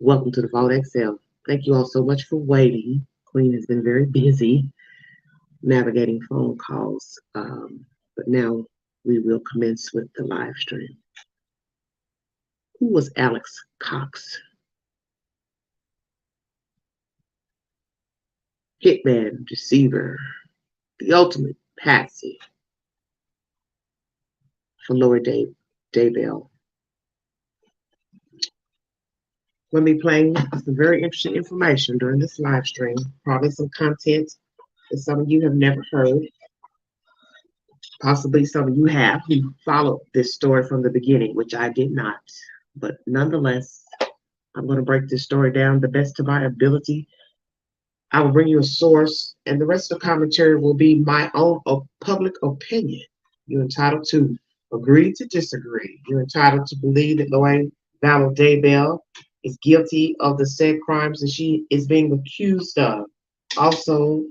Welcome to the Vault Excel. Thank you all so much for waiting. Queen has been very busy navigating phone calls, but now we will commence with the live stream. Who was Alex Cox? Hitman, Deceiver, the ultimate Patsy for Lower Daybell. We'll be playing some very interesting information during this live stream, probably some content that some of you have never heard. Possibly some of you have who followed this story from the beginning, which I did not. But nonetheless, I'm going to break this story down the best of my ability. I will bring you a source, and the rest of the commentary will be my own public opinion. You're entitled to agree to disagree. You're entitled to believe that Lloyd Vallow Daybell is guilty of the said crimes that she is being accused of. Also,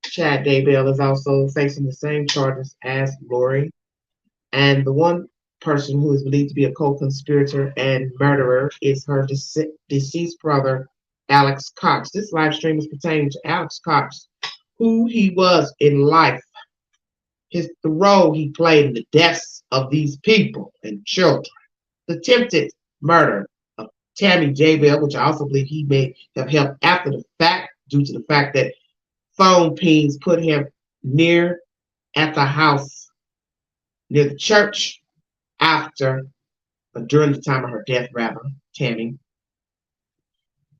Chad Daybell is also facing the same charges as Lori. And the one person who is believed to be a co-conspirator and murderer is her deceased brother, Alex Cox. This live stream is pertaining to Alex Cox, who he was in life, the role he played in the deaths of these people and children, the attempted murder of Tammy Daybell, which I also believe he may have helped after the fact, due to the fact that phone pings put him near at the house, near the church, after, but during the time of her death, rather, Tammy.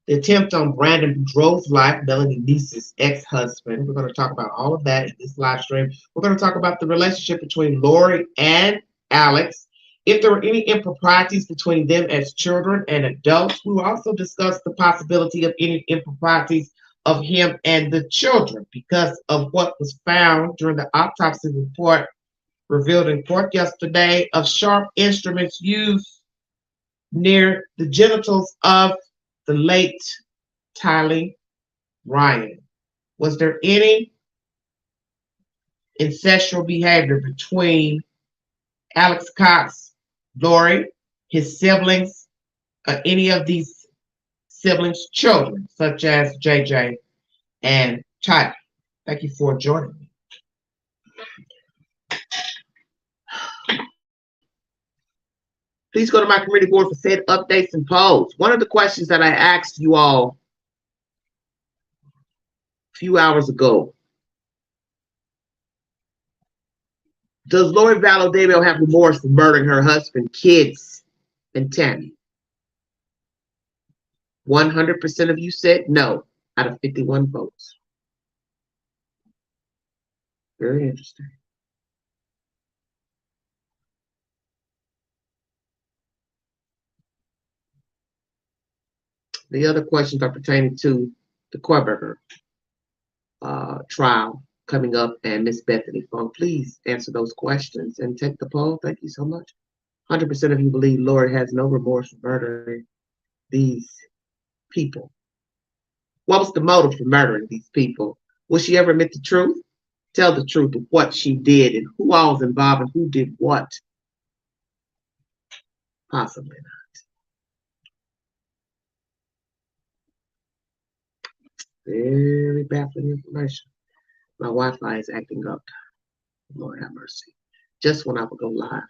The attempt on Brandon Boudreaux's life, Melanie Niece's ex-husband. We're going to talk about all of that in this live stream. We're going to talk about the relationship between Lori and Alex. If there were any improprieties between them as children and adults, we will also discuss the possibility of any improprieties of him and the children because of what was found during the autopsy report revealed in court yesterday of sharp instruments used near the genitals of the late Tylee Ryan. Was there any incestual behavior between Alex Cox, Lori, his siblings, or any of these siblings' children, such as JJ and Tylee? Thank you for joining me. Please go to my community board for said updates and polls. One of the questions that I asked you all a few hours ago: does Lori Vallow Daybell have remorse for murdering her husband, kids, and Tammy? 100% of you said no out of 51 votes. Very interesting. The other questions are pertaining to the Kohlberger trial coming up and Miss Bethany Funk. Please answer those questions and take the poll. Thank you so much. 100% of you believe Lori has no remorse for murdering these people. What was the motive for murdering these people? Will she ever admit the truth? Tell the truth of what she did and who all was involved and who did what? Possibly not. Very baffling information. My Wi-Fi is acting up. Lord have mercy. Just when I would go live.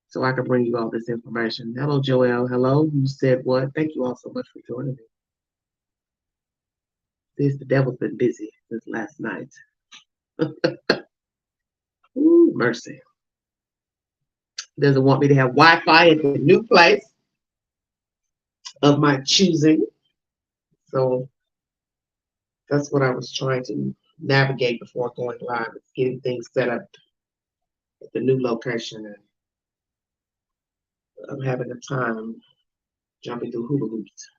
So I can bring you all this information. Hello, Joelle. Hello. You said what? Thank you all so much for joining me. This the devil's been busy since last night. Ooh, mercy. Doesn't want me to have Wi-Fi at the new place of my choosing. So that's what I was trying to navigate before going live. It's getting things set up at the new location, and I'm having a time jumping through hula hoops.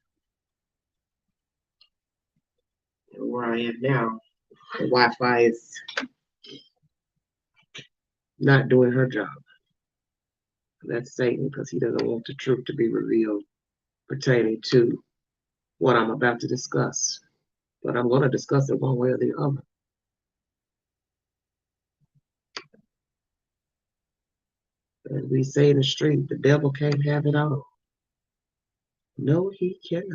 And where I am now, the Wi-Fi is not doing her job. That's Satan, because he doesn't want the truth to be revealed pertaining to what I'm about to discuss. But I'm going to discuss it one way or the other. As we say in the street, the devil can't have it all. No, he cannot.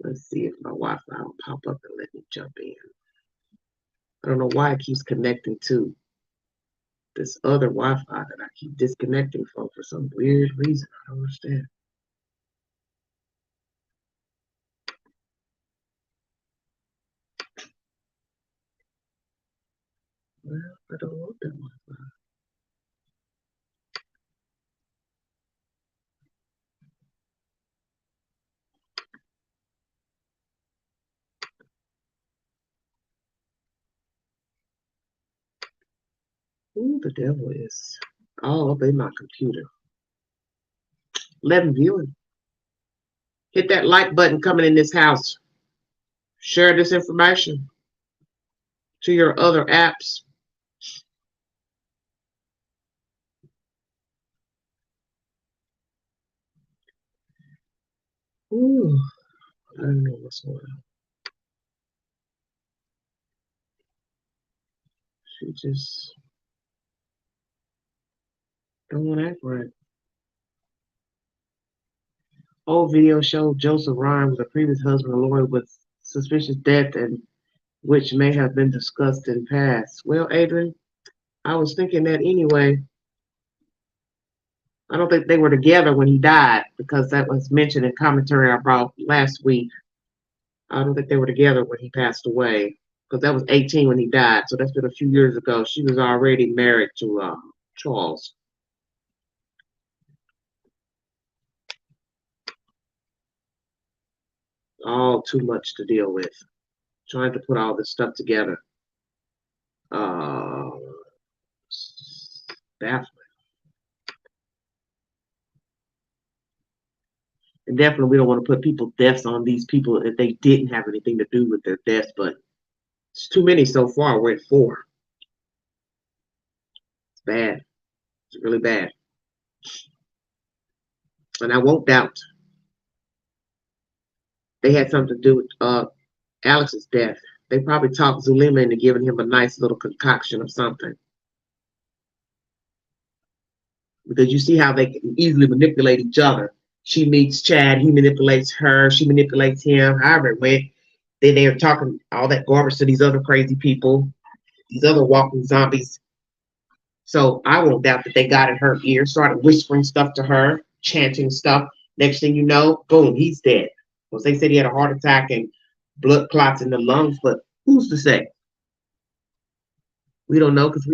Let's see if my Wi-Fi will pop up and let me jump in. I don't know why it keeps connecting to this other Wi-Fi that I keep disconnecting from for some weird reason. I don't understand. Well, I don't want that Wi-Fi. Who the devil is all up in my computer? 11 viewing. Hit that like button coming in this house. Share this information to your other apps. Ooh, I don't know what's going on. She just don't want to act right. Old video showed Joseph Ryan with a previous husband of Lori with suspicious death and which may have been discussed in past. Well, Adrian, I was thinking that anyway. I don't think they were together when he died because that was mentioned in commentary I brought last week. I don't think they were together when he passed away because that was 18 when he died. So that's been a few years ago. She was already married to Charles. All too much to deal with. Trying to put all this stuff together. Baffling. And definitely we don't want to put people's deaths on these people if they didn't have anything to do with their deaths, but it's too many so far. We're at 4. It's bad. It's really bad. And I won't doubt they had something to do with Alex's death. They probably talked Zulema into giving him a nice little concoction of something. Because you see how they can easily manipulate each other. She meets Chad, he manipulates her, she manipulates him, however it went. Then they're talking all that garbage to these other crazy people, these other walking zombies. So I won't doubt that they got in her ear, started whispering stuff to her, chanting stuff. Next thing you know, boom, he's dead. Because they said he had a heart attack and blood clots in the lungs, but who's to say? We don't know because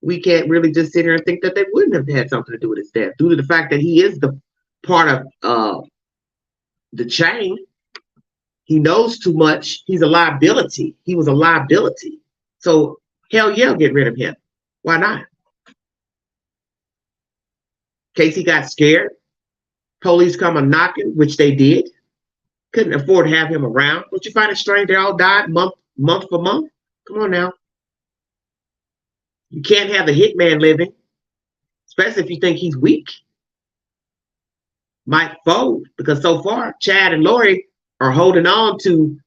we can't really just sit here and think that they wouldn't have had something to do with his death due to the fact that he is the part of the chain. He knows too much. He's a liability. He was a liability. So hell yeah, get rid of him. Why not? Casey got scared. Police come a knocking, which they did. Couldn't afford to have him around. Don't you find it strange they all died month for month? Come on now. You can't have the hitman living, especially if you think he's weak. Might fold because so far Chad and Lori are holding on to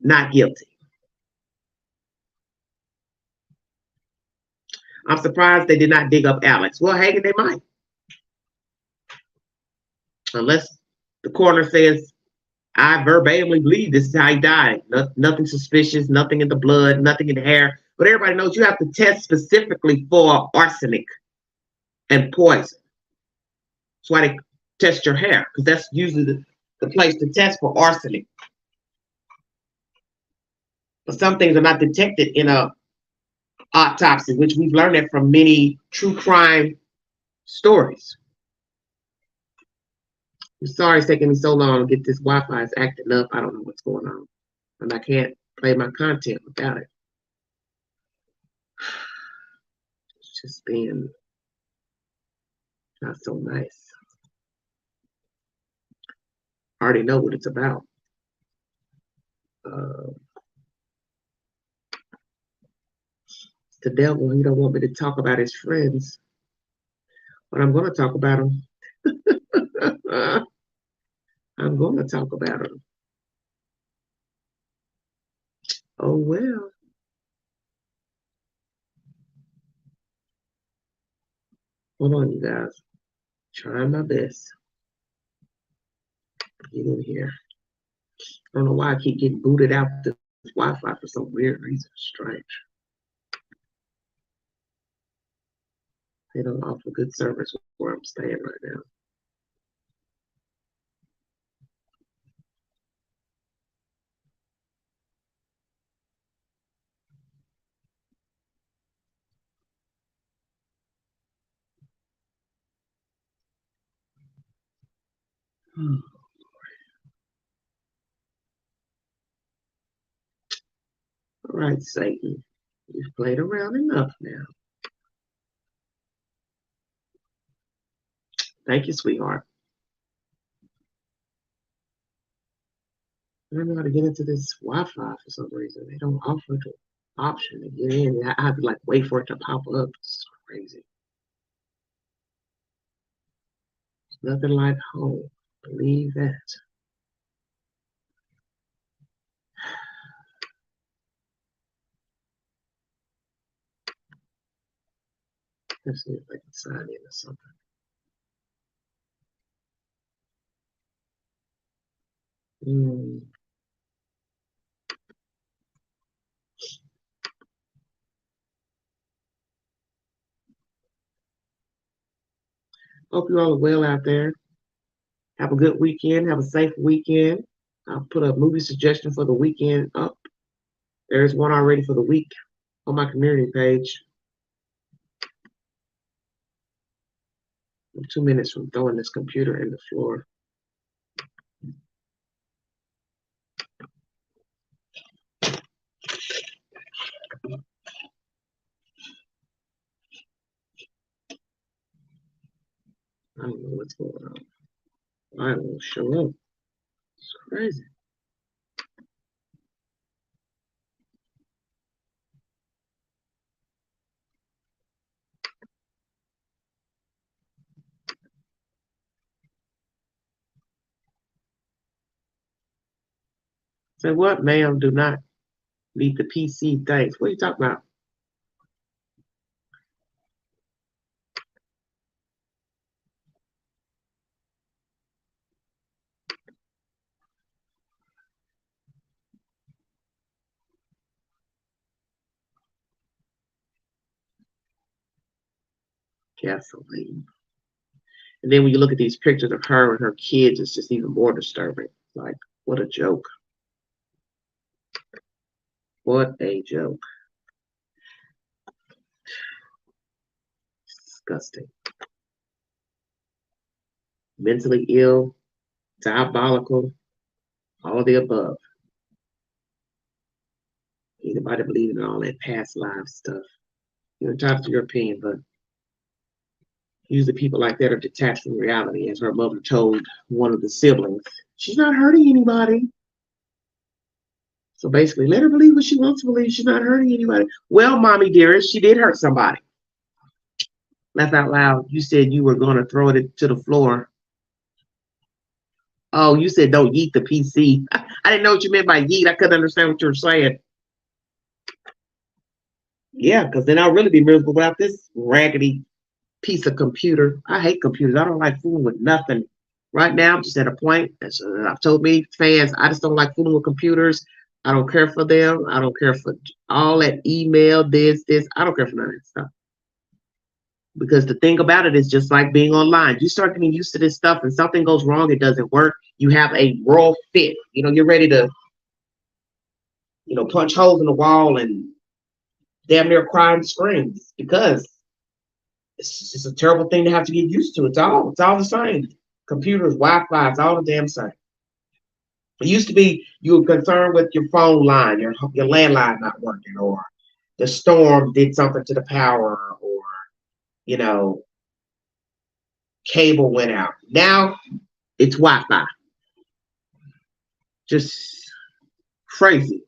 not guilty. I'm surprised they did not dig up Alex. Well, Hagen, they might. Unless the coroner says, I verbatimly believe this is how he died. Nothing suspicious, nothing in the blood, nothing in the hair. But everybody knows you have to test specifically for arsenic and poison. That's why they test your hair, because that's usually the place to test for arsenic. But some things are not detected in a autopsy, which we've learned that from many true crime stories. I'm sorry it's taking me so long to get this Wi-Fi is acting up. I don't know what's going on. And I can't play my content without it. It's just being not so nice. I already know what it's about. The devil, he don't want me to talk about his friends, but I'm going to talk about them. I'm going to talk about them. Oh, well. Hold on, you guys. Trying my best. Get in here. I don't know why I keep getting booted out this Wi-Fi for some weird reason. Strange. They don't offer good service where I'm staying right now. All right, Satan. You've played around enough now. Thank you, sweetheart. I don't know how to get into this Wi-Fi for some reason. They don't offer the option to get in. I have to like wait for it to pop up. It's crazy. It's nothing like home. Believe that. Let's see if I can sign in or something. Hope you all are well out there. Have a good weekend. Have a safe weekend. I'll put a movie suggestion for the weekend up. There's one already for the week on my community page. I'm 2 minutes from throwing this computer in the floor. I don't know what's going on. I won't show up. It's crazy. Say what, ma'am? Do not leave the PC. Thanks. What are you talking about? Gasoline. And then when you look at these pictures of her and her kids, it's just even more disturbing. Like, what a joke. What a joke. Disgusting. Mentally ill, diabolical, all of the above. Anybody believing in all that past life stuff? You're entitled to your opinion, but usually people like that are detached from reality, as her mother told one of the siblings. She's not hurting anybody. So basically, let her believe what she wants to believe. She's not hurting anybody. Well, mommy dearest, she did hurt somebody. Laugh out loud. You said you were going to throw it to the floor. Oh, you said don't yeet the PC. I didn't know what you meant by yeet. I couldn't understand what you were saying. Yeah, because then I'll really be miserable without this raggedy piece of computer. I hate computers. I don't like fooling with nothing. Right now, I'm just at a point, as I've told many fans, I just don't like fooling with computers. I don't care for them. I don't care for all that email, this. I don't care for none of that stuff. Because the thing about it is just like being online. You start getting used to this stuff and something goes wrong, it doesn't work. You have a raw fit. You're ready to, punch holes in the wall and damn near cry and scream because it's just a terrible thing to have to get used to. It's all the same. Computers, Wi-Fi, it's all the damn same. It used to be you were concerned with your phone line, your landline not working, or the storm did something to the power, or you know, cable went out. Now it's Wi-Fi. Just crazy.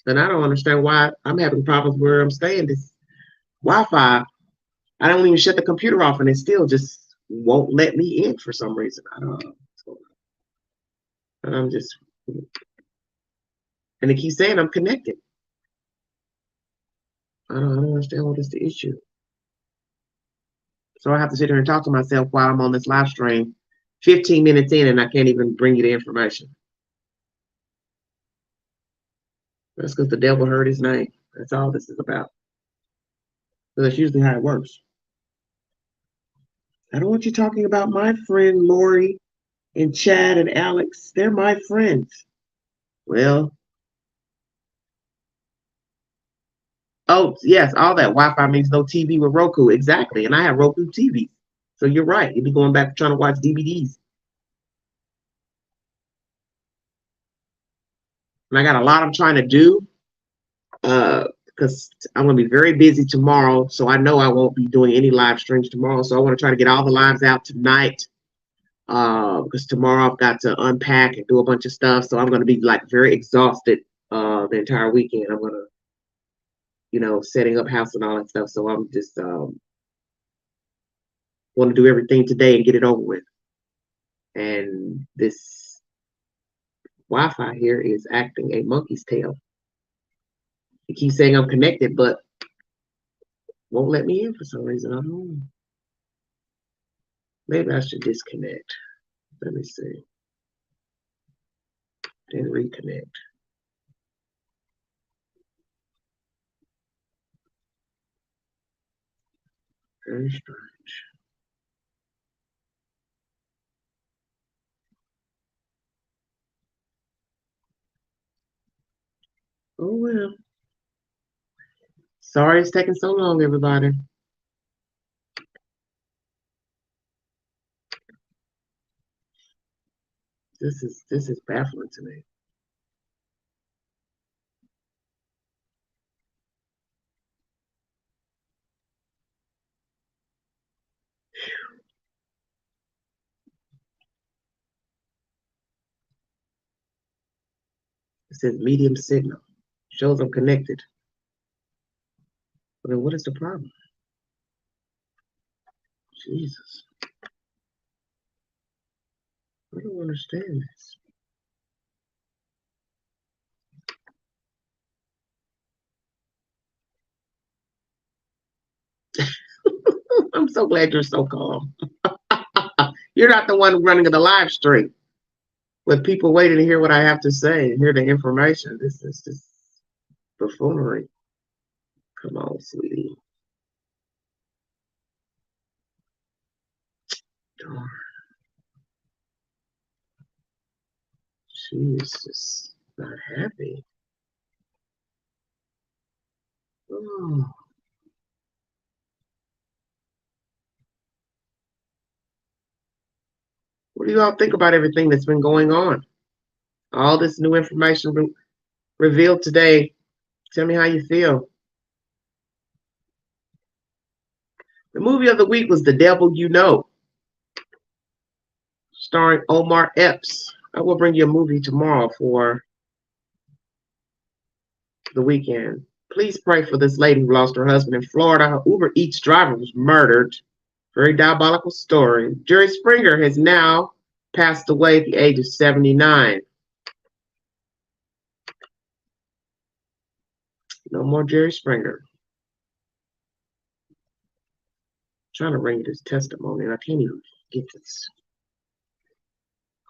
And I don't understand why I'm having problems where I'm staying. This Wi-Fi, I don't even shut the computer off and it still just won't let me in for some reason. I don't know. And I'm just, and it keeps saying I'm connected. I don't understand what is the issue. So I have to sit here and talk to myself while I'm on this live stream, 15 minutes in, and I can't even bring you the information. That's because the devil heard his name. That's all this is about. So that's usually how it works. I don't want you talking about my friend Lori and Chad and Alex. They're my friends. Well, oh, yes, all that Wi-Fi means no TV with Roku. Exactly. And I have Roku TV. So you're right. You'd be going back trying to watch DVDs. And I got a lot I'm trying to do because I'm going to be very busy tomorrow. So I know I won't be doing any live streams tomorrow. So I want to try to get all the lives out tonight because tomorrow I've got to unpack and do a bunch of stuff. So I'm going to be like very exhausted the entire weekend. I'm going to, setting up house and all that stuff. So I'm just want to do everything today and get it over with. And this Wi-Fi here is acting a monkey's tail. It keeps saying I'm connected, but won't let me in for some reason. I don't know. Maybe I should disconnect. Let me see. Then reconnect. Very strange. Oh well. Sorry it's taking so long, everybody. This is baffling to me. It says medium signal. Shows I'm connected. But then what is the problem? Jesus. I don't understand this. I'm so glad you're so calm. You're not the one running the live stream with people waiting to hear what I have to say and hear the information. This is just buffoonery. Come on, sweetie. Darn. She is just not happy. Oh. What do you all think about everything that's been going on? All this new information revealed today. Tell me how you feel. The movie of the week was The Devil You Know, starring Omar Epps. I will bring you a movie tomorrow for the weekend. Please pray for this lady who lost her husband in Florida. Her Uber Eats driver was murdered. Very diabolical story. Jerry Springer has now passed away at the age of 79. No more Jerry Springer. I'm trying to read his testimony, and I can't even get this.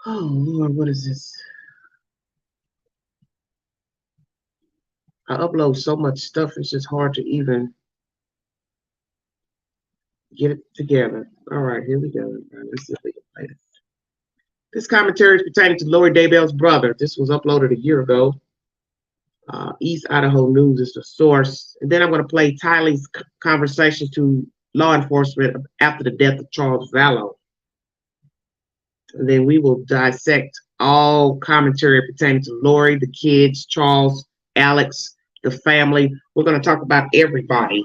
Oh, Lord, what is this? I upload so much stuff, it's just hard to even get it together. All right, here we go. Let's see if we can play this. This commentary is pertaining to Lori Daybell's brother. This was uploaded a year ago. East Idaho News is the source. And then I'm going to play Tylee's conversation to law enforcement after the death of Charles Vallow. And then we will dissect all commentary pertaining to Lori, the kids, Charles, Alex, the family. We're going to talk about everybody,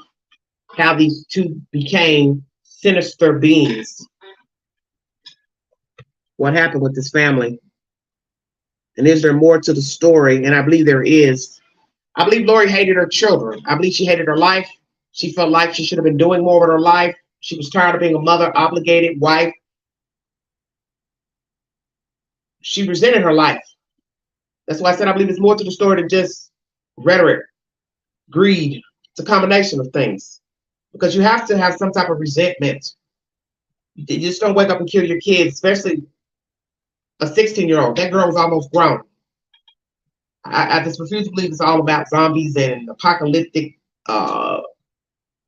how these two became sinister beings. What happened with this family? And is there more to the story? And I believe there is. I believe Lori hated her children. I believe she hated her life. She felt like she should have been doing more with her life. She was tired of being a mother, obligated wife. She resented her life. That's why I said I believe there's more to the story than just rhetoric, greed. It's a combination of things because you have to have some type of resentment. You just don't wake up and kill your kids, especially a 16-year-old. That girl was almost grown. I just refuse to believe it's all about zombies and apocalyptic, uh,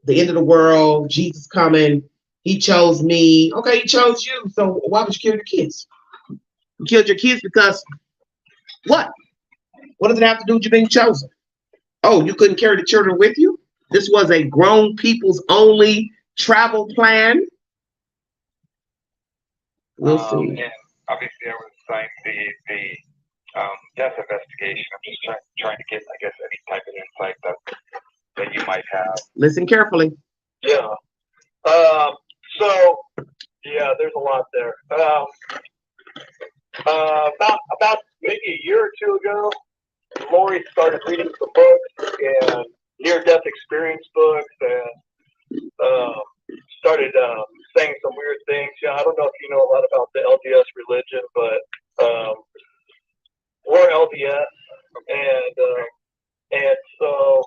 the end of the world, Jesus coming. He chose me. Okay, he chose you. So why would you kill your kids? You killed your kids because what? What does it have to do with you being chosen? Oh, you couldn't carry the children with you? This was a grown people's only travel plan. We'll see. And obviously, I was assigned the death investigation. I'm just trying to get, I guess, any type of insight that you might have. Listen carefully. Yeah. So, yeah, there's a lot there. About maybe a year or two ago, Lori started reading some books and near-death experience books, and started saying some weird things. Yeah, I don't know if you know a lot about the LDS religion, but we're LDS, and so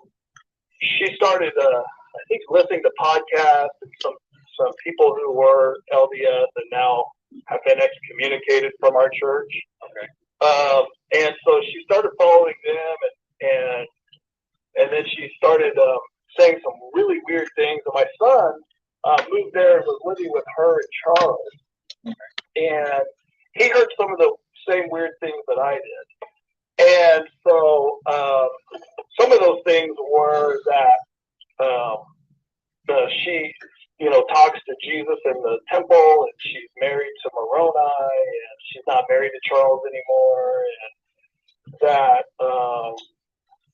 she started, I think, listening to podcasts and some people who were LDS and now have been excommunicated from our church. Okay. And so she started following them, and then she started saying some really weird things. And my son moved there and was living with her and Charles, and he heard some of the same weird things that I did. And so some of those things were that she, talks to Jesus in the temple, and she's married to Moroni, and she's not married to Charles anymore, and that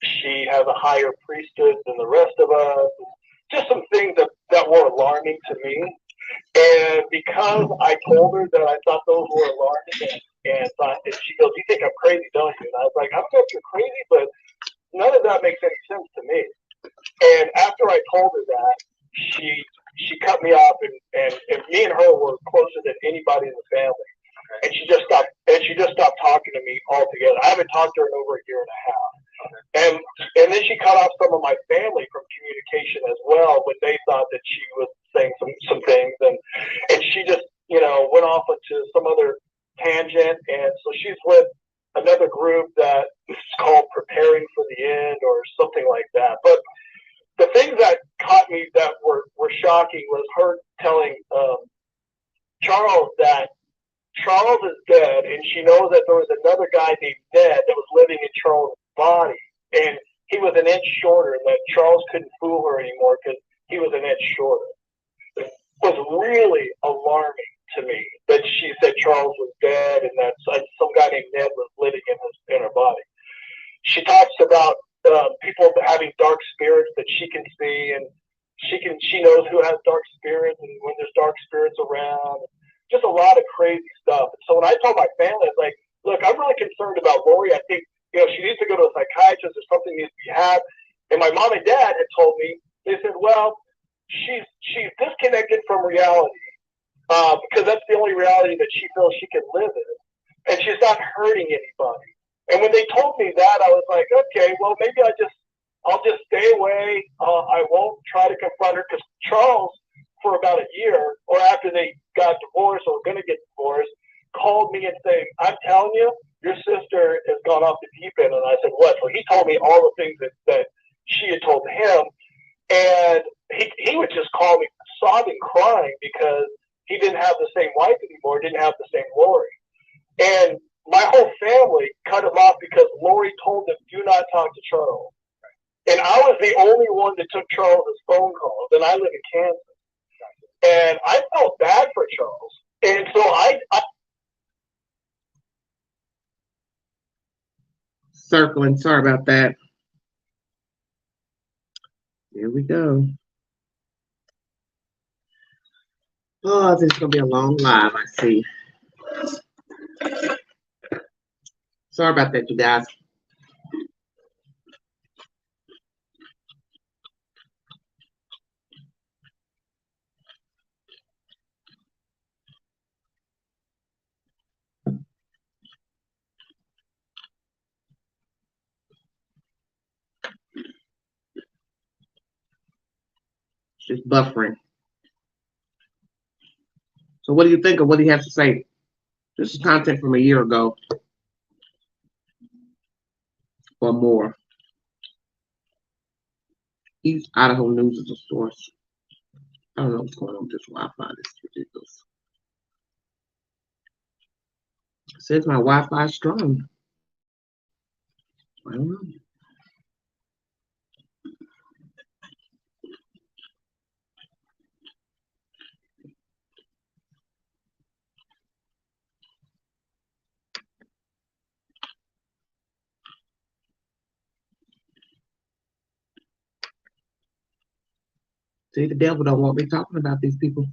she has a higher priesthood than the rest of us. Just some things that were alarming to me. And because I told her that I thought those were alarming, and she goes, "You think I'm crazy, don't you?" And I was like, "I don't know if you're crazy, but none of that makes any sense to me." And after I told her that, she cut me off, and me and her were closer than anybody in the family. And she just stopped talking to me altogether. I haven't talked to her in over a year and a half. And then she cut off some of my family from communication as well when they thought that she was saying some things, and she just went off into some other tangent. And so she's with another group that is called Preparing for the End or something like that. But the things that caught me that were shocking was her telling Charles that Charles is dead, and she knows that there was another guy named Ned that was living in Charles' body, and he was an inch shorter, and that Charles couldn't fool her anymore because he was an inch shorter. It was really alarming to me that she said Charles was dead and that some guy named Ned was living in her body. She talks about people having dark spirits that she can see, and she knows who has dark spirits and when there's dark spirits around. Just a lot of crazy stuff. And so when I told my family, I was like, "Look, I'm really concerned about Lori. I think she needs to go to a psychiatrist, or something needs to be had." And my mom and dad had told me, they said, "Well, she's disconnected from reality because that's the only reality that she feels she can live in, and she's not hurting anybody." And when they told me that, I was like, "Okay, well, maybe I'll just stay away. I won't try to confront her," because Charles, for about a year, or after they got divorced or going to get divorced, called me and saying, "I'm telling you, your sister has gone off the deep end." And I said, "What?" So he told me all the things that she had told him, and he would just call me sobbing, crying because he didn't have the same wife anymore, didn't have the same Lori. And my whole family cut him off because Lori told them, "Do not talk to Charles." And I was the only one that took Charles's phone calls, and I live in Kansas. And I felt bad for Charles. And so I Circling. Sorry about that. Here we go. Oh, this is going to be a long live, I see. Sorry about that, you guys. She's buffering. So what do you think of what he has to say? This is content from a year ago or more. East Idaho News is a source. I don't know what's going on with this Wi-Fi. This is ridiculous. It says my Wi-Fi is strong. I don't know. See, the devil don't want me talking about these people.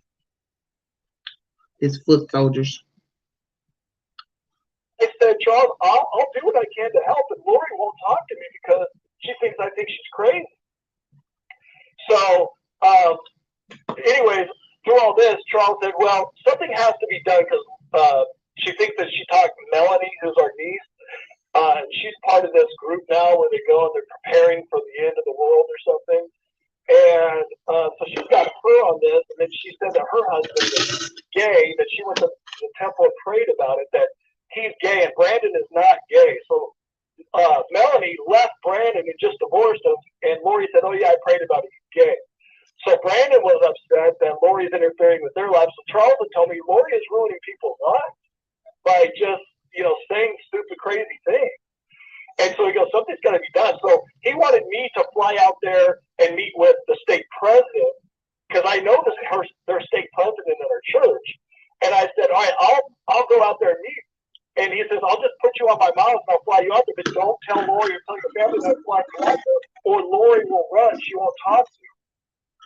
His foot soldiers. I said, Charles, I'll do what I can to help, and Lori won't talk to me because she thinks I think she's crazy. So, anyways, through all this, Charles said, well, something has to be done because she thinks that she talked to Melanie, who's our niece. She's part of this group now where they go and they're preparing for the end of the world or something. And so she's got her on this, and then she said that her husband is gay, that she went to the temple and prayed about it, that he's gay, and Brandon is not gay. So Melanie left Brandon and just divorced him, and Lori said, oh, yeah, I prayed about it, he's gay. So Brandon was upset that Lori's interfering with their lives. So Charles had told me Lori is ruining people's lives by just, saying stupid, crazy things. And so he goes, something's got to be done. So he wanted me to fly out there and meet with the state president because I know their state president in our church. And I said, all right, I'll go out there and meet. And he says, I'll just put you on my mouse and I'll fly you out there, but don't tell Lori or tell your family that I'm flying you out there, or Lori will run. She won't talk to you.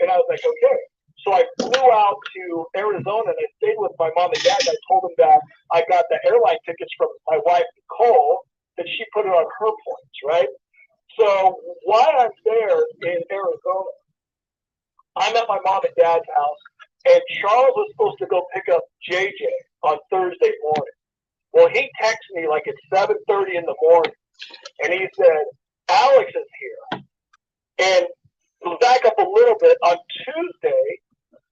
And I was like, okay. So I flew out to Arizona and I stayed with my mom and dad. And I told them that I got the airline tickets from my wife, Nicole, that she put it on her points, right? So while I'm there in Arizona, I'm at my mom and dad's house, and Charles was supposed to go pick up JJ on Thursday morning. Well, he texted me like at 7:30 in the morning, and he said, Alex is here. And to back up a little bit, on Tuesday,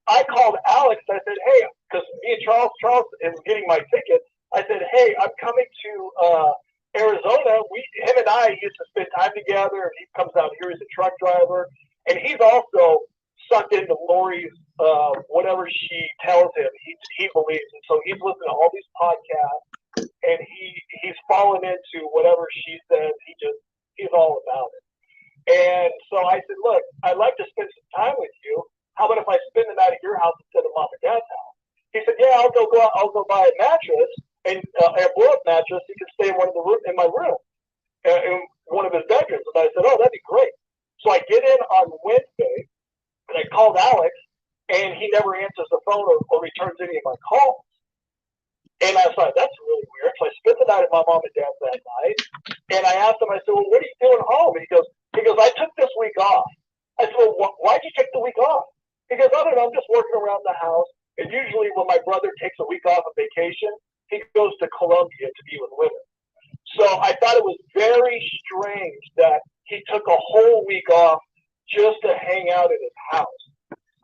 I called Alex. I said, hey, because me and Charles is getting my ticket. I said, hey, I'm coming to Arizona. Him and I used to spend time together. He comes out here as a truck driver, and he's also sucked into Lori's whatever she tells him. He believes, and so he's listening to all these podcasts, and he's fallen into whatever she says. He's all about it. And so I said, look, I'd like to spend some time with you. How about if I spend the night at your house instead of mom and dad's house? He said, yeah, I'll go buy a mattress and a blow-up mattress. You can stay in in my room, in one of his bedrooms. And I said, oh, that'd be great. So I get in on Wednesday, and I called Alex, and he never answers the phone or returns any of my calls. And I thought, that's really weird. So I spent the night at my mom and dad's that night, and I asked him, I said, well, what are you doing home? And he goes, I took this week off. I said, well, why'd you take the week off? He goes, I don't know, I'm just working around the house. And usually when my brother takes a week off of vacation, he goes to Colombia to be with women. So I thought it was very strange that he took a whole week off just to hang out in his house.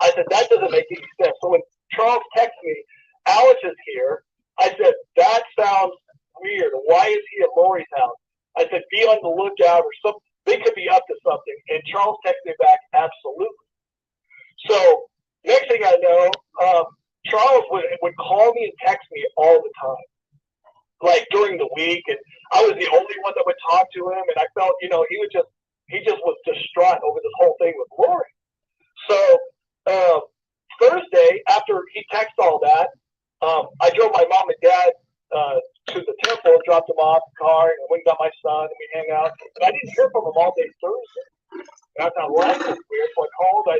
I said, that doesn't make any sense. So when Charles texted me, Alex is here, I said, that sounds weird. Why is he at Lori's house? I said, be on the lookout or something. They could be up to something. And Charles texted me back, absolutely. So next thing I know, Charles would call me and text me all the time, like during the week, and I was the only one that would talk to him, and I felt, he just was distraught over this whole thing with Lori. So Thursday, after he texted all that, I drove my mom and dad to the temple and dropped them off in the car, and I went and got my son, and we hang out. And I didn't hear from him all day Thursday. And I thought, well, that's weird. So I called. I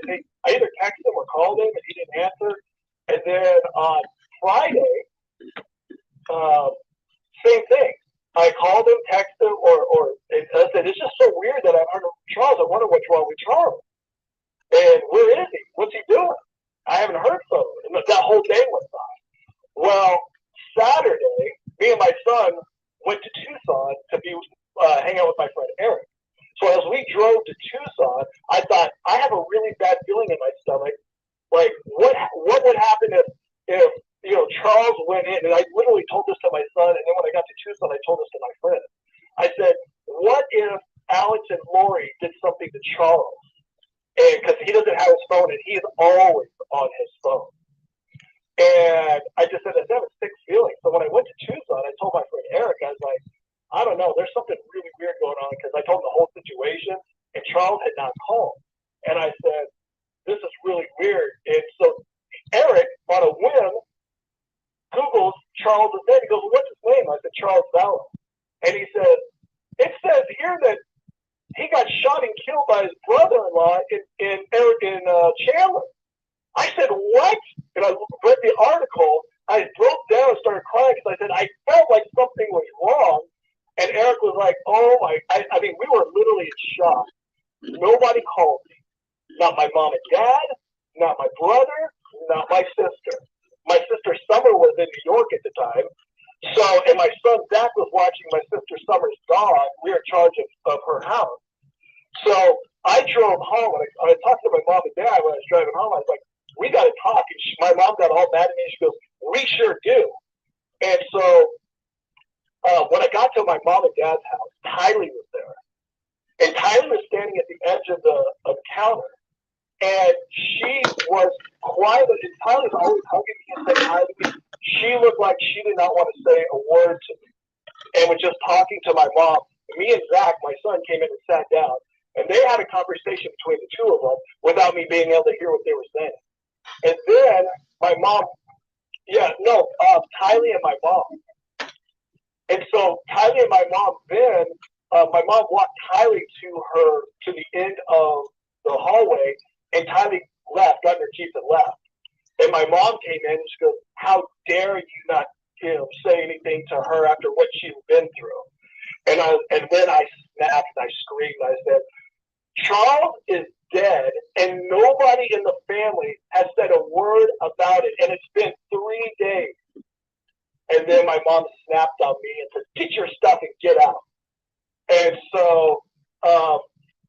either texted him or called him, and he didn't answer. And then on Friday, same thing. I called him, texted him, and I said, it's just so weird that I heard Charles. I wonder what's wrong with Charles. And where is he? What's he doing? I haven't heard from him. And that whole day went by. Well, Saturday, me and my son went to Tucson to hang out with my friend Eric. So as we drove to Tucson, I thought, I have a really bad feeling in my stomach. Like, what would happen if Charles went in? And I literally told this to my son, and then when I got to Tucson, I told this to my friend. I said, what if Alex and Lori did something to Charles? And because he doesn't have his phone, and he's always on his phone. And I just said, I have a sick feeling. So when I went to Tucson, I told my friend Eric, I was like, I don't know, there's something really weird going on, because I told him the whole situation, and Charles had not called. And I said, this is really weird. And so Eric, on a whim, Googles Charles' name. He goes, what's his name? I said, Charles Vallow. And he said, it says here that he got shot and killed by his brother-in-law in Chandler. I said, what? And I read the article. I broke down and started crying because I said, I felt like something was wrong. And Eric was like, oh my, I mean, we were literally in shock. Nobody called me. Not my mom and dad, not my brother, not my sister. My sister Summer was in New York at the time. So, and my son Zach was watching my sister Summer's dog. We were in charge of her house. So I drove home, and I talked to my mom and dad when I was driving home. I was like, we got to talk. And my mom got all mad at me. She goes, we sure do. And so when I got to my mom and dad's house, Tylee was there. And Tylee was standing at the edge of the counter. And she was quiet. And Tylee was always hugging me and saying hi to me. She looked like she did not want to say a word to me. And was just talking to my mom. Me and Zach, my son, came in and sat down. And they had a conversation between the two of them without me being able to hear what they were saying. And then my mom, Tylee and my mom. And so Tylee and my mom then, my mom walked Tylee to the end of the hallway, and Tylee left, got in her Jeep and left. And my mom came in and she goes, how dare you not say anything to her after what she's been through? And then I snapped and I screamed. I said, Charles is dead, and nobody in the family has said a word about it, and it's been 3 days. And then my mom snapped on me and said, get your stuff and get out. And so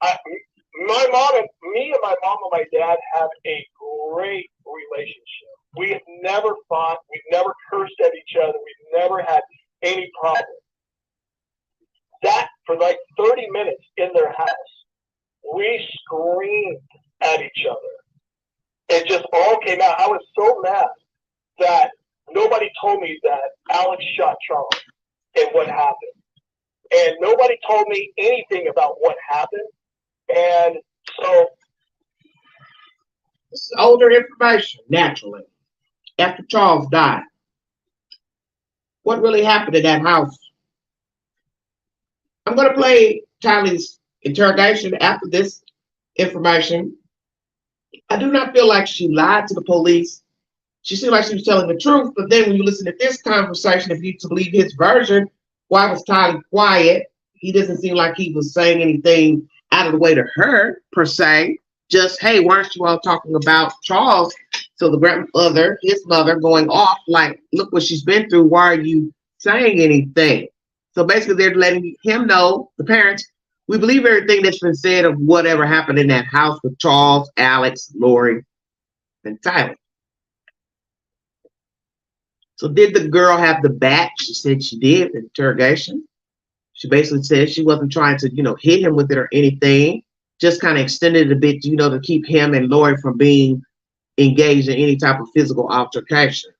my mom and my dad have a great relationship. We have never fought. We've never cursed at each other. We've never had any problems. That, for like 30 minutes in their house, we screamed at each other. It just all came out. I was so mad that nobody told me that Alex shot Charles and what happened. And nobody told me anything about what happened. And so, this is older information, naturally. After Charles died, what really happened in that house? I'm going to play Tylee's interrogation after this information. I do not feel like she lied to the police. She seemed like she was telling the truth, but then when you listen to this conversation, if you to believe his version, why was Tylee quiet? He doesn't seem like he was saying anything out of the way to her, per se. Just, hey, why aren't you all talking about Charles? So the grandmother, his mother, going off like, look what she's been through. Why are you saying anything? So basically, they're letting him know, the parents, we believe everything that's been said of whatever happened in that house with Charles, Alex, Lori, and Tylee. So did the girl have the bat? She said she did, the interrogation. She basically said she wasn't trying to, hit him with it or anything. Just kind of extended it a bit, to keep him and Lori from being engaged in any type of physical altercation.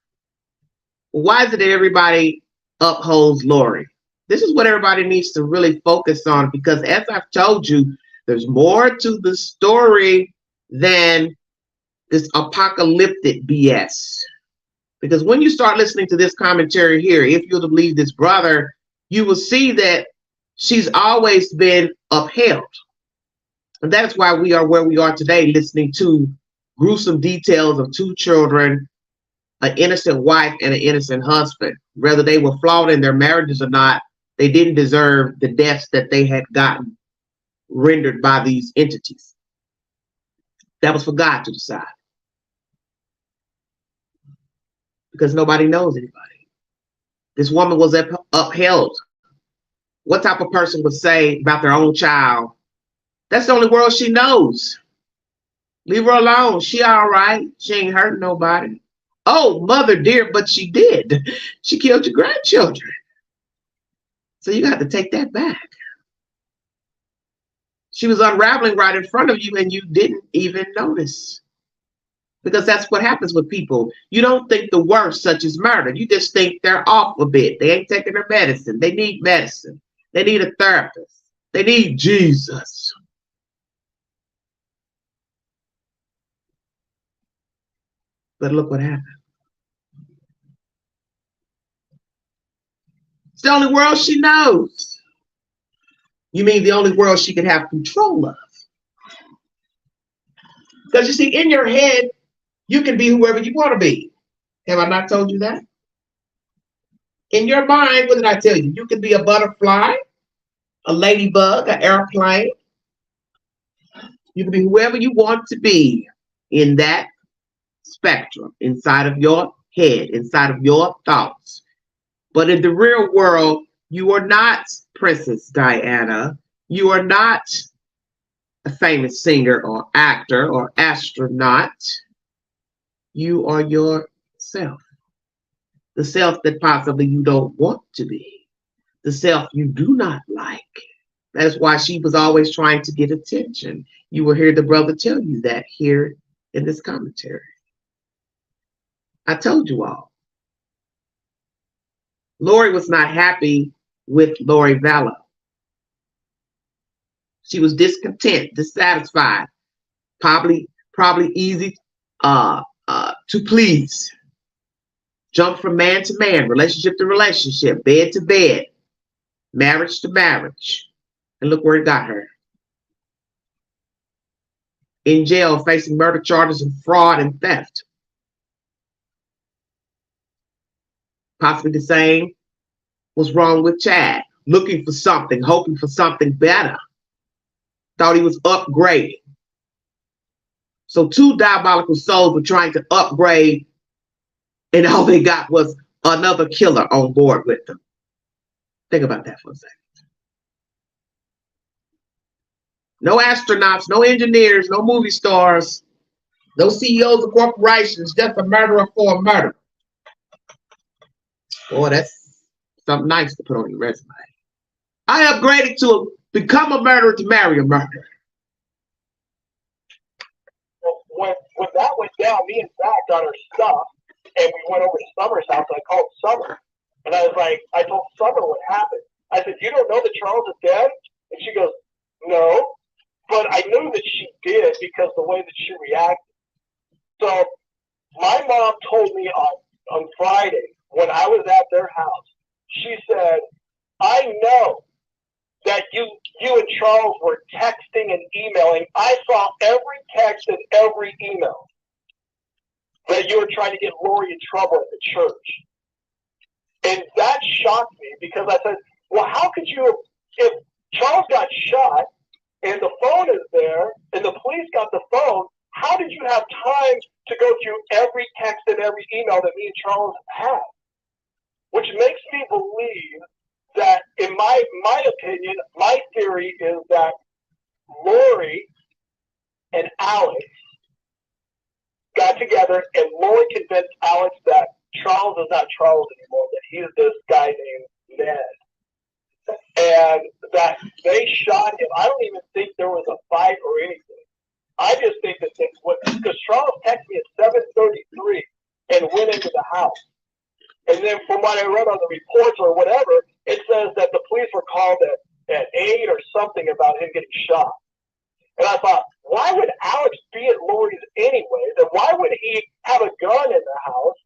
Why is it that everybody upholds Lori? This is what everybody needs to really focus on, because as I've told you, there's more to the story than this apocalyptic BS. Because when you start listening to this commentary here, if you'll believe this brother, you will see that she's always been upheld. And that's why we are where we are today, listening to gruesome details of two children, an innocent wife and an innocent husband. Whether they were flawed in their marriages or not, they didn't deserve the deaths that they had gotten rendered by these entities. That was for God to decide. Because nobody knows anybody. This woman was upheld. What type of person would say about their own child, That's the only world she knows. Leave her alone. She all right. She ain't hurting nobody. Oh, mother dear, but she did. She killed your grandchildren. So you got to take that back. She was unraveling right in front of you and you didn't even notice. Because that's what happens with people. You don't think the worst, such as murder. You just think they're off a bit. They ain't taking their medicine. They need medicine. They need a therapist. They need Jesus. But look what happened. It's the only world she knows. You mean the only world she can have control of? Because you see, in your head, you can be whoever you want to be. Have I not told you that? In your mind, what did I tell you? You can be a butterfly, a ladybug, an airplane. You can be whoever you want to be in that spectrum, inside of your head, inside of your thoughts. But in the real world, you are not Princess Diana. You are not a famous singer or actor or astronaut. You are yourself. The self that possibly you don't want to be. The self you do not like. That's why she was always trying to get attention. You will hear the brother tell you that here in this commentary. I told you all. Lori was not happy with Lori Vallow. She was discontent, dissatisfied, probably easy to please. Jump from man to man, relationship to relationship, bed to bed, marriage to marriage. And look where it got her. In jail, facing murder charges and fraud and theft. Possibly the same was wrong with Chad. Looking for something, hoping for something better. Thought he was upgrading. So two diabolical souls were trying to upgrade, and all they got was another killer on board with them. Think about that for a second. No astronauts, no engineers, no movie stars, no CEOs of corporations, just a murderer for a murder. Boy, that's something nice to put on your resume. I upgraded to become a murderer to marry a murderer. When that went down, me and Zach got our stuff, and we went over to Summer's house. I called Summer, and I told Summer what happened. I said, "You don't know that Charles is dead?" And she goes, "No," but I knew that she did because the way that she reacted. So my mom told me on Friday when I was at their house, she said, "I know that you and Charles were texting and emailing. I saw every text and every email that you were trying to get Lori in trouble at the church." And that shocked me because I said, well, how could you, if Charles got shot and the phone is there and the police got the phone, how did you have time to go through every text and every email that me and Charles had? Which makes me believe that, in my opinion, my theory is that Lori and Alex got together and Lori convinced Alex that Charles is not Charles anymore, that he's this guy named Ned. And that they shot him. I don't even think there was a fight or anything. I just think that because Charles texted me at 7:33 and went into the house. And then from what I read on the reports or whatever, it says that the police were called at 8 or something about him getting shot. And I thought, why would Alex be at Lori's anyway? Then why would he have a gun in the house?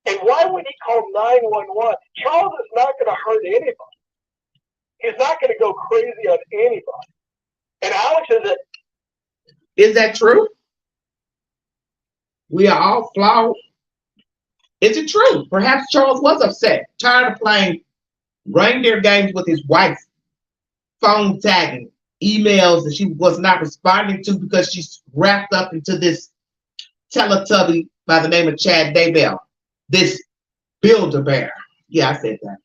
And why would he call 911? Charles is not going to hurt anybody. He's not going to go crazy on anybody. And Alex Is that true? We are all flawed. Is it true? Perhaps Charles was upset, tired of playing reindeer games with his wife, phone tagging, emails that she was not responding to because she's wrapped up into this Teletubby by the name of Chad Daybell, this Build-A-Bear. Yeah, I said that.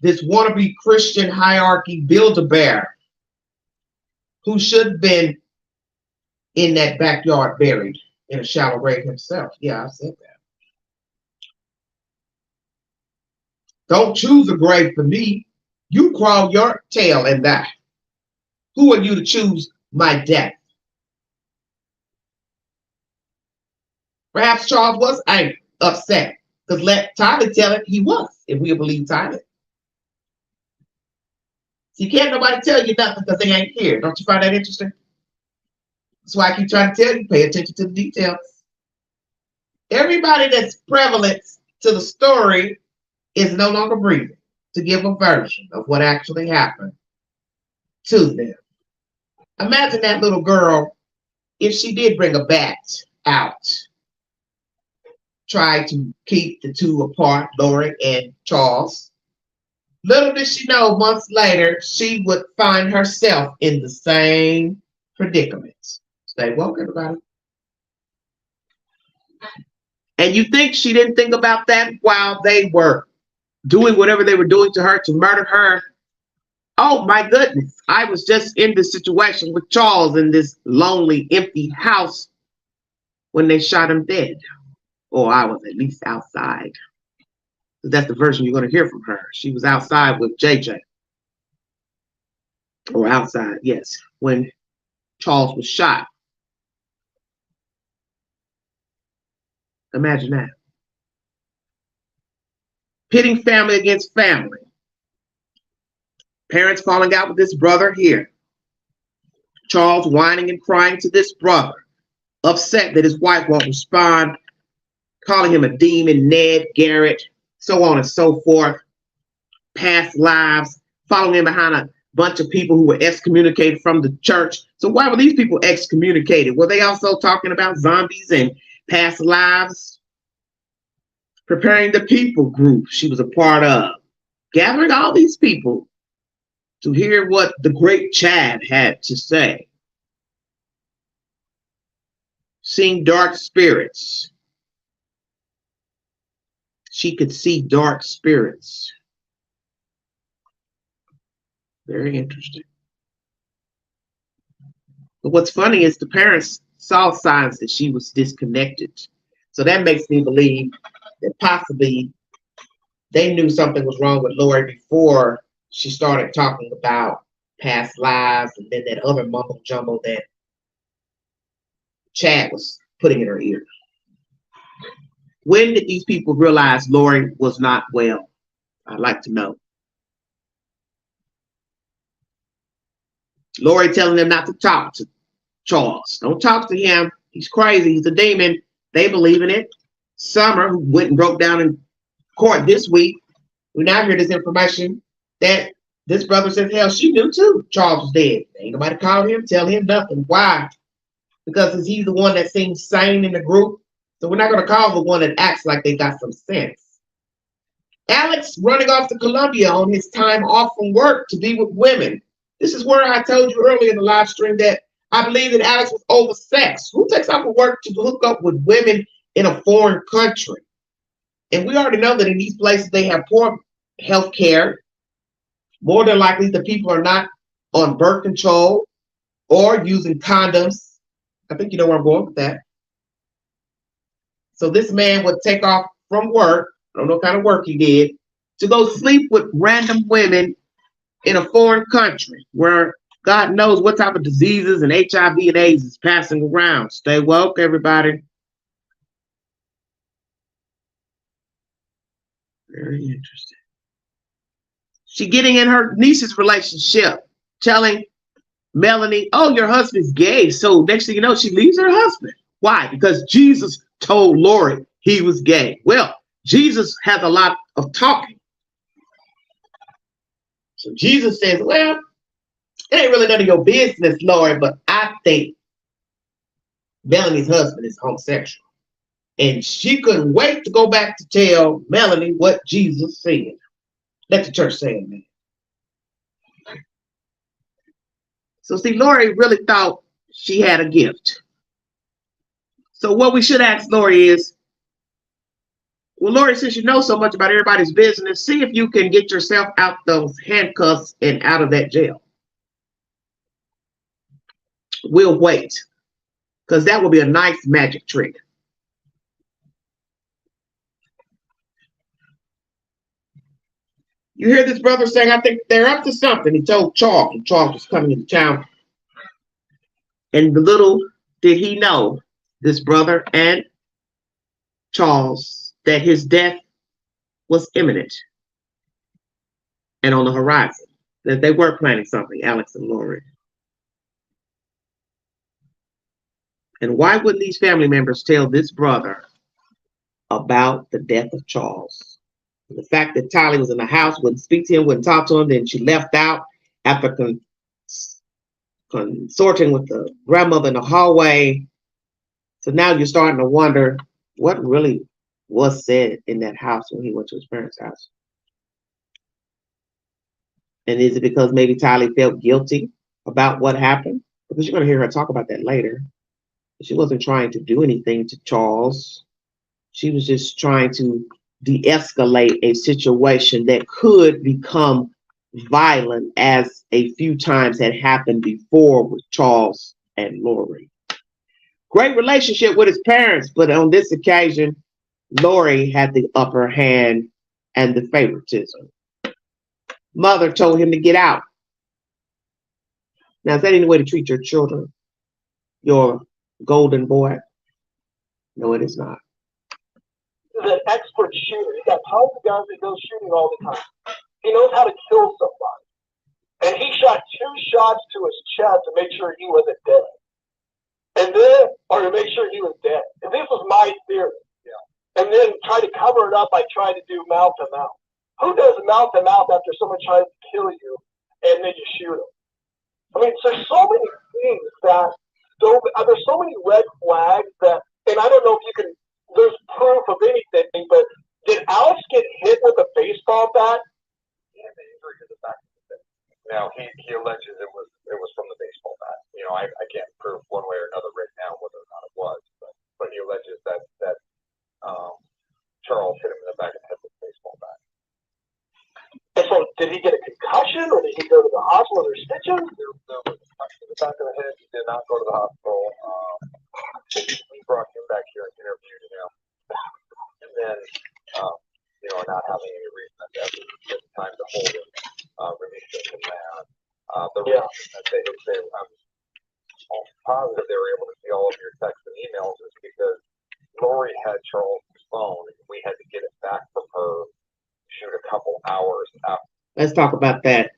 This wannabe Christian hierarchy Build-A-Bear who should have been in that backyard buried in a shallow grave himself. Yeah, I said that. Don't choose a grave for me. You crawl your tail and die. Who are you to choose my death? Perhaps Charles was angry, upset, because let Tyler tell it he was, if we believe Tyler. See, can't nobody tell you nothing because they ain't here. Don't you find that interesting? That's why I keep trying to tell you, pay attention to the details. Everybody that's prevalent to the story is no longer breathing to give a version of what actually happened to them. Imagine that little girl, if she did bring a bat out, try to keep the two apart, Lori and Charles. Little did she know, months later, she would find herself in the same predicament. Stay woke, everybody. And you think she didn't think about that while they were doing whatever they were doing to her to murder her? Oh my goodness. I was just in this situation with Charles in this lonely, empty house when they shot him dead. Or I was at least outside. That's the version you're going to hear from her. She was outside with JJ. Or outside, yes, when Charles was shot. Imagine that. Pitting family against family. Parents falling out with this brother here. Charles whining and crying to this brother. Upset that his wife won't respond. Calling him a demon, Ned, Garrett, so on and so forth. Past lives. Following him behind a bunch of people who were excommunicated from the church. So why were these people excommunicated? Were they also talking about zombies and past lives? Preparing the people group she was a part of. Gathering all these people to hear what the great Chad had to say. Seeing dark spirits. She could see dark spirits. Very interesting. But what's funny is the parents saw signs that she was disconnected. So that makes me believe that possibly they knew something was wrong with Lori before she started talking about past lives and then that other mumbo jumbo that Chad was putting in her ear. When did these people realize Lori was not well? I'd like to know. Lori telling them not to talk to Charles. Don't talk to him. He's crazy. He's a demon. They believe in it. Summer, who went and broke down in court this week, we now hear this information that this brother says, hell, she knew too. Charles was dead. Ain't nobody called him, tell him nothing. Why? Because he's the one that seems sane in the group. So we're not going to call the one that acts like they got some sense. Alex running off to Colombia on his time off from work to be with women. This is where I told you earlier in the live stream that I believe that Alex was oversexed. Who takes off of work to hook up with women in a foreign country? And we already know that in these places they have poor health care. More than likely the people are not on birth control or using condoms. I think you know where I'm going with that. So this man would take off from work, I don't know what kind of work he did, to go sleep with random women in a foreign country where God knows what type of diseases and HIV and AIDS is passing around. Stay woke, everybody. Very interesting. She getting in her niece's relationship, telling Melanie, oh, your husband's gay. So next thing you know, she leaves her husband. Why? Because Jesus told Lori he was gay. Well, Jesus has a lot of talking. So Jesus says, well, it ain't really none of your business, Lord, but I think Melanie's husband is homosexual. And she couldn't wait to go back to tell Melanie what Jesus said. Let the church say amen. So see, Lori really thought she had a gift. So what we should ask Lori is, well, Lori, since you know so much about everybody's business, see if you can get yourself out those handcuffs and out of that jail. We'll wait, because that will be a nice magic trick. You hear this brother saying, I think they're up to something. He told Charles, and Charles was coming into town. And little did he know, this brother and Charles, that his death was imminent and on the horizon, that they were planning something, Alex and Lori. And why wouldn't these family members tell this brother about the death of Charles? And the fact that Tylee was in the house, wouldn't speak to him, wouldn't talk to him, then she left out after consorting with the grandmother in the hallway. So now you're starting to wonder what really was said in that house when he went to his parents' house. And is it because maybe Tylee felt guilty about what happened? Because you're going to hear her talk about that later. She wasn't trying to do anything to Charles. She was just trying to de-escalate a situation that could become violent, as a few times had happened before with Charles and Lori. Great relationship with his parents, but on this occasion, Lori had the upper hand and the favoritism. Mother told him to get out. Now, is that any way to treat your children? Your golden boy? No, it is not. He's an expert shooter. He's got tons of guns that goes shooting all the time. He knows how to kill somebody. And he shot 2 shots to his chest to make sure he wasn't dead. And then, or to make sure he was dead. And this was my theory. Yeah. And then try to cover it up by trying to do mouth to mouth. Who does mouth to mouth after someone tries to kill you and then you shoot them? I mean, there's so many things that, there's so many red flags that, and I don't know if you can, there's proof of anything, but did Alex get hit with a baseball bat? He had the injury to the back of the head. Now, he alleges it was from the baseball bat. You know, I can't prove one way or another right now whether or not it was, but he alleges that Charles hit him in the back of the head with a baseball bat. And so, did he get a concussion, or did he go to the hospital or stitches? No, with the punch in the back of the head, he did not go to the hospital. We brought him back here and interviewed him, and then, not having any reason at the time to hold him, released him from that. The reason that I'm positive they were able to see all of your texts and emails is because Lori had Charles' phone, and we had to get it back from her. Shoot a couple hours after. Let's talk about that.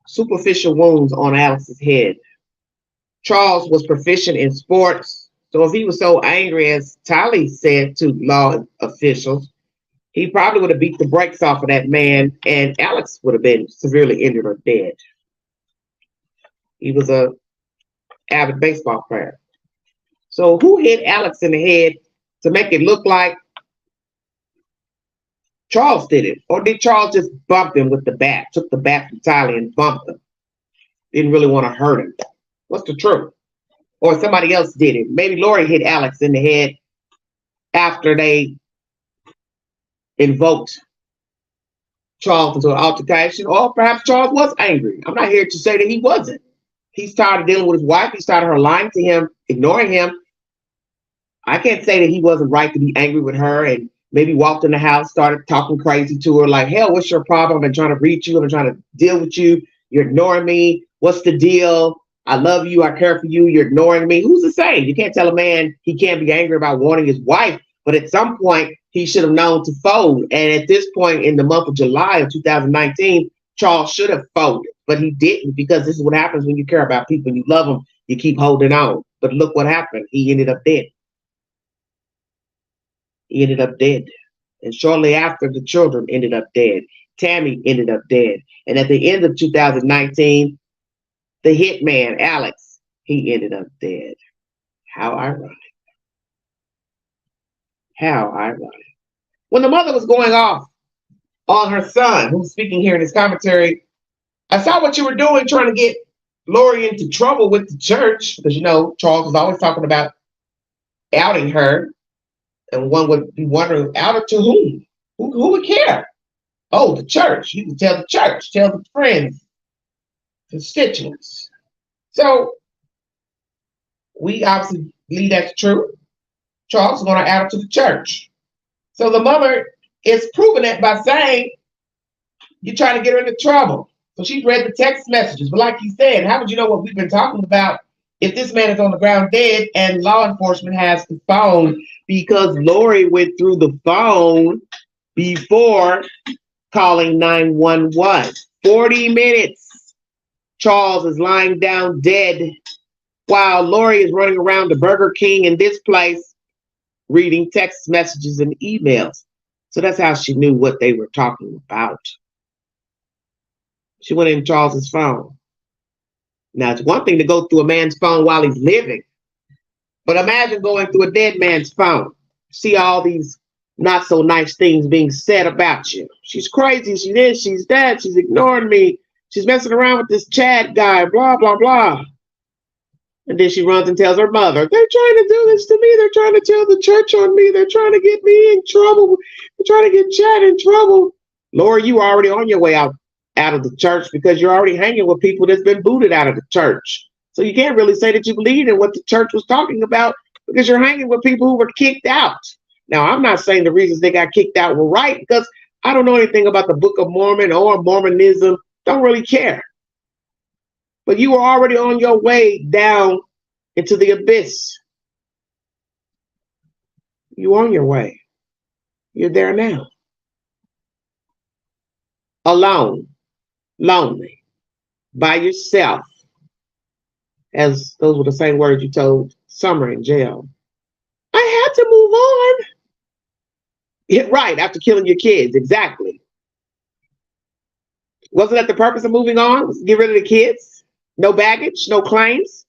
Superficial wounds on Alex's head. Charles was proficient in sports, so if he was so angry, as Tylee said to law officials, he probably would have beat the brakes off of that man, and Alex would have been severely injured or dead. He was a avid baseball player. So who hit Alex in the head to make it look like Charles did it? Or did Charles just bump him with the bat, took the bat from Tylee and bumped him? Didn't really want to hurt him. What's the truth? Or somebody else did it. Maybe Lori hit Alex in the head after they invoked Charles into an altercation, or perhaps Charles was angry. I'm not here to say that he wasn't. He's tired of dealing with his wife. He's tired of her lying to him, ignoring him. I can't say that he wasn't right to be angry with her and maybe walked in the house, started talking crazy to her, like, hell, what's your problem? I've been trying to reach you. I've been trying to deal with you. You're ignoring me. What's the deal? I love you. I care for you. You're ignoring me. Who's to say? You can't tell a man he can't be angry about wanting his wife, but at some point he should have known to fold. And at this point in the month of July of 2019, Charles should have folded, but he didn't, because this is what happens when you care about people and you love them. You keep holding on. But look what happened. He ended up dead. He ended up dead. And shortly after, the children ended up dead. Tammy ended up dead. And at the end of 2019, the hitman, Alex, he ended up dead. How ironic. How ironic. When the mother was going off on her son, who's speaking here in his commentary, I saw what you were doing, trying to get Lori into trouble with the church, because, Charles was always talking about outing her. And one would be wondering, out her to whom? Who would care? Oh, the church. You can tell the church, tell the friends. constituents. So we obviously believe that's true. Charles is going to add it to the church. So the mother is proving it by saying, you're trying to get her into trouble. So she's read the text messages. But like he said, how would you know what we've been talking about if this man is on the ground dead and law enforcement has the phone? Because Lori went through the phone before calling 911. 40 minutes. Charles is lying down dead while Lori is running around the Burger King in this place reading text messages and emails. So that's how she knew what they were talking about. She went in Charles's phone. Now, it's one thing to go through a man's phone while he's living, but imagine going through a dead man's phone. See all these not so nice things being said about you. She's crazy. She this. She's that. She's ignoring me. She's messing around with this Chad guy. Blah, blah, blah. And then she runs and tells her mother, they're trying to do this to me. They're trying to tell the church on me. They're trying to get me in trouble. They're trying to get Chad in trouble. Lord, you are already on your way out of the church because you're already hanging with people that's been booted out of the church. So you can't really say that you believe in what the church was talking about because you're hanging with people who were kicked out. Now, I'm not saying the reasons they got kicked out were right because I don't know anything about the Book of Mormon or Mormonism. Don't really care. But you were already on your way down into the abyss. You're on your way. You're there now. Alone, lonely, by yourself. As those were the same words you told Summer in jail. I had to move on. Yeah, right, after killing your kids, exactly. Wasn't that the purpose of moving on? Was to get rid of the kids? No baggage, no claims,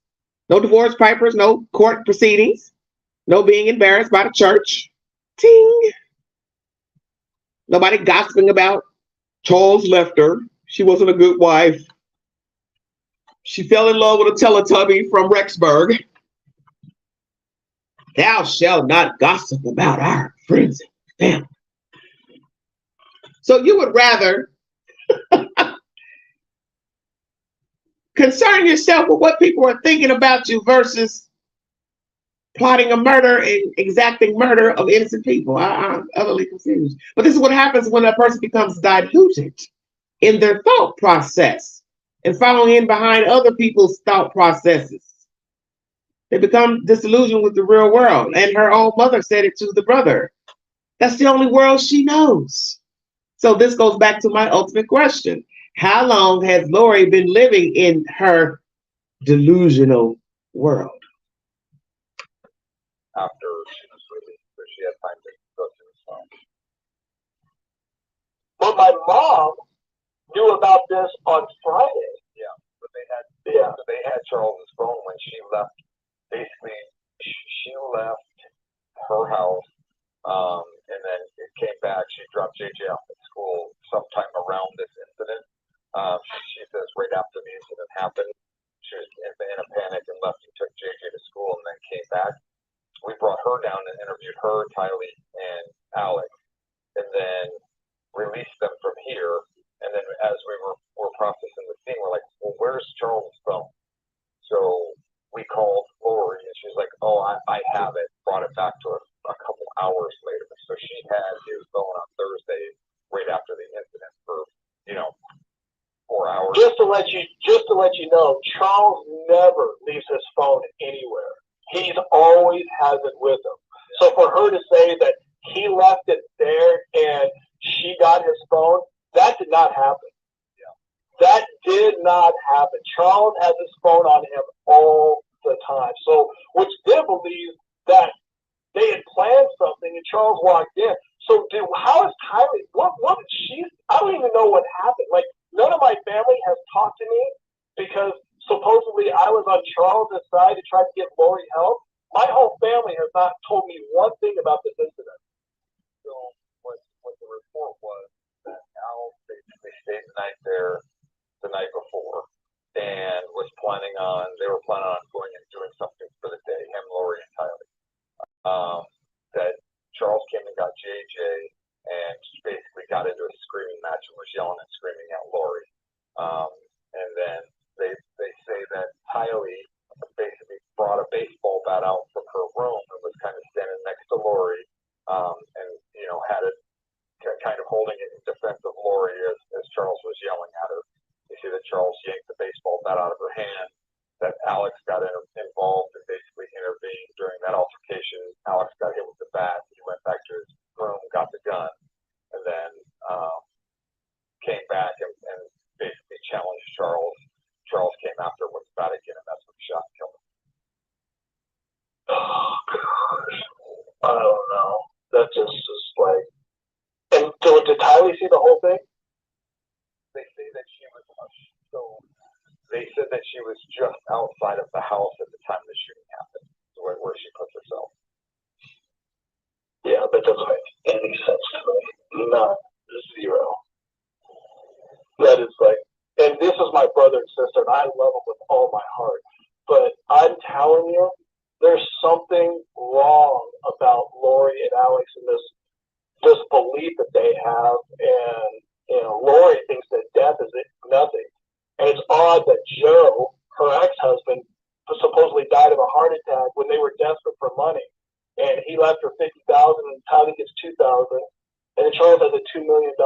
no divorce papers, no court proceedings, no being embarrassed by the church. Ting. Nobody gossiping about Charles left her. She wasn't a good wife. She fell in love with a Teletubby from Rexburg. Thou shalt not gossip about our friends and family. So you would rather concern yourself with what people are thinking about you versus plotting a murder and exacting murder of innocent people. I'm utterly confused. But this is what happens when a person becomes diluted in their thought process and following in behind other people's thought processes. They become disillusioned with the real world. And her own mother said it to the brother. That's the only world she knows. So this goes back to my ultimate question. How long has Lori been living in her delusional world? After she was released, so she had time to go through his phone. But my mom knew about this on Friday. Yeah, but they had Charles's phone when she left. Basically, she left her house, and then it came back. She dropped JJ off at school sometime around this incident. She says right after the incident happened, she was in a panic and left and took JJ to school, and then came back. We brought her down and interviewed her, Tylee, and Alex, and then released them from here. And then as we were processing the scene, we're like, well, where's Charles' phone? So we called Lori, and she's like, oh, I have it. Brought it back to her a couple hours later. So she had his phone on Thursday, right after the incident, for 4 hours. Just to let you know, Charles never leaves his phone anywhere. He's always has it with him. So for her to say that he left it there and she got his phone, that did not happen. Yeah. That did not happen. Charles has his phone on him all the time. So, which they believe that they had planned something and Charles walked in. So, how is Tylee? What did she? I don't even know what happened. Like, none of my family has talked to me because supposedly I was on Charles' side to try to get Lori help. My whole family has not told me one thing about this incident. So what the report was that Al basically stayed the night there the night before and they were planning on going and doing something for the day, him, Lori, and Tylee. That Charles came and got JJ and basically got into a screaming match and was yelling and screaming at Lori. And then they say that Tylee basically brought a baseball bat out from her room and was kind of standing next to Lori, and had it kind of holding it in defense of Lori as Charles was yelling at her. You see that Charles yanked the baseball bat out of her hand. That Alex got involved and basically intervened during that altercation. Alex got hit with the bat. He went back to his room, got the gun, and then came back and basically challenged Charles. Charles came after with the bat again, and that's when he shot and killed him. Oh gosh, I don't know. That just is like. And did Tylee see the whole thing? They say that she was so. They said that she was just outside of the house at the time the shooting happened, where she puts herself. Yeah, that doesn't make any sense to me. Not zero. That is like, and this is my brother and sister, and I love them with all my heart. But I'm telling you, there's something wrong about Lori and Alex and this belief that they have, and Lori thinks that death is nothing. And it's odd that Joe, her ex-husband, supposedly died of a heart attack when they were desperate for money. And he left her $50,000 and Tylee gets $2,000. And then Charles has a $2 million.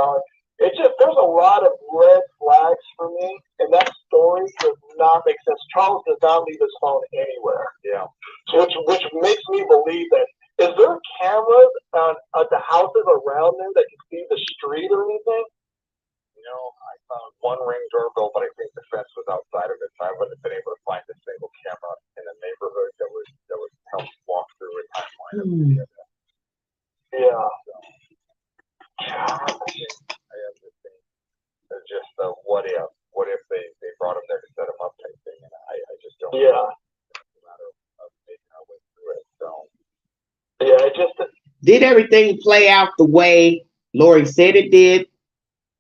It's just, there's a lot of red flags for me. And that story does not make sense. Charles does not leave his phone anywhere. Yeah. So which makes me believe that, is there cameras at the houses around there that can see the street or anything? I found one Ring doorbell, but I think the fence was outside of it, so I wouldn't have been able to find a single camera in the neighborhood that would help walk through a timeline. Yeah. So, I have this thing. It's just what if they brought him there to set him up type thing, and I just don't. Yeah. It's a matter of making our way through it. So. Yeah, it just. Did everything play out the way Lori said it did?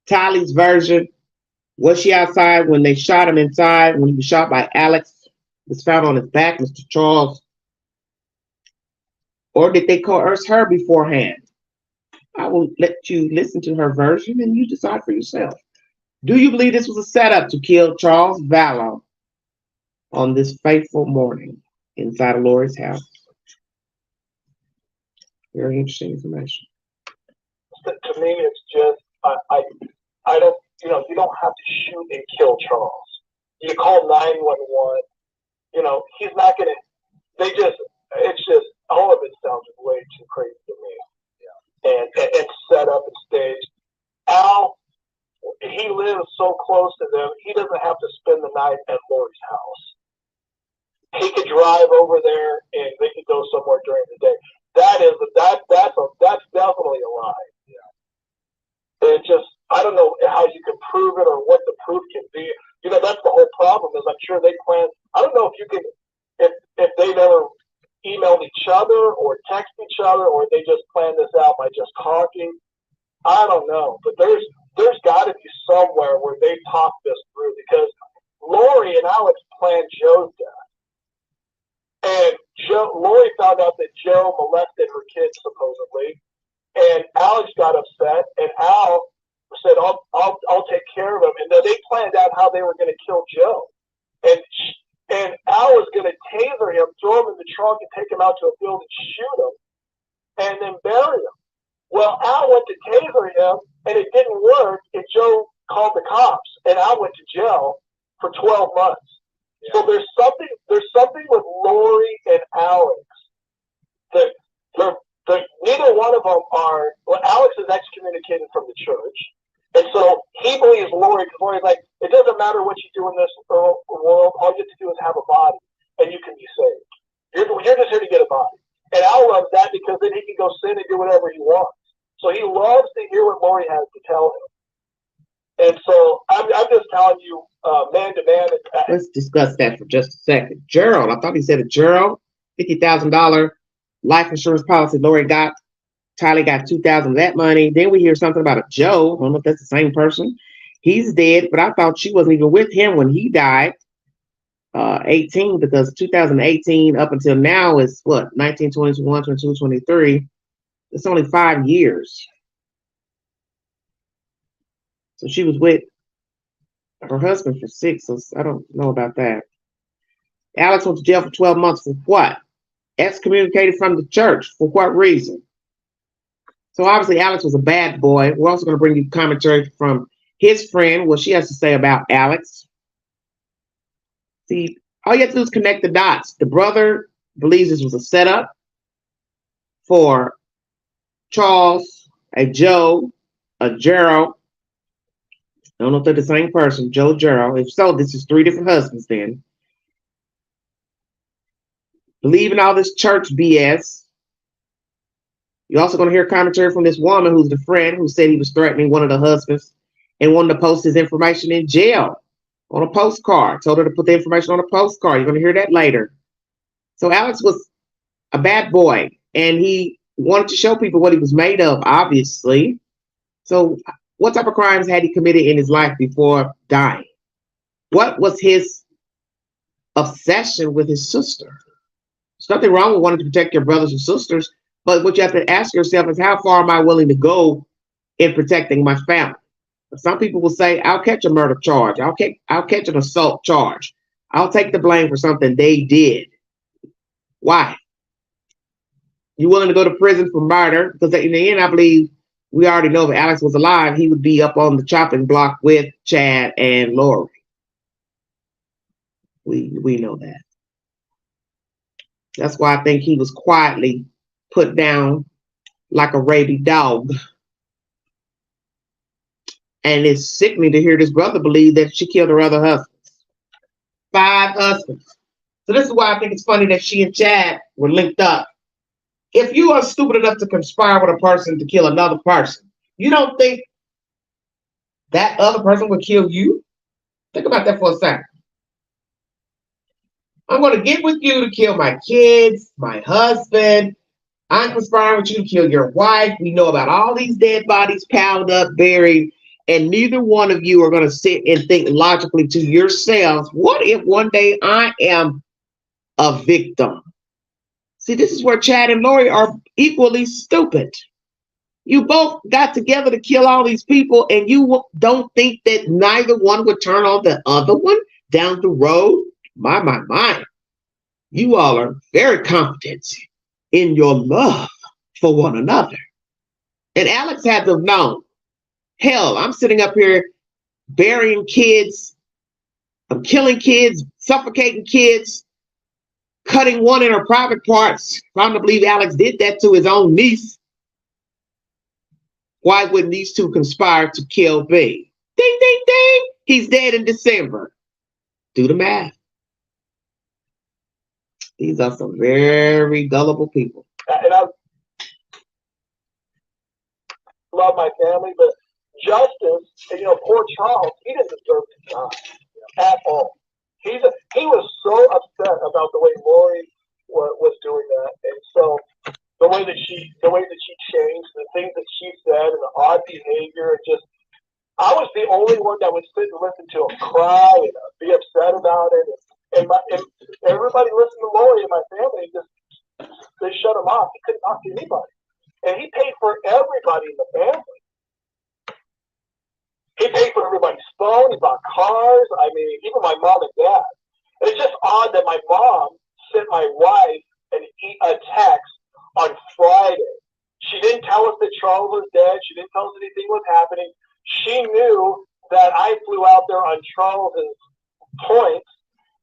Tylee's version, was she outside when they shot him inside, when he was shot by Alex, was found on his back, Mr. Charles? Or did they coerce her beforehand? I will let you listen to her version and you decide for yourself. Do you believe this was a setup to kill Charles Vallow on this fateful morning inside of Lori's house? Very interesting information. To me, it's just, I don't, you don't have to shoot and kill Charles. You call 911, he's not going to, it's just, all of it sounds way too crazy to me. Yeah. And set up and staged. Al, he lives so close to them, he doesn't have to spend the night at Lori's house. He could drive over there and they could go somewhere during the day. That's definitely a lie. Yeah. It just, I don't know how you can prove it or what the proof can be. That's the whole problem. Is I'm sure they plan. I don't know if you can, if they've ever emailed each other or text each other, or they just planned this out by just talking. I don't know, but there's got to be somewhere where they talked this through, because Lori and Alex planned Joe's death, and Lori found out that Joe molested her kids supposedly, and Alex got upset, and Al said, "I'll take care of him," and then they planned out how they were going to kill Joe, and Al was going to taser him, throw him in the trunk, and take him out to a field and shoot him, and then bury him. Well, Al went to taser him, and it didn't work, and Joe called the cops, and Al went to jail for 12 months. Yeah. So there's something with Lori and Alex that neither one of them are. Well, Alex is excommunicated from the church, and so he believes Lori, because Lori's like, it doesn't matter what you do in this world, all you have to do is have a body, and you can be saved. You're just here to get a body. And Al loves that because then he can go sin and do whatever he wants. So he loves to hear what Lori has to tell him. And so I'm just telling you, man to man. Let's discuss that for just a second. Gerald, I thought he said a Gerald, $50,000 life insurance policy Lori got. Tylee got $2,000 of that money. Then we hear something about a Joe. I don't know if that's the same person. He's dead, but I thought she wasn't even with him when he died. 18, because 2018 up until now is what, 19, 20, 21, 22, 23. It's only 5 years. So she was with her husband for 6, so I don't know about that. Alex went to jail for 12 months for what? Excommunicated from the church. For what reason? So obviously Alex was a bad boy. We're also going to bring you commentary from his friend, what she has to say about Alex. See, all you have to do is connect the dots. The brother believes this was a setup for Charles, a Joe, a Gerald. I don't know if they're the same person, Joe Gerald. If so, this is 3 different husbands then. Believe in all this church BS. You're also going to hear commentary from this woman who's the friend who said he was threatening one of the husbands and wanted to post his information in jail on a postcard. Told her to put the information on a postcard. You're going to hear that later. So Alex was a bad boy, and he wanted to show people what he was made of, obviously. So what type of crimes had he committed in his life before dying? What was his obsession with his sister? There's nothing wrong with wanting to protect your brothers and sisters, but what you have to ask yourself is, how far am I willing to go in protecting my family? Some people will say, I'll catch a murder charge. I'll catch an assault charge. I'll take the blame for something they did. Why? You willing to go to prison for murder? Because in the end, I believe we already know if Alex was alive, he would be up on the chopping block with Chad and Lori. We know that. That's why I think he was quietly put down like a rabid dog. And it's sickening to hear this brother believe that she killed her other husbands. 5 husbands. So this is why I think it's funny that she and Chad were linked up. If you are stupid enough to conspire with a person to kill another person, you don't think that other person would kill you? Think about that for a second. I'm going to get with you to kill my kids, my husband. I'm conspiring with you to kill your wife. We know about all these dead bodies piled up, buried, and neither one of you are going to sit and think logically to yourselves, what if one day I am a victim? See, this is where Chad and Lori are equally stupid. You both got together to kill all these people, and you don't think that neither one would turn on the other one down the road? My. You all are very confident in your love for one another. And Alex had to have known. Hell, I'm sitting up here burying kids. I'm killing kids, suffocating kids, cutting one in her private parts. Trying to believe Alex did that to his own niece. Why wouldn't these two conspire to kill B? Ding, ding, ding. He's dead in December. Do the math. These are some very gullible people. And I love my family, but Justice, and poor Charles, he didn't deserve to die at all. He was so upset about the way Lori was doing that, and so the way that she changed, the things that she said, and the odd behavior, and just I was the only one that would sit and listen to him cry and be upset about it, and everybody listened to Lori and my family they shut him off. He couldn't talk to anybody, and he paid for everybody in the family. He paid for everybody's phone. He bought cars. I mean, even my mom and dad. And it's just odd that my mom sent my wife a text on Friday. She didn't tell us that Charles was dead. She didn't tell us anything was happening. She knew that I flew out there on Charles's points,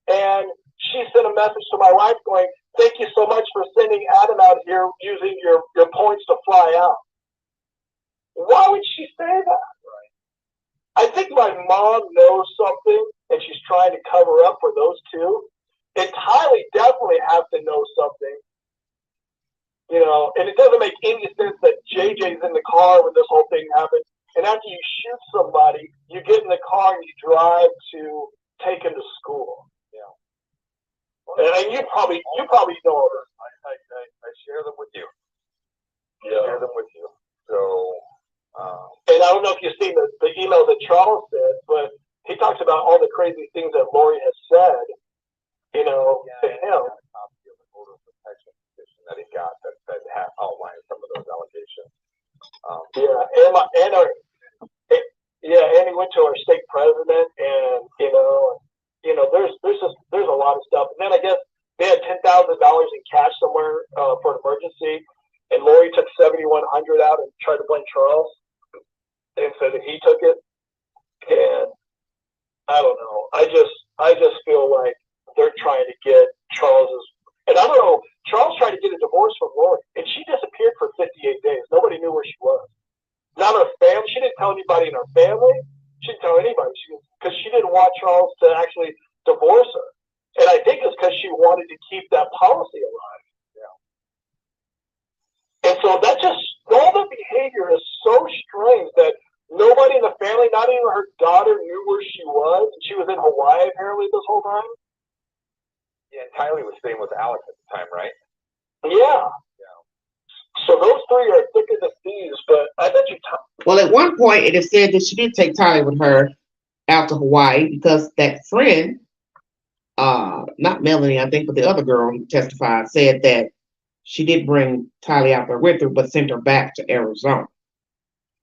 and she sent a message to my wife going, "Thank you so much for sending Adam out here using your points to fly out." Why would she say that? I think my mom knows something, and she's trying to cover up for those two. And Tylee definitely has to know something, and it doesn't make any sense that JJ's in the car when this whole thing happened. And after you shoot somebody, you get in the car and you drive to take him to school. Yeah. And you probably know this. I share them with you. Yeah. I share them with you. So. And I don't know if you've seen the email that Charles said, but he talks about all the crazy things that Lori has said, to him. A copy of an order of protection petition that he got that outlined some of those allegations. Yeah, and he went to our stake president, and there's a lot of stuff. And then I guess they had $10,000 in cash somewhere for an emergency, and Lori took 7,100 out and tried to blame Charles, and said that he took it. And I don't know. I just feel like they're trying to get Charles's. And I don't know. Charles tried to get a divorce from Lori, and she disappeared for 58 days. Nobody knew where she was. Not her family. She didn't tell anybody in her family. She didn't tell anybody because she didn't want Charles to actually divorce her. And I think it's because she wanted to keep that policy alive. Yeah. And so that just all the behavior is so strange that nobody in the family, not even her daughter, knew where she was. She was in Hawaii apparently this whole time. Yeah, and Tylee was staying with Alex at the time, right? Yeah. So those three are thick as thieves, but I bet you. Well, at one point, it is said that she did take Tylee with her out to Hawaii because that friend, not Melanie, I think, but the other girl who testified, said that she did bring Tylee out there with her, but sent her back to Arizona.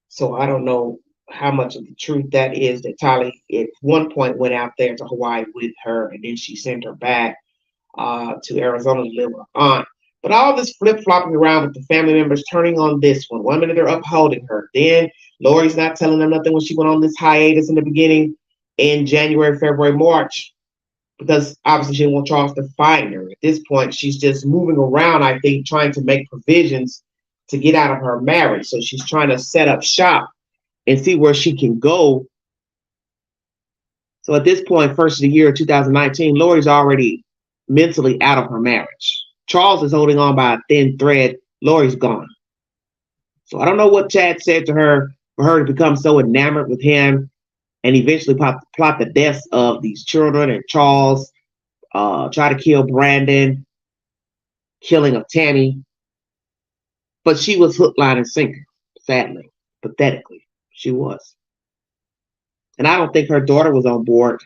So I don't know how much of the truth that is, that Tylee at one point went out there to Hawaii with her, and then she sent her back to Arizona to live with her aunt. But all this flip-flopping around with the family members turning on this one. One minute they're upholding her. Then Lori's not telling them nothing when she went on this hiatus in the beginning in January, February, March, because obviously she didn't want Charles to find her. At this point, she's just moving around, I think, trying to make provisions to get out of her marriage. So she's trying to set up shop and see where she can go. So at this point, first of the year 2019, Lori's already mentally out of her marriage. Charles is holding on by a thin thread. Lori's gone. So I don't know what Chad said to her for her to become so enamored with him and eventually plot the deaths of these children and Charles, try to kill Brandon, killing of Tammy. But she was hook, line, and sinker, sadly, pathetically. She was. And I don't think her daughter was on board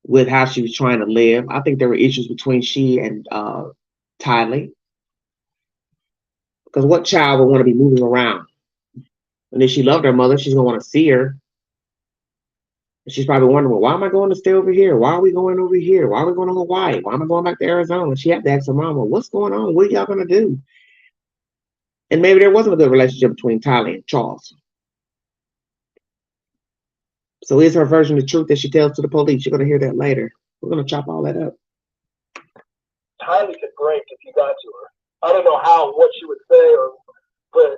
with how she was trying to live. I think there were issues between she and Tylee. Because what child would want to be moving around? And if she loved her mother, she's going to want to see her. And she's probably wondering, well, why am I going to stay over here? Why are we going over here? Why are we going to Hawaii? Why am I going back to Arizona? She had to ask her mama, what's going on? What are y'all going to do? And maybe there wasn't a good relationship between Tylee and Charles. So is her version the truth that she tells to the police? You're going to hear that later. We're going to chop all that up. Tylee could break if you got to her. I don't know what she would say, but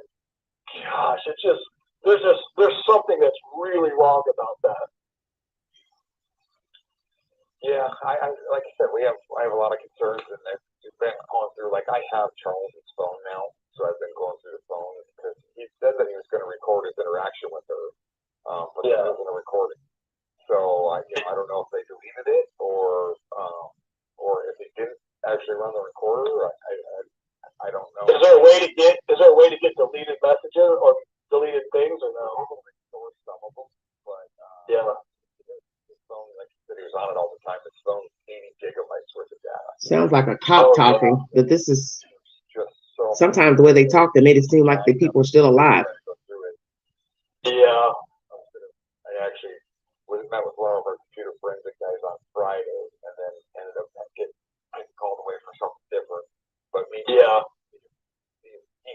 gosh, there's something that's really wrong about that. Yeah, I like I said, I have a lot of concerns, and I've been going through. Like, I have Charles's phone now, so I've been going through the phone because he said that he was going to record his interaction with her, but there wasn't a recording. So I don't know if they deleted it or if they didn't actually run the recorder. I don't know. Is there a way to get deleted messages or deleted things or no? Or some of them, but yeah. His phone, like you said, he was on it all the time. His phone's 80 gigabytes worth of data. Sounds like a cop talking. That this is just so. Sometimes the way they talk, they made it seem like the people are still alive. Yeah. I actually met with one of our computer forensic guys on Friday, and then ended up getting called away for something different. But he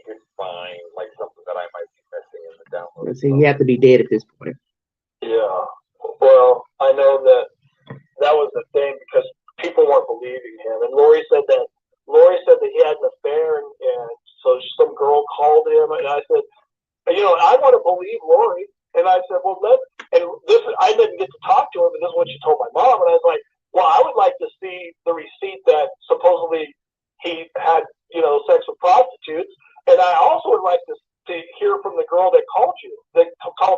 could find like something that I might be missing in the download. See, he had to be dead at this point. Yeah. Well, I know that was the thing because people weren't believing him, and Lori said that he had an affair, and so some girl called him, and I said, I want to believe Lori, and I said, well, I didn't get to talk to him, and this is what she told my mom, and I was like, well, I would like to see the receipt that supposedly he had, sex with prostitutes, and I also would like to hear from the girl that called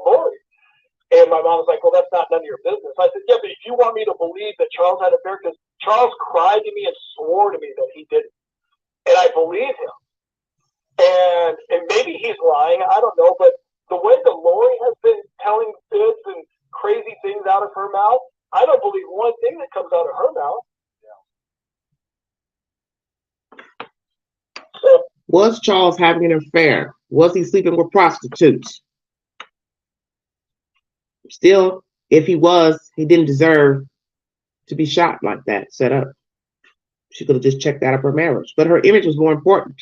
Lori. And my mom was like, well, that's not none of your business. I said, yeah, but if you want me to believe that Charles had an affair, because Charles cried to me and swore to me that he didn't. And I believe him. And maybe he's lying, I don't know, but the way that Lori has been telling fibs and crazy things out of her mouth, I don't believe one thing that comes out of her mouth. Yeah. So, was Charles having an affair? Was he sleeping with prostitutes? Still, if he was, he didn't deserve to be shot like that, set up. She could have just checked out of her marriage. But her image was more important.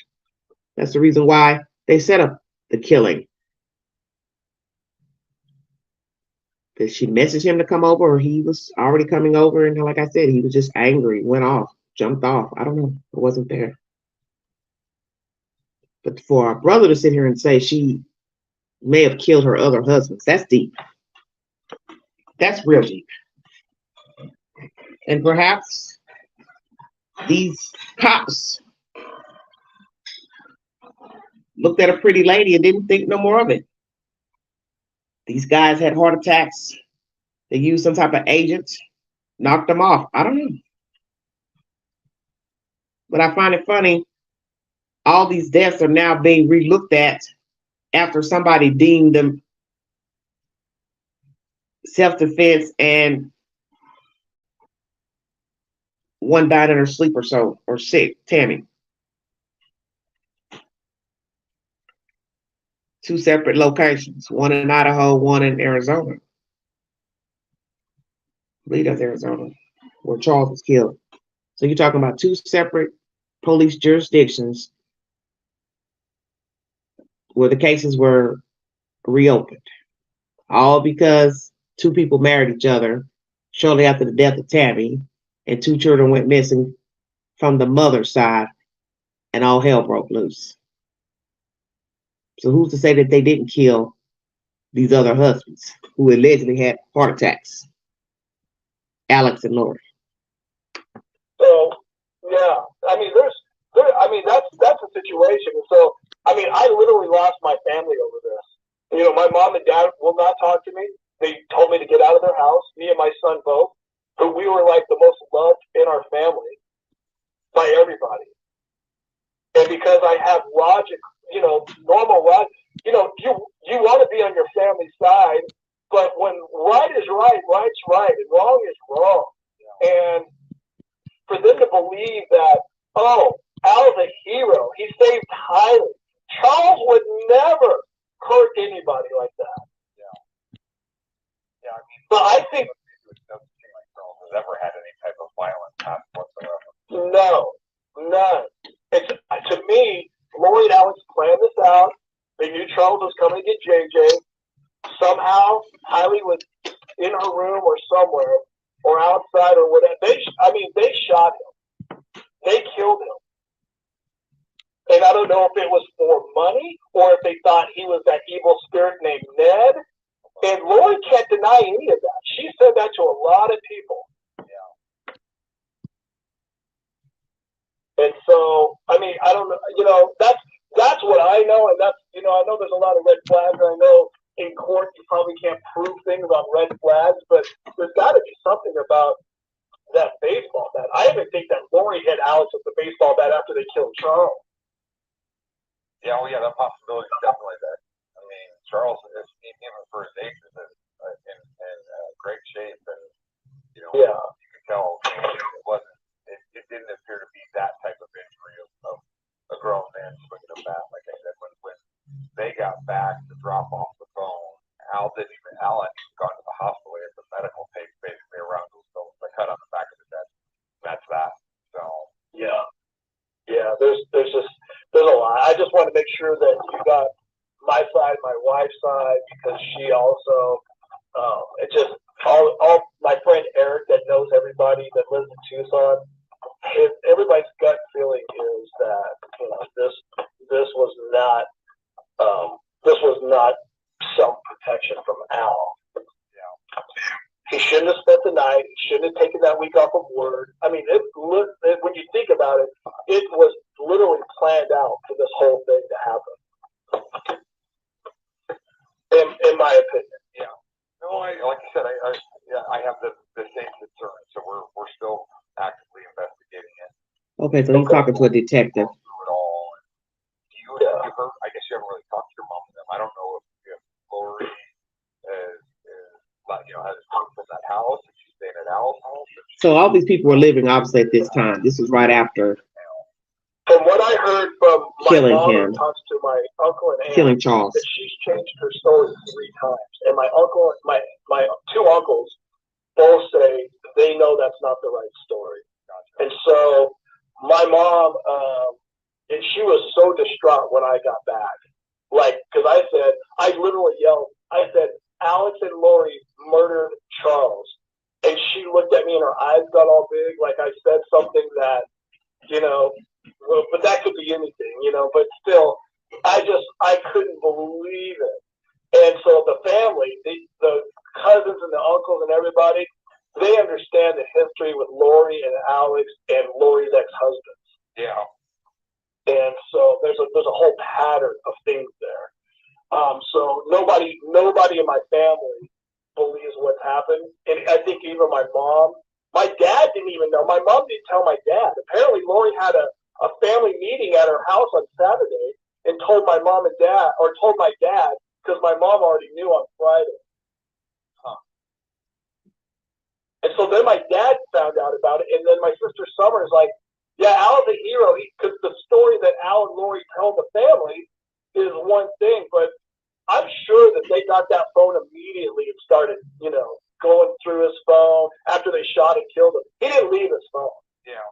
That's the reason why they set up the killing. Did she message him to come over, or he was already coming over? And like I said, he was just angry, went off, jumped off. I don't know. It wasn't there. But for our brother to sit here and say she may have killed her other husbands, that's deep. That's real deep. And perhaps these cops looked at a pretty lady and didn't think no more of it. These guys had heart attacks. They used some type of agent, knocked them off. I don't know. But I find it funny, all these deaths are now being relooked at after somebody deemed them self-defense and one died in her sleep or so, or sick, Tammy. 2 separate locations, one in Idaho, one in Arizona. I believe that's Arizona, where Charles was killed. So you're talking about 2 separate police jurisdictions where the cases were reopened. All because 2 people married each other shortly after the death of Tammy, and 2 children went missing from the mother's side, and all hell broke loose. So who's to say that they didn't kill these other husbands who allegedly had heart attacks? Alex and Lori. So yeah, I mean, that's a situation. And so I mean, I literally lost my family over this. You know, my mom and dad will not talk to me. They told me to get out of their house. Me and my son both, who we were like the most loved in our family by everybody. And because I have logic, you know, normal logic, you know, you want to be on your family's side, but when right is right, right's right, and wrong is wrong. And for them to believe that, oh, Al's a hero, he saved Tyler. Charles would never hurt anybody like that. Yeah, I mean, but I think it doesn't seem like Charles has ever had any type of violent past whatsoever. No, none. It's, to me, Lori and Alex planned this out. They knew Charles was coming to get JJ. Somehow, Kylie was in her room or somewhere, or outside or whatever. They shot him. They killed him. And I don't know if it was for money or if they thought he was that evil spirit named Ned. And Lori can't deny any of that. She said that to a lot of people. Yeah. And so, I mean, I don't know, you know, that's what I know. And that's, you know, I know there's a lot of red flags. I know in court you probably can't prove things on red flags, but there's got to be something about that baseball bat. I even think that Lori hit Alex with the baseball bat after they killed Charles. Yeah, well, yeah, that possibility is definitely there. I mean, Charles, even for his age, is in great shape, and you know, yeah, you can tell it wasn't. It didn't appear to be that type of injury of a grown man swinging a bat. Like I said, when they got back to drop off the phone, Al hadn't even gone to the hospital. He had the medical tape basically around the cut on the back of his head. That's that. So yeah. There's a lot. I just want to make sure that you got my side, my wife's side, because she also, it's just all my friend Eric that knows everybody that lives in Tucson. Everybody's gut feeling is that, you know, this was not self-protection from Al. yeah. He shouldn't have spent the night. He shouldn't have taken that week off of work. I mean, when you think about it, it was literally planned out for this whole thing to happen. In my opinion. Yeah. No, like I said, I have the same concern. So we're still actively investigating it. Okay, so he's talking to a detective. Through it all. And you heard, I guess you haven't really talked to your mom and them. I don't know if Lori has come from that house, and she's staying at Al's house. So all these people were living obviously at this time. This was right after. From what I heard from my mom, who talks to my uncle and aunt, killing Charles, that she's changed her story 3 times, and my uncle, my two uncles both say they know that's not the right story. Gotcha. And so my mom, and she was so distraught when I got back. Like, because I literally yelled, I said, Alex and Lori murdered Charles. And she looked at me and her eyes got all big, like I said something that, well, but that could be anything, but still, I couldn't believe it. And so the family, the cousins and the uncles and everybody, they understand the history with Lori and Alex and Lori's ex-husbands. Yeah. And so there's a whole pattern of things there. So nobody in my family believes what's happened. And I think even my dad didn't even know. My mom didn't tell my dad. Apparently Lori had a family meeting at her house on Saturday and told my mom and dad, or told my dad, because my mom already knew on Friday. Huh. And so then my dad found out about it, and then my sister Summer's like, yeah, Al's a hero, because the story that Al and Lori told the family is one thing, but I'm sure that they got that phone immediately and started, going through his phone after they shot and killed him. He didn't leave his phone. Yeah.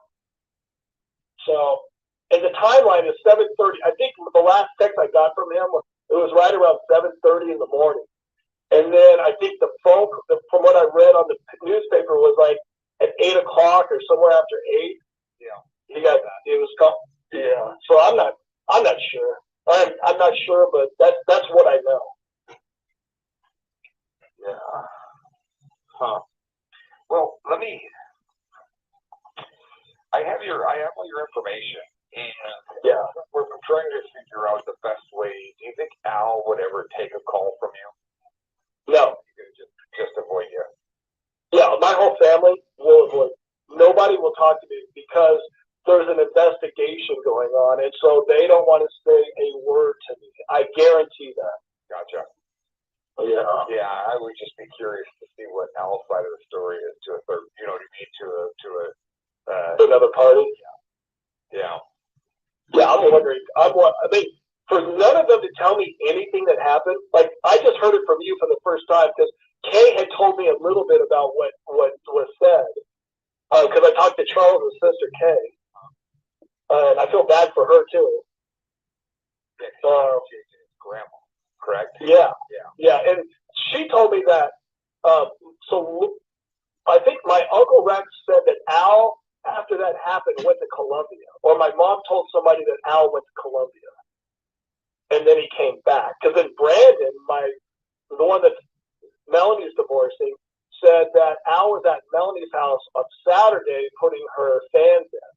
So, and the timeline is 7:30. I think the last text I got from him, it was right around 7:30 in the morning. And then I think the phone, from what I read on the newspaper, was like at 8 o'clock or somewhere after 8. Yeah. It was called. Yeah. So I'm not sure. I'm not sure, but that's what I know. Yeah. Huh. Well, I have all your information, and yeah, we're trying to figure out the best way. Do you think Al would ever take a call from you? No. Just avoid you. Yeah, my whole family will avoid. Nobody will talk to me because there's an investigation going on, and so they don't want to say a word to me. I guarantee that. Gotcha. Yeah. Yeah, I would just be curious to see what Al's side of the story is to a third. You know what I mean? To another party. Yeah. Yeah, I'm wondering. For none of them to tell me anything that happened. Like I just heard it from you for the first time because Kay had told me a little bit about what was said. Because I talked to Charles' sister Kay, and I feel bad for her too. Grandma, correct? Yeah. And she told me that. So I think my Uncle Rex said that Al, after that happened, went to Columbia, or my mom told somebody that Al went to Columbia, and then he came back. Because then Brandon, the one that Melanie's divorcing, said that Al was at Melanie's house on Saturday putting her fans in,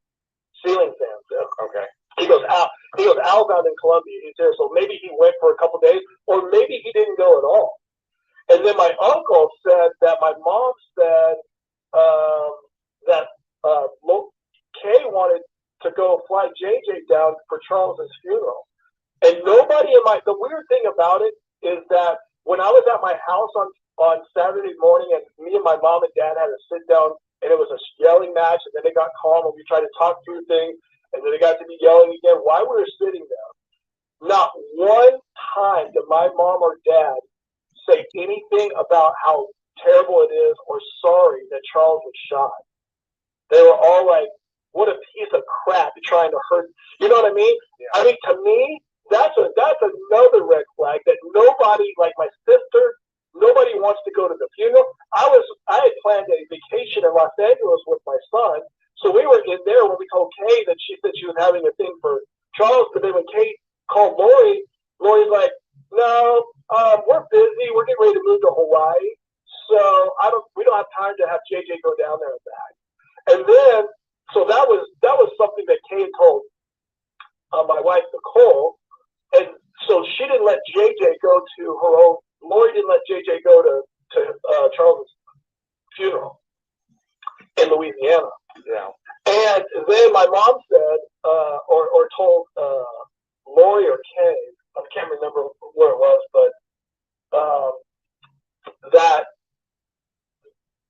ceiling fans in. Okay. He goes, Al's out in Columbia. He's there, so maybe he went for a couple days, or maybe he didn't go at all. And then my uncle said that my mom said that Kay wanted to go fly JJ down for Charles's funeral. And nobody the weird thing about it is that when I was at my house on Saturday morning and me and my mom and dad had a sit down and it was a yelling match and then it got calm and we tried to talk through things and then it got to be yelling again while we were sitting there. Not one time did my mom or dad say anything about how terrible it is or sorry that Charles was shot. They were all like, what a piece of crap trying to hurt. You know what I mean? Yeah. I mean, to me, that's another red flag that nobody, like my sister, nobody wants to go to the funeral. I had planned a vacation in Los Angeles with my son. So we were in there when we told Kay that she said she was having a thing for Charles. But then when Kay called Lori's like, no, we're busy. We're getting ready to move to Hawaii. So we don't have time to have JJ go down there and back. And then, so that was something that Kay told my wife, Nicole. And so she didn't let JJ go to her own, Lori didn't let JJ go to Charles' funeral in Louisiana. Yeah. And then my mom said, or told Lori or Kay, I can't remember where it was, but that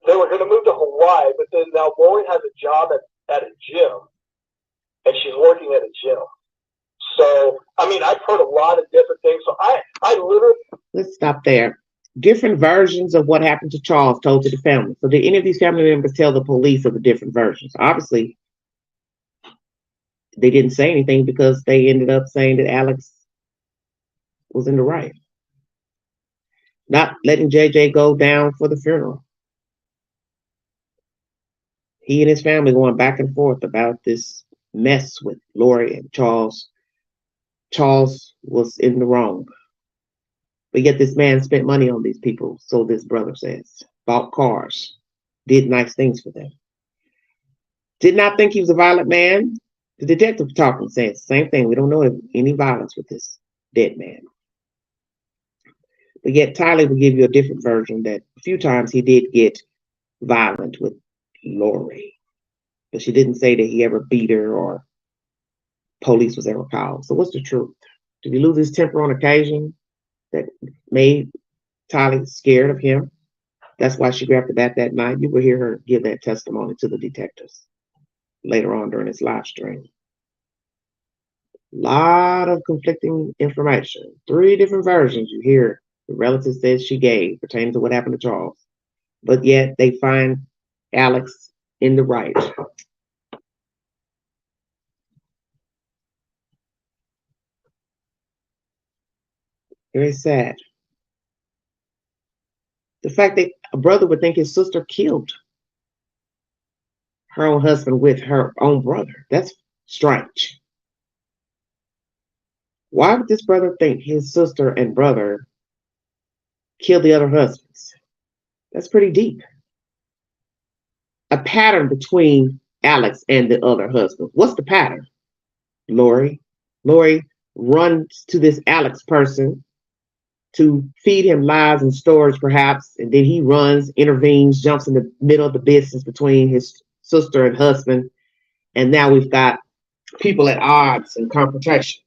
they were going to move to Hawaii, but then now Lori has a job at a gym, and she's working at a gym. So, I mean, I've heard a lot of different things. So I literally... Let's stop there. different versions of what happened to Charles told to the family. So did any of these family members tell the police of the different versions? Obviously, they didn't say anything because they ended up saying that Alex was in the right. Not letting JJ go down for the funeral. He and his family going back and forth about this mess with Lori and Charles. Charles was in the wrong. But yet this man spent money on these people, so this brother says. Bought cars, did nice things for them. Did not think he was a violent man. The detective talking says the same thing. We don't know any violence with this dead man. But yet Tyler will give you a different version that a few times he did get violent with Lori. But she didn't say that he ever beat her or police was ever called. So what's the truth? Did he lose his temper on occasion that made Tyler scared of him? That's why she grabbed the bat that night. You will hear her give that testimony to the detectives later on during this live stream. A lot of conflicting information. 3 different versions you hear the relative says she gave pertaining to what happened to Charles. But yet they find Alex in the right. Very sad. The fact that a brother would think his sister killed her own husband with her own brother. That's strange. Why would this brother think his sister and brother killed the other husbands? That's pretty deep. A pattern between Alex and the other husband. What's the pattern? Lori runs to this Alex person to feed him lies and stories, perhaps, and then he runs, intervenes, jumps in the middle of the business between his sister and husband, and now we've got people at odds and confrontation.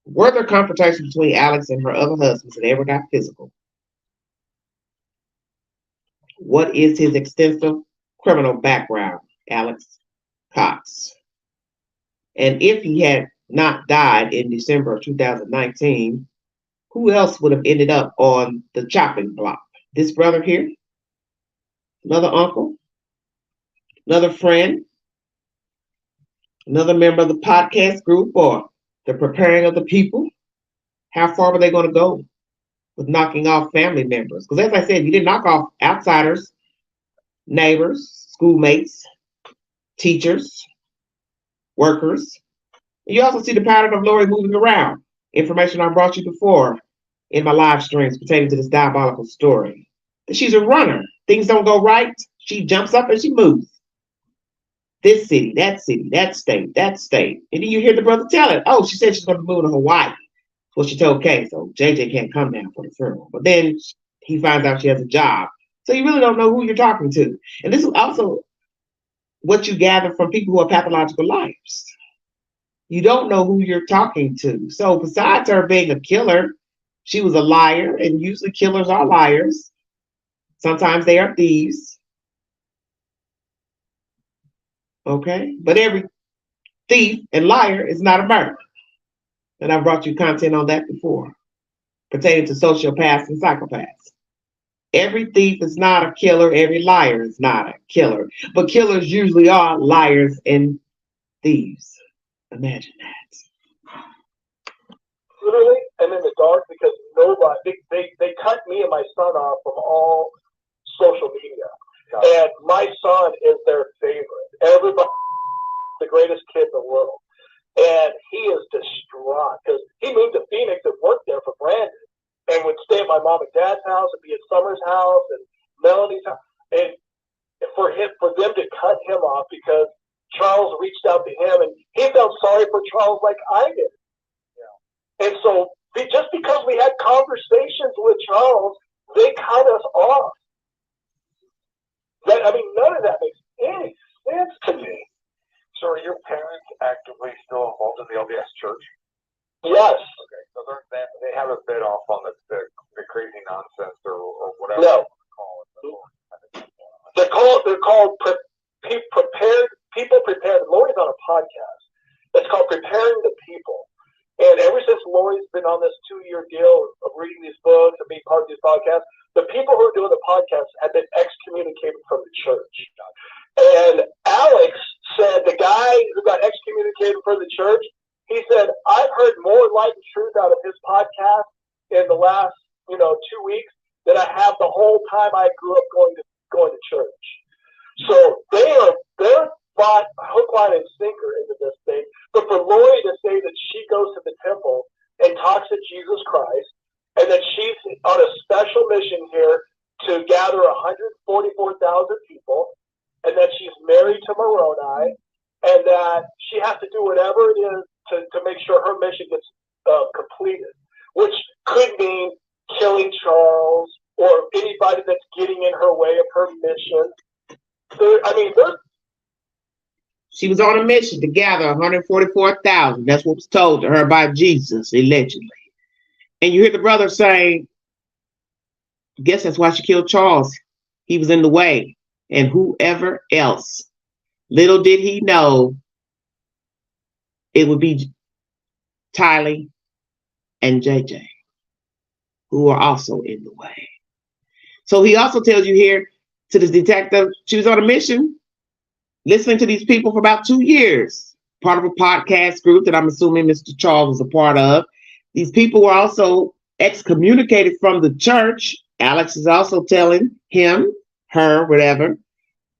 Were there confrontations between Alex and her other husbands that ever got physical? What is his extensive criminal background, Alex Cox? And if he had not died in December of 2019, who else would have ended up on the chopping block? This brother here? Another uncle? Another friend? Another member of the podcast group or the preparing of the people? How far were they going to go with knocking off family members? Because as I said, you didn't knock off outsiders, neighbors, schoolmates, teachers, workers. You also see the pattern of Lori moving around. Information I brought you before in my live streams pertaining to this diabolical story. She's a runner. Things don't go right. She jumps up and she moves. This city, that state, that state. And then you hear the brother tell it. Oh, she said she's going to move to Hawaii. Well, she told Kay, so JJ can't come down for the funeral. But then he finds out she has a job. So you really don't know who you're talking to. And this is also what you gather from people who are pathological liars. You don't know who you're talking to. So besides her being a killer, she was a liar, and usually killers are liars. Sometimes they are thieves. Okay? But every thief and liar is not a murderer. And I've brought you content on that before, pertaining to sociopaths and psychopaths. Every thief is not a killer. Every liar is not a killer. But killers usually are liars and thieves. Imagine that. Literally, I'm in the dark because nobody, they cut me and my son off from all social media. And my son is their favorite. Everybody, the greatest kid in the world. And he is distraught because he moved to Phoenix and worked there for Brandon and would stay at my mom and dad's house and be at Summer's house and Melanie's house. And for them to cut him off because Charles reached out to him and he felt sorry for Charles like I did. Yeah. And so just because we had conversations with Charles, they cut us off. None of that makes any sense to me. So are your parents actively still involved in the LDS church? Yes. Okay, so they haven't been off on the crazy nonsense or whatever no. you call it. They're called People Prepared. Lori's on a podcast. It's called Preparing the People. And ever since Lori's been on this 2-year deal of reading these books to be part of these podcasts. The people who are doing the podcast have been excommunicated from the church. And Alex said the guy who got excommunicated from the church, he said, I've heard more light and truth out of his podcast in the last, 2 weeks than I have the whole time I grew up going to church. So they're bought hook, line, and sinker into this thing. But for Lori to say that she goes to the temple and talks to Jesus Christ, and that she's on a special mission here to gather 144,000 people, and that she's married to Moroni, and that she has to do whatever it is to make sure her mission gets completed, which could mean killing Charles or anybody that's getting in her way of her mission. She was on a mission to gather 144,000. That's what was told to her by Jesus, allegedly. And you hear the brother saying, I guess that's why she killed Charles. He was in the way. And whoever else. Little did he know it would be Tylee and JJ, who are also in the way. So he also tells you here to this detective, she was on a mission, listening to these people for about 2 years, part of a podcast group that I'm assuming Mr. Charles was a part of. These people were also excommunicated from the church. Alex is also telling him, her, whatever,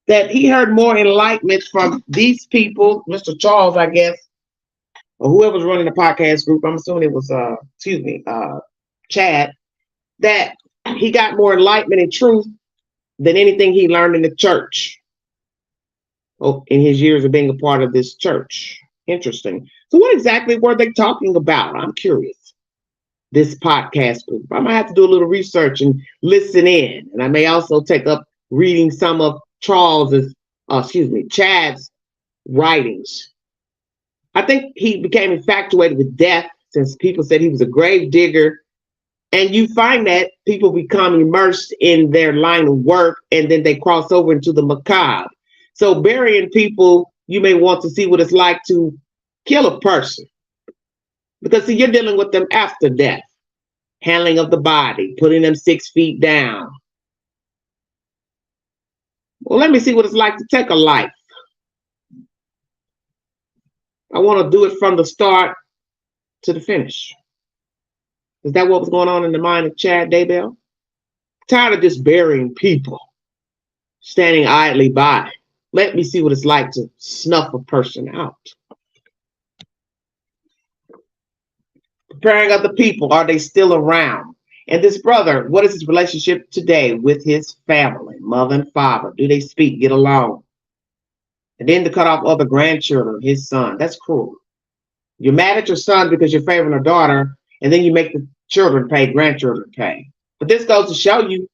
that he heard more enlightenment from these people, Mr. Charles, I guess, or whoever was running the podcast group. I'm assuming it was, Chad, that he got more enlightenment and truth than anything he learned in the church. In his years of being a part of this church. Interesting. So what exactly were they talking about? I'm curious. This podcast group. I might have to do a little research and listen in. And I may also take up reading some of Chad's writings. I think he became infatuated with death since people said he was a grave digger. And you find that people become immersed in their line of work and then they cross over into the macabre. So burying people, you may want to see what it's like to kill a person. Because see, you're dealing with them after death. Handling of the body, putting them 6 feet down. Well, let me see what it's like to take a life. I want to do it from the start to the finish. Is that what was going on in the mind of Chad Daybell? Tired of just burying people, standing idly by. Let me see what it's like to snuff a person out. Preparing other people, are they still around? And this brother, what is his relationship today with his family, mother and father? Do they speak, get along? And then to cut off other grandchildren, his son, that's cruel. You're mad at your son because you're favoring a daughter, and then you make the children pay, grandchildren pay. But this goes to show you,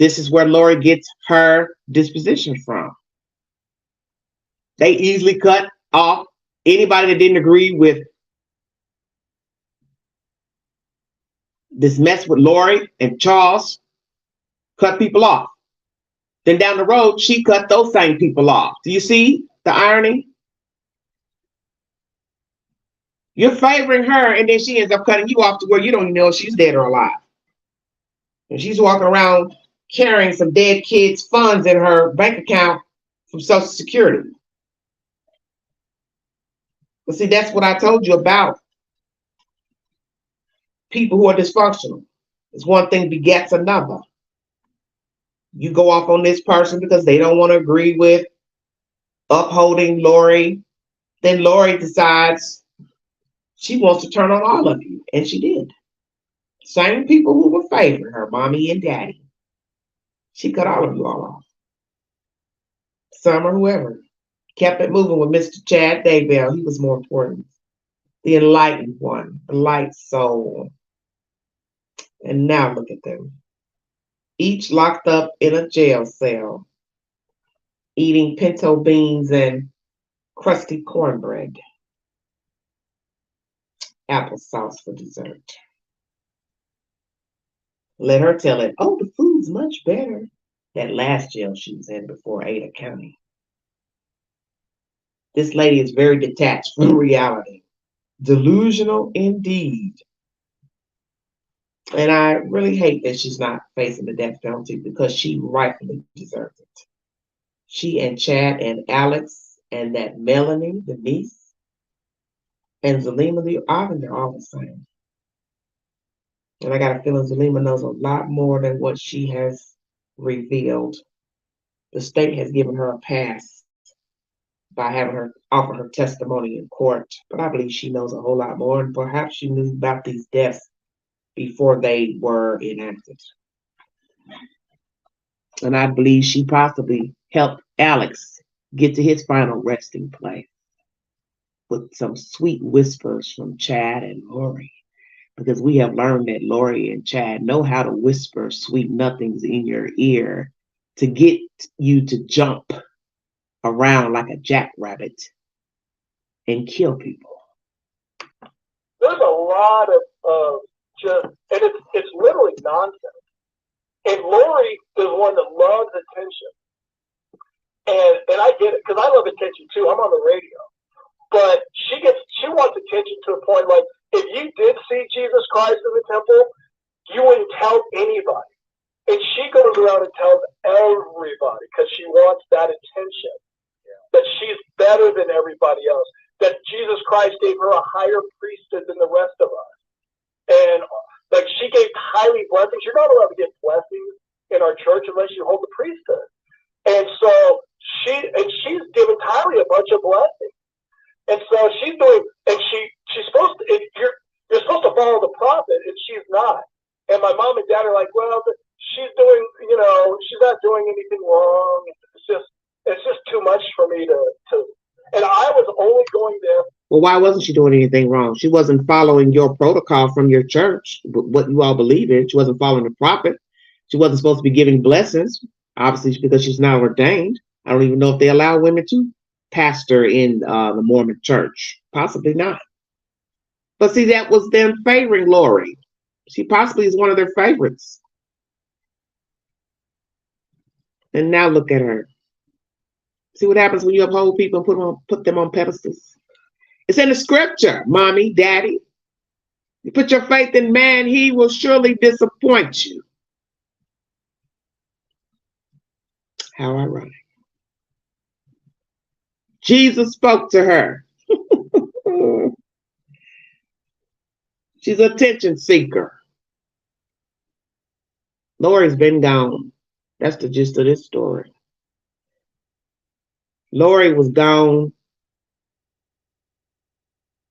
this is where Lori gets her disposition from. They easily cut off anybody that didn't agree with this mess with Lori and Charles, cut people off. Then down the road, she cut those same people off. Do you see the irony? You're favoring her, and then she ends up cutting you off to where you don't even know if she's dead or alive. And she's walking around carrying some dead kids' funds in her bank account from Social Security. But see, that's what I told you about people who are dysfunctional. It's one thing begets another. You go off on this person because they don't want to agree with upholding Lori. Then Lori decides she wants to turn on all of you. And she did. Same people who were favoring her, mommy and daddy. She cut all of you all off. Some or whoever. Kept it moving with Mr. Chad Daybell. He was more important. The enlightened one, the light soul. And now look at them. Each locked up in a jail cell, eating pinto beans and crusty cornbread. Applesauce for dessert. Let her tell it, oh, the food's much better. That last jail she was in before Ada County. This lady is very detached from reality. Delusional indeed. And I really hate that she's not facing the death penalty because she rightfully deserves it. She and Chad and Alex and that Melanie, the niece, and Zalima, I think they're all the same. And I got a feeling Zalima knows a lot more than what she has revealed. The state has given her a pass by having her offer her testimony in court, but I believe she knows a whole lot more, and perhaps she knew about these deaths before they were enacted. And I believe she possibly helped Alex get to his final resting place with some sweet whispers from Chad and Lori. Because we have learned that Lori and Chad know how to whisper sweet nothings in your ear to get you to jump around like a jackrabbit and kill people. There's a lot of just, and it's literally nonsense. And Lori is one that loves attention. And I get it, because I love attention too. I'm on the radio. But she wants attention to a point like, if you did see Jesus Christ in the temple, you wouldn't tell anybody. And she goes around and tells everybody because she wants that attention. That she's better than everybody else. That Jesus Christ gave her a higher priesthood than the rest of us. And like she gave highly blessings. You're not allowed to get blessings in our church unless you hold the priesthood. And so she's given Tylee a bunch of blessings. And so she's doing, and she's supposed to, you're supposed to follow the prophet, and she's not. And my mom and dad are like, well, she's doing, she's not doing anything wrong. It's just too much for me to, and I was only going there. Well, why wasn't she doing anything wrong? She wasn't following your protocol from your church, what you all believe in. She wasn't following the prophet. She wasn't supposed to be giving blessings, obviously, because she's not ordained. I don't even know if they allow women to pastor in the Mormon church. Possibly not. But see, that was them favoring Lori. She possibly is one of their favorites. And now look at her. See what happens when you uphold people and put them on pedestals? It's in the scripture, mommy, daddy. You put your faith in man, he will surely disappoint you. How ironic. Jesus spoke to her. She's an attention seeker. Lori's been gone. That's the gist of this story. Lori was gone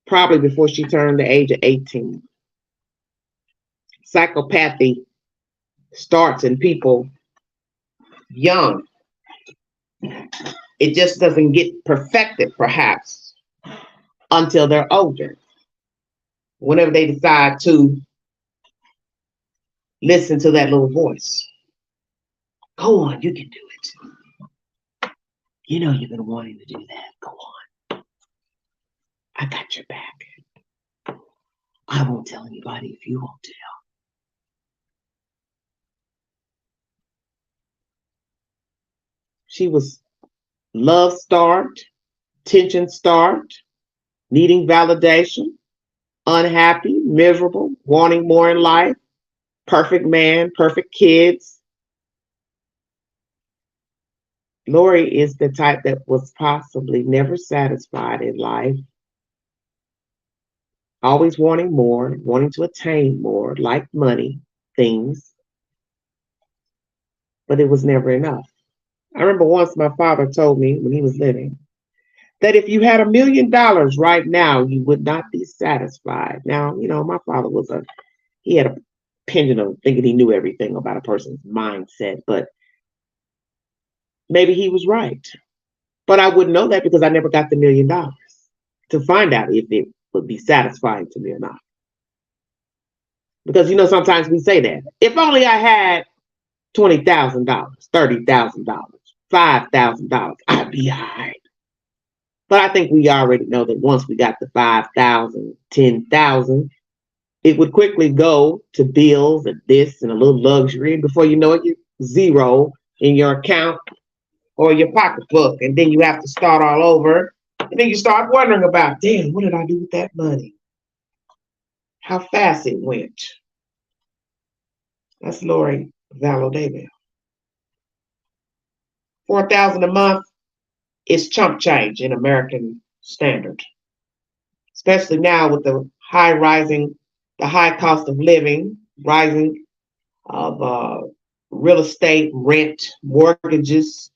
probably before she turned the age of 18. Psychopathy starts in people young. It just doesn't get perfected, perhaps, until they're older. Whenever they decide to listen to that little voice. Go on, you can do it. You know you've been wanting to do that. Go on. I got your back. I won't tell anybody if you won't tell. She was love-starved, tension-starved, needing validation, unhappy, miserable, wanting more in life, perfect man, perfect kids. Lori is the type that was possibly never satisfied in life, always wanting more, wanting to attain more, like money, things, but it was never enough. I remember once my father told me when he was living that if you had $1 million right now, you would not be satisfied. Now, my father he had a opinion of thinking he knew everything about a person's mindset, but maybe he was right. But I wouldn't know that because I never got the $1 million to find out if it would be satisfying to me or not. Because, sometimes we say that. If only I had $20,000, $30,000, $5,000, I'd be all right. But I think we already know that once we got the 5,000, 10,000, it would quickly go to bills and this and a little luxury. And before you know it, you're zero in your account or your pocketbook. And then you have to start all over. And then you start wondering about, damn, what did I do with that money? How fast it went. That's Lori Vallow Daybell. $4,000 a month is chump change in American standard, especially now with the high cost of living, rising of real estate, rent, mortgages,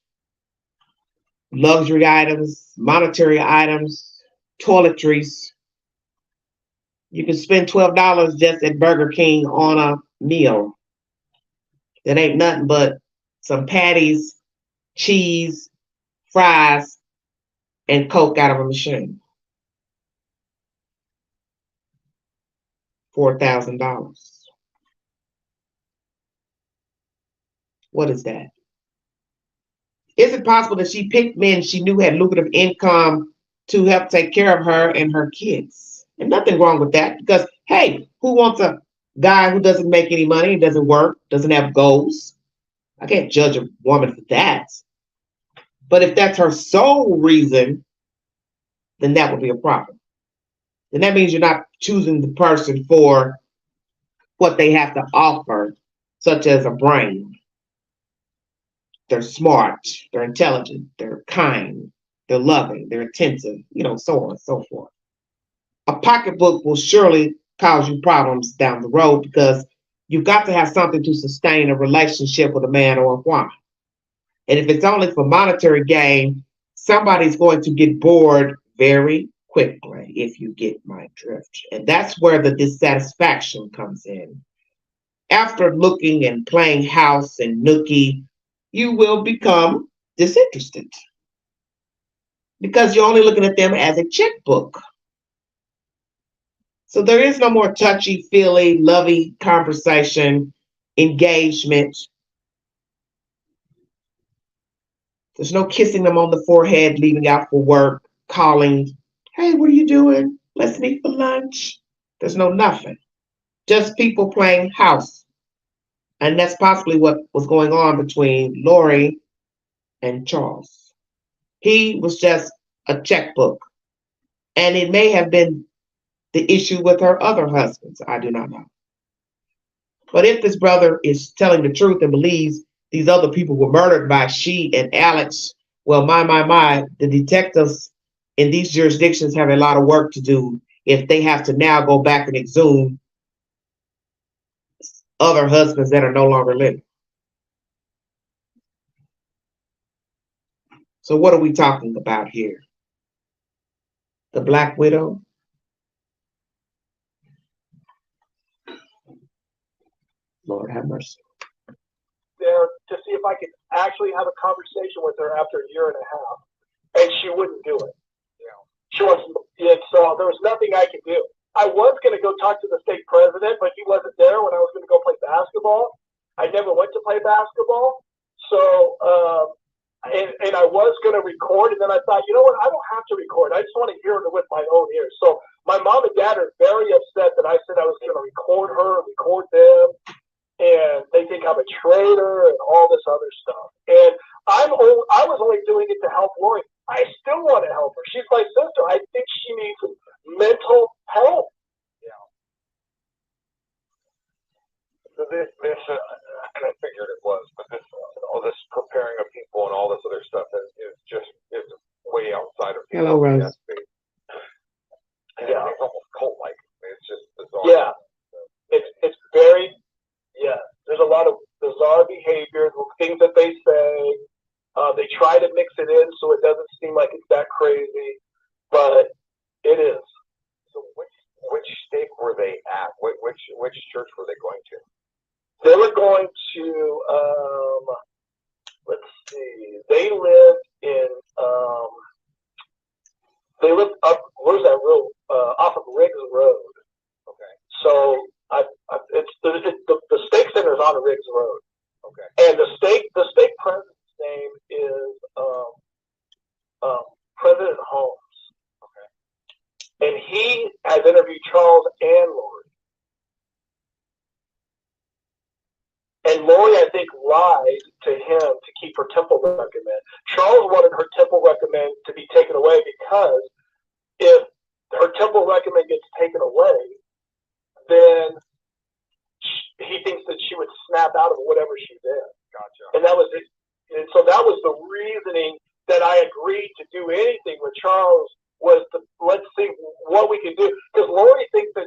luxury items, monetary items, toiletries. You can spend $12 just at Burger King on a meal. That ain't nothing but some patties, cheese, fries, and Coke out of a machine. $4,000. What is that? Is it possible that she picked men she knew had lucrative income to help take care of her and her kids? And nothing wrong with that because, hey, who wants a guy who doesn't make any money, doesn't work, doesn't have goals? I can't judge a woman for that. But if that's her sole reason, then that would be a problem. Then that means you're not choosing the person for what they have to offer, such as a brain. They're smart, they're intelligent, they're kind, they're loving, they're attentive, so on and so forth. A pocketbook will surely cause you problems down the road because you've got to have something to sustain a relationship with a man or a woman. And if it's only for monetary gain, somebody's going to get bored very quickly, if you get my drift. And that's where the dissatisfaction comes in. After looking and playing house and nookie, you will become disinterested because you're only looking at them as a checkbook. So there is no more touchy-feely, lovey conversation, engagement. There's no kissing them on the forehead, leaving out for work, calling, hey, what are you doing? Let's meet for lunch. There's no nothing. Just people playing house. And that's possibly what was going on between Lori and Charles. He was just a checkbook. And it may have been the issue with her other husbands. I do not know. But if this brother is telling the truth and believes these other people were murdered by she and Alex, well, my, the detectives in these jurisdictions have a lot of work to do if they have to now go back and exhume other husbands that are no longer living. So what are we talking about here? The Black Widow? Lord have mercy. There to see if I could actually have a conversation with her after a year and a half, and she wouldn't do it. She wasn't, and so there was nothing I could do. I was going to go talk to the state president, but he wasn't there when I was going to go play basketball. I never went to play basketball, so and I was going to record, and then I thought, you know what? I don't have to record. I just want to hear it with my own ears. So my mom and dad are very upset that I said I was going to record her, record them. And they think I'm a traitor and all this other stuff. And I was only doing it to help Lori. I still want to help her. She's my sister. I think she needs mental help. Yeah. So this and I figured it was, but all this preparing of people and all this other stuff is way outside of Hello, Rose. And yeah, it's almost cult-like. It's just bizarre. Yeah, it's very. Yeah, there's a lot of bizarre behavior, things that they say. They try to mix it in so it doesn't seem like it's that crazy, but it is. So which state were they at? Which church were they going to? They were going to, let's see, they lived up, where's that road? Off of Riggs Road. Okay. So it's the stake center is on Riggs Road. Okay. And the stake president's name is President Holmes. Okay. And he has interviewed Charles and Lori. And Lori, I think, lied to him to keep her temple recommend. Charles wanted her temple recommend to be taken away because if her temple recommend gets taken away, then he thinks that she would snap out of whatever she's in. Gotcha. And that was it. And so that was the reasoning that I agreed to do anything with Charles, was to, let's see what we can do. Because Lori thinks that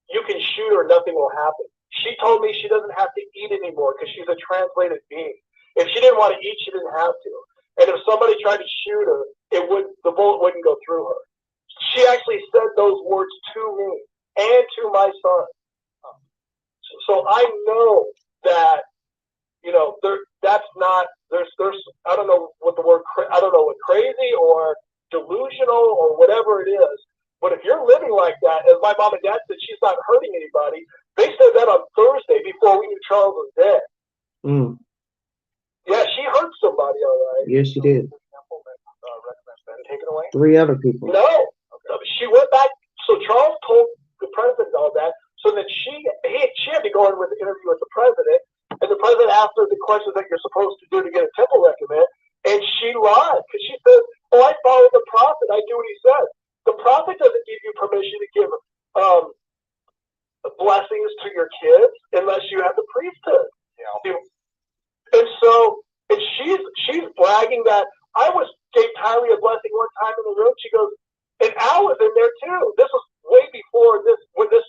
you can shoot her, nothing will happen. She told me she doesn't have to eat anymore because she's a translated being. If she didn't want to eat, she didn't have to. And if somebody tried to shoot her, the bullet wouldn't go through her. She actually said those words to me and to my son. So I know that, that's not, there's I don't know what the word, I don't know what crazy or delusional or whatever it is. But if you're living like that, as my mom and dad said, she's not hurting anybody. They said that on Thursday before we knew Charles was dead. Mm. Yeah, she hurt somebody, all right. Yes, she did. Taken away? 3 other people. No, she went back. So Charles told the president all that. So then she had to go in with the interview with the president, and the president asked her the questions that you're supposed to do to get a temple recommend, and she lied because she said, "Oh, I follow the prophet. I do what he says." The prophet doesn't give you permission to give blessings to your kids unless you have the priesthood. Yeah. And she's bragging that I gave Tylee a blessing one time in the room. She goes, and Al was in there too. This was way before when this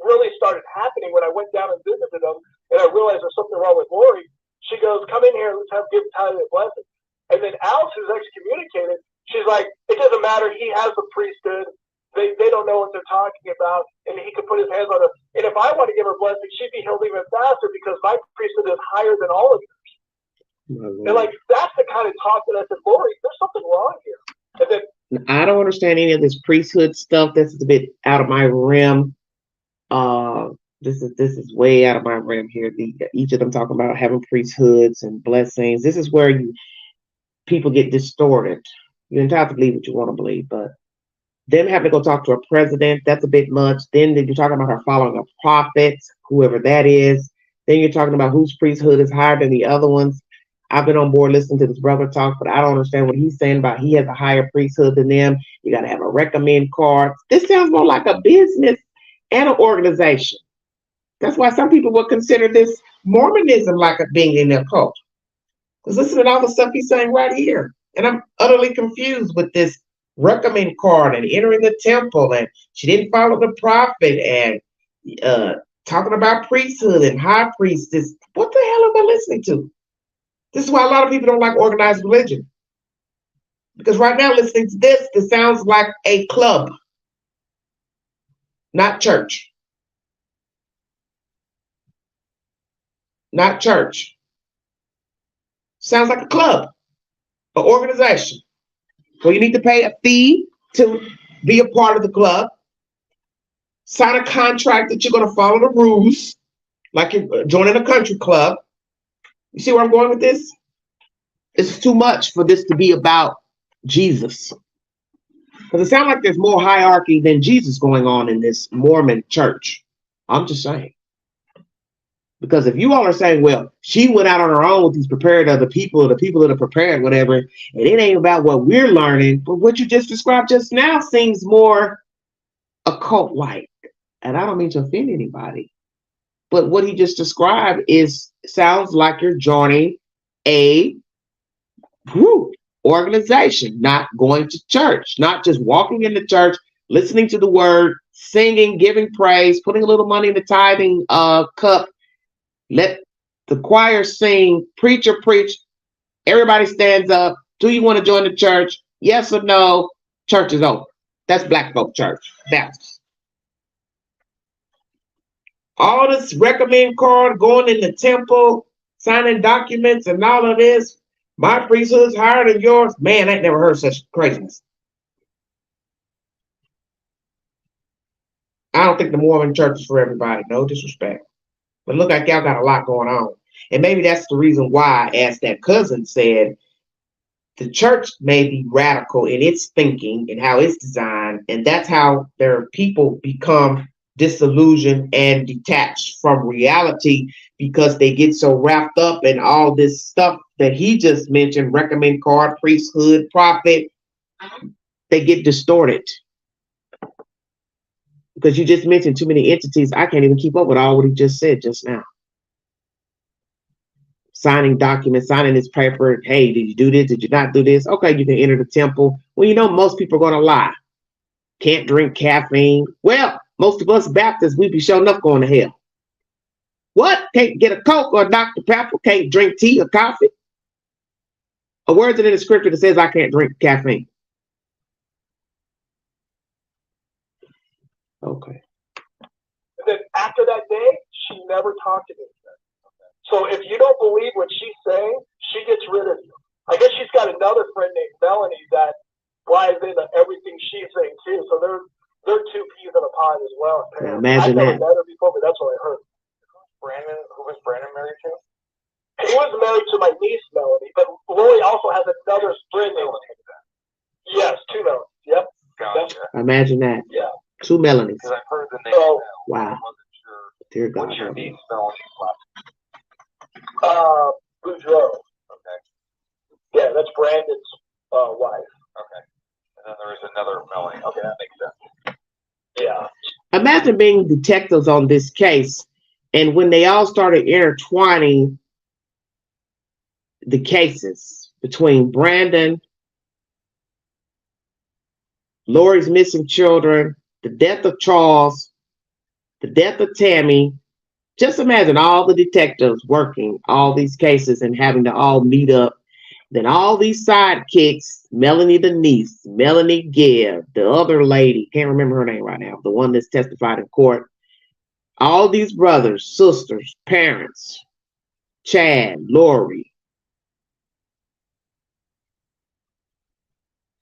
really started happening, when I went down and visited them and I realized there's something wrong with Lori. She goes, "Come in here, let's give Tylee a blessing." And then Alex, who's excommunicated, she's like, "It doesn't matter, he has the priesthood. They don't know what they're talking about, and he could put his hands on her. And if I want to give her a blessing, she'd be healed even faster because my priesthood is higher than all of yours." And like, that's the kind of talk that I said, "Lori, there's something wrong here." And then I don't understand any of this priesthood stuff. This is a bit out of my realm. This is way out of my realm here. Each of them talking about having priesthoods and blessings. This is where people get distorted. You're entitled to believe what you want to believe, but them having to go talk to a president, that's a bit much. Then you're talking about her following a prophet, whoever that is. Then you're talking about whose priesthood is higher than the other ones. I've been on board listening to this brother talk, but I don't understand what he's saying about he has a higher priesthood than them. You got to have a recommend card. This sounds more like a business and an organization. That's why some people would consider this Mormonism like being in their cult. Because listen to all the stuff he's saying right here. And I'm utterly confused with this recommend card and entering the temple, and she didn't follow the prophet, and talking about priesthood and high priestess. What the hell am I listening to? This is why a lot of people don't like organized religion. Because right now, listening to this sounds like a club, not church. Not church. Sounds like a club, an organization. So you need to pay a fee to be a part of the club. Sign a contract that you're going to follow the rules, like you're joining a country club. You see where I'm going with this? It's too much for this to be about Jesus. Because it sounds like there's more hierarchy than Jesus going on in this Mormon church. I'm just saying. Because if you all are saying, well, she went out on her own with these prepared other people, or the people that are prepared, whatever, and it ain't about what we're learning, but what you just described just now seems more occult-like. And I don't mean to offend anybody, but what he just described sounds like you're joining a group, organization, not going to church, not just walking into church, listening to the word, singing, giving praise, putting a little money in the tithing cup. Let the choir sing, preacher preach, everybody stands up. Do you want to join the church? Yes or no? Church is over. That's black folk church. Baptist. All this recommend card, going in the temple, signing documents and all of this. My priesthood's higher than yours. Man, I ain't never heard such craziness. I don't think the Mormon church is for everybody. No disrespect. But look like y'all got a lot going on. And maybe that's the reason why, as that cousin said, the church may be radical in its thinking and how it's designed. And that's how their people become disillusioned and detached from reality, because they get so wrapped up in all this stuff that he just mentioned, recommend card, priesthood, prophet. They get distorted. Because you just mentioned too many entities. I can't even keep up with all what he just said just now. Signing documents, signing this paper. Hey, did you do this? Did you not do this? Okay, you can enter the temple. Well, you know, most people are going to lie. Can't drink caffeine. Well, most of us Baptists, we be showing up going to hell. What? Can't get a Coke or a Dr. Pepper? Can't drink tea or coffee? A word in the scripture that says I can't drink caffeine. Okay. And then after that day, she never talked to me again. So if you don't believe what she's saying, she gets rid of you. I guess she's got another friend named Melanie that buys into everything she's saying too. So they're two peas in a pod as well. Now imagine I've never that. met her before, but that's what I heard. Who was Brandon married to? He was married to my niece Melanie, but Lori also has another friend named Yes, two Melanies. Yep. Gotcha. Imagine that. Yeah. Two Melanies. Because I've heard the name. So, wow. I wasn't sure. Dear God. What's your niece Melanie's last Boudreaux. Okay. Yeah, that's Brandon's wife. Okay. And then there is another Melanie. Okay, that makes sense. Yeah. Imagine being detectives on this case, and when they all started intertwining the cases between Brandon, Lori's missing children, the death of Charles, the death of Tammy. Just imagine all the detectives working all these cases and having to all meet up. Then all these sidekicks, Melanie the niece, Melanie Gibb, the other lady, can't remember her name right now, the one that's testified in court. All these brothers, sisters, parents, Chad, Lori,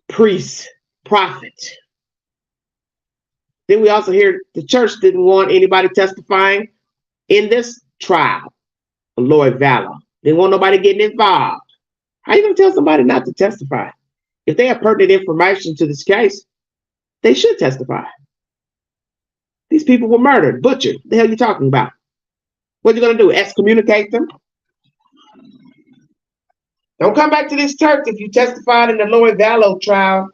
priest, prophet. Then we also hear the church didn't want anybody testifying in this trial of Lloyd Vallow. They didn't want nobody getting involved. How are you going to tell somebody not to testify? If they have pertinent information to this case, they should testify. These people were murdered, butchered. What the hell are you talking about? What are you going to do? Excommunicate them? Don't come back to this church if you testified in the Lloyd Vallow trial.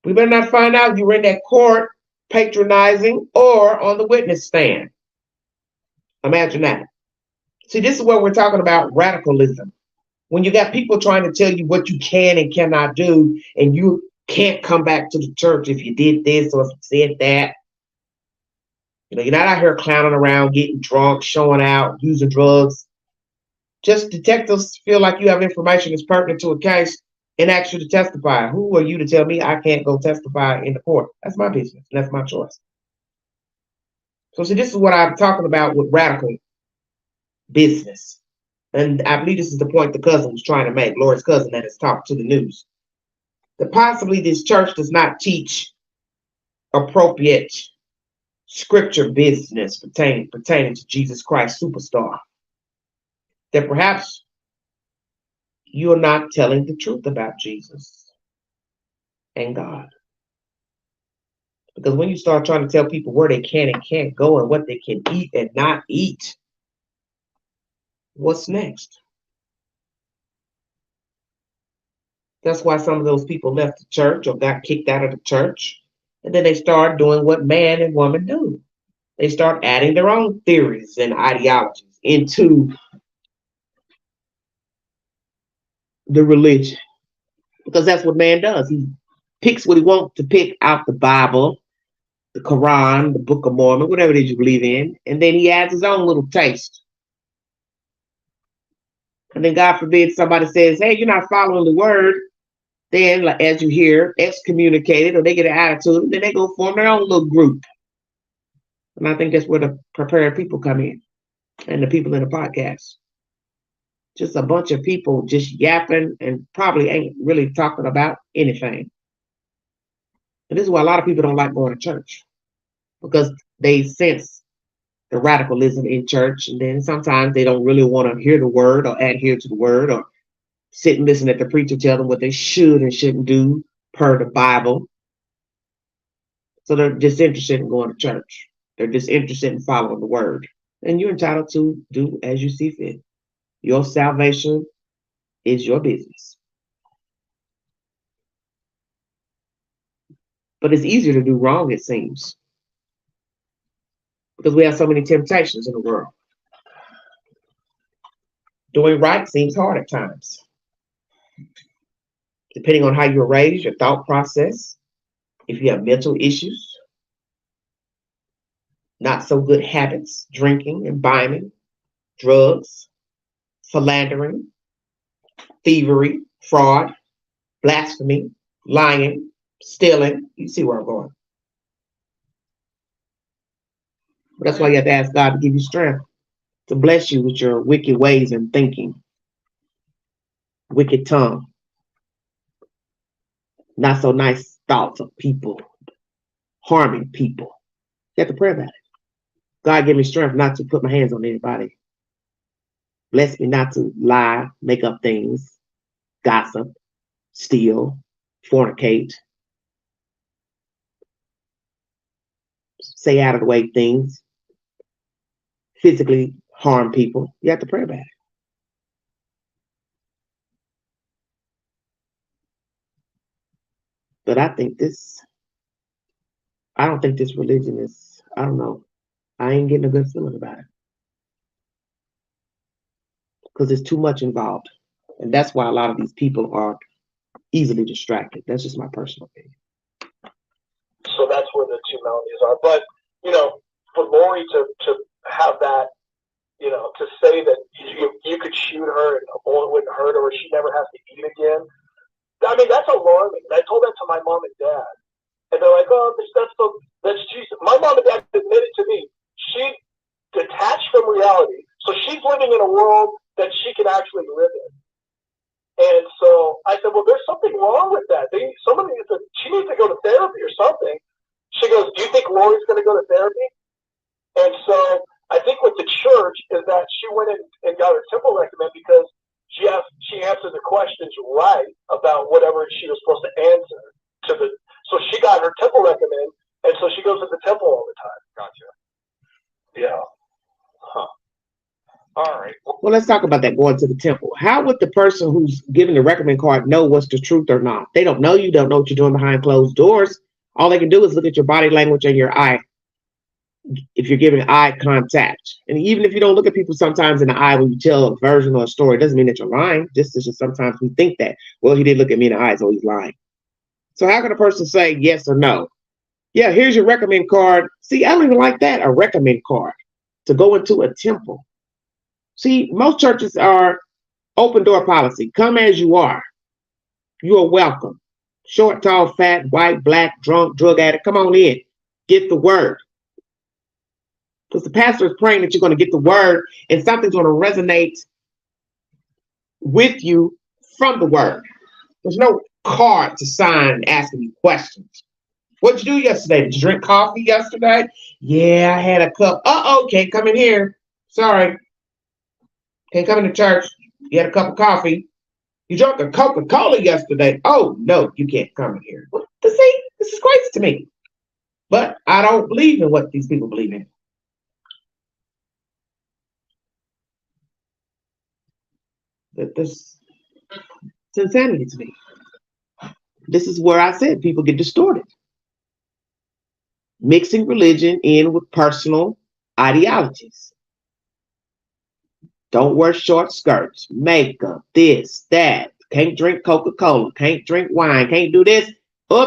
We better not find out you were in that court patronizing or on the witness stand. Imagine that. See, this is what we're talking about, radicalism. When you got people trying to tell you what you can and cannot do, and you can't come back to the church if you did this or if you said that. You know, you're not out here clowning around, getting drunk, showing out, using drugs. Just detectives feel like you have information that's pertinent to a case and ask you to testify. Who are you to tell me I can't go testify in the court? That's my business. That's my choice. So see, this is what I'm talking about with radical business. And I believe this is the point the cousin was trying to make, Lori's cousin that has talked to the news. That possibly this church does not teach appropriate scripture business pertaining to Jesus Christ Superstar. That perhaps you are not telling the truth about Jesus and God. Because when you start trying to tell people where they can and can't go and what they can eat and not eat, what's next? That's why some of those people left the church or got kicked out of the church. And then they start doing what man and woman do. They start adding their own theories and ideologies into the religion. Because that's what man does. He picks what he wants to pick out the Bible, the Quran, the Book of Mormon, whatever it is you believe in. And then he adds his own little taste. And then God forbid somebody says, hey, you're not following the word. Then, like, as you hear, excommunicated or they get an attitude, then they go form their own little group. And I think that's where the prepared people come in and the people in the podcast. Just a bunch of people just yapping and probably ain't really talking about anything. And this is why a lot of people don't like going to church, because they sense the radicalism in church. And then sometimes they don't really want to hear the word or adhere to the word or sit and listen at the preacher tell them what they should and shouldn't do per the Bible. So they're disinterested in going to church. They're disinterested in following the word. And you're entitled to do as you see fit. Your salvation is your business. But it's easier to do wrong, it seems. because we have so many temptations in the world. Doing right seems hard at times, depending on how you were raised, your thought process, if you have mental issues, not so good habits, drinking and buying, drugs, philandering, thievery, fraud, blasphemy, lying, stealing. You see where I'm going. But that's why you have to ask God to give you strength, to bless you with your wicked ways and thinking, wicked tongue, not so nice thoughts of people, harming people. You have to pray about it. God give me strength not to put my hands on anybody. Bless me not to lie, make up things, gossip, steal, fornicate, say out of the way things, physically harm people. You have to pray about it. But I don't think this religion is, I don't know. I ain't getting a good feeling about it. Because there's too much involved. And that's why a lot of these people are easily distracted. That's just my personal opinion. So that's where the two melodies are. But, for Lori to have that, to say that you could shoot her and a bullet wouldn't hurt her or she never has to eat again, I mean, that's alarming. And I told that to my mom and dad. And they're like, oh, that's Jesus. My mom and dad admitted to me, she detached from reality. So she's living in a world that she can actually live in. And so I said, well, there's something wrong with that. She needs to go to therapy or something. She goes, do you think Lori's going to go to therapy? And so I think with the church is that she went in and got her temple recommend because she answered the questions right about whatever she was supposed to answer so she got her temple recommend, and so she goes to the temple all the time. Gotcha. Yeah. Huh. All right. Well, let's talk about that, going to the temple. How would the person who's giving the recommend card know what's the truth or not? They don't know you, don't know what you're doing behind closed doors. All they can do is look at your body language and your eye, if you're giving eye contact. And even if you don't look at people sometimes in the eye when you tell a version or a story, it doesn't mean that you're lying. Just sometimes we think that, well, he didn't look at me in the eye, so he's lying. So how can a person say yes or no? Yeah, here's your recommend card. See, I don't even like that, a recommend card, to go into a temple. See, most churches are open door policy. Come as you are. You are welcome. Short, tall, fat, white, black, drunk, drug addict. Come on in. Get the word. Because the pastor is praying that you're going to get the word and something's going to resonate with you from the word. There's no card to sign asking you questions. What'd you do yesterday? Did you drink coffee yesterday? Yeah, I had a cup. Can't come in here. Sorry. Can't come into church. You had a cup of coffee. You drank a Coca-Cola yesterday. Oh, no, you can't come in here. See, this is crazy to me. But I don't believe in what these people believe in. It's insanity to me. This is where I said people get distorted. Mixing religion in with personal ideologies. Don't wear short skirts, makeup, this, that. Can't drink Coca-Cola, can't drink wine, can't do this.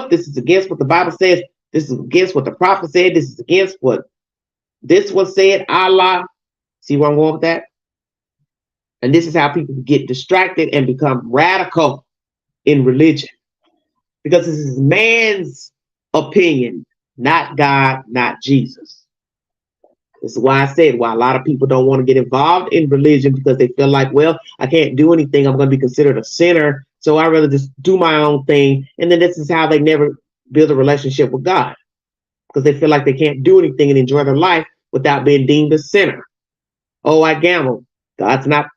This is against what the Bible says. This is against what the prophet said. This is against what this one said. Allah. See where I'm going with that? And this is how people get distracted and become radical in religion. Because this is man's opinion, not God, not Jesus. This is why I said why a lot of people don't want to get involved in religion, because they feel like, well, I can't do anything. I'm going to be considered a sinner. So I'd rather just do my own thing. And then this is how they never build a relationship with God, because they feel like they can't do anything and enjoy their life without being deemed a sinner. Oh, I gamble. God's not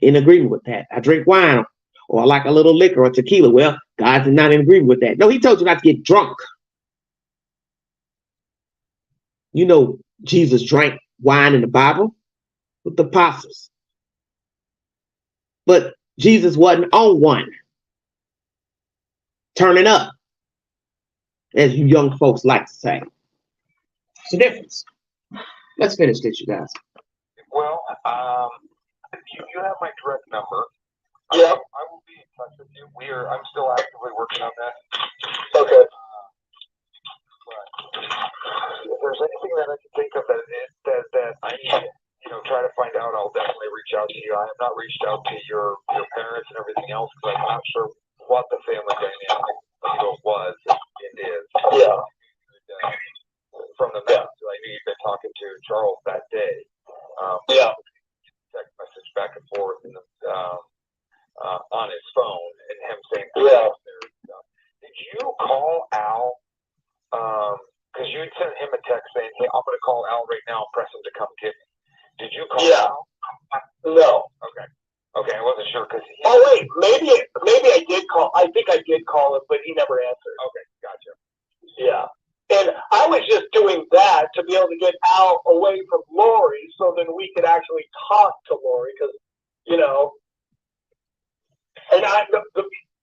in agreement with that. I drink wine, or I like a little liquor or tequila. Well, God's not in agreement with that. No, he told you not to get drunk. You know, Jesus drank wine in the Bible with the apostles. But Jesus wasn't on one, turning up, as you young folks like to say. It's a difference. Let's finish this, you guys. Well, you have my direct number. Yeah. I will be in touch with you. I'm still actively working on that. Okay. But if there's anything that I can think of that I need to try to find out, I'll definitely reach out to you. I have not reached out to your parents and everything else because I'm not sure what the family dynamic was and is. Yeah. From the message, I knew you'd been talking to Charles that day. Yeah. Text message back and forth and on his phone and him saying, yeah. Did you call Al? Because you sent him a text saying, hey, I'm going to call Al right now and press him to come get me. Did you call Al? No. Okay, I wasn't sure because oh wait, maybe I did call. I think I did call him, but he never answered. Okay, gotcha. Yeah. And I was just doing that to be able to get Al away from Lori so then we could actually talk to Lori because, and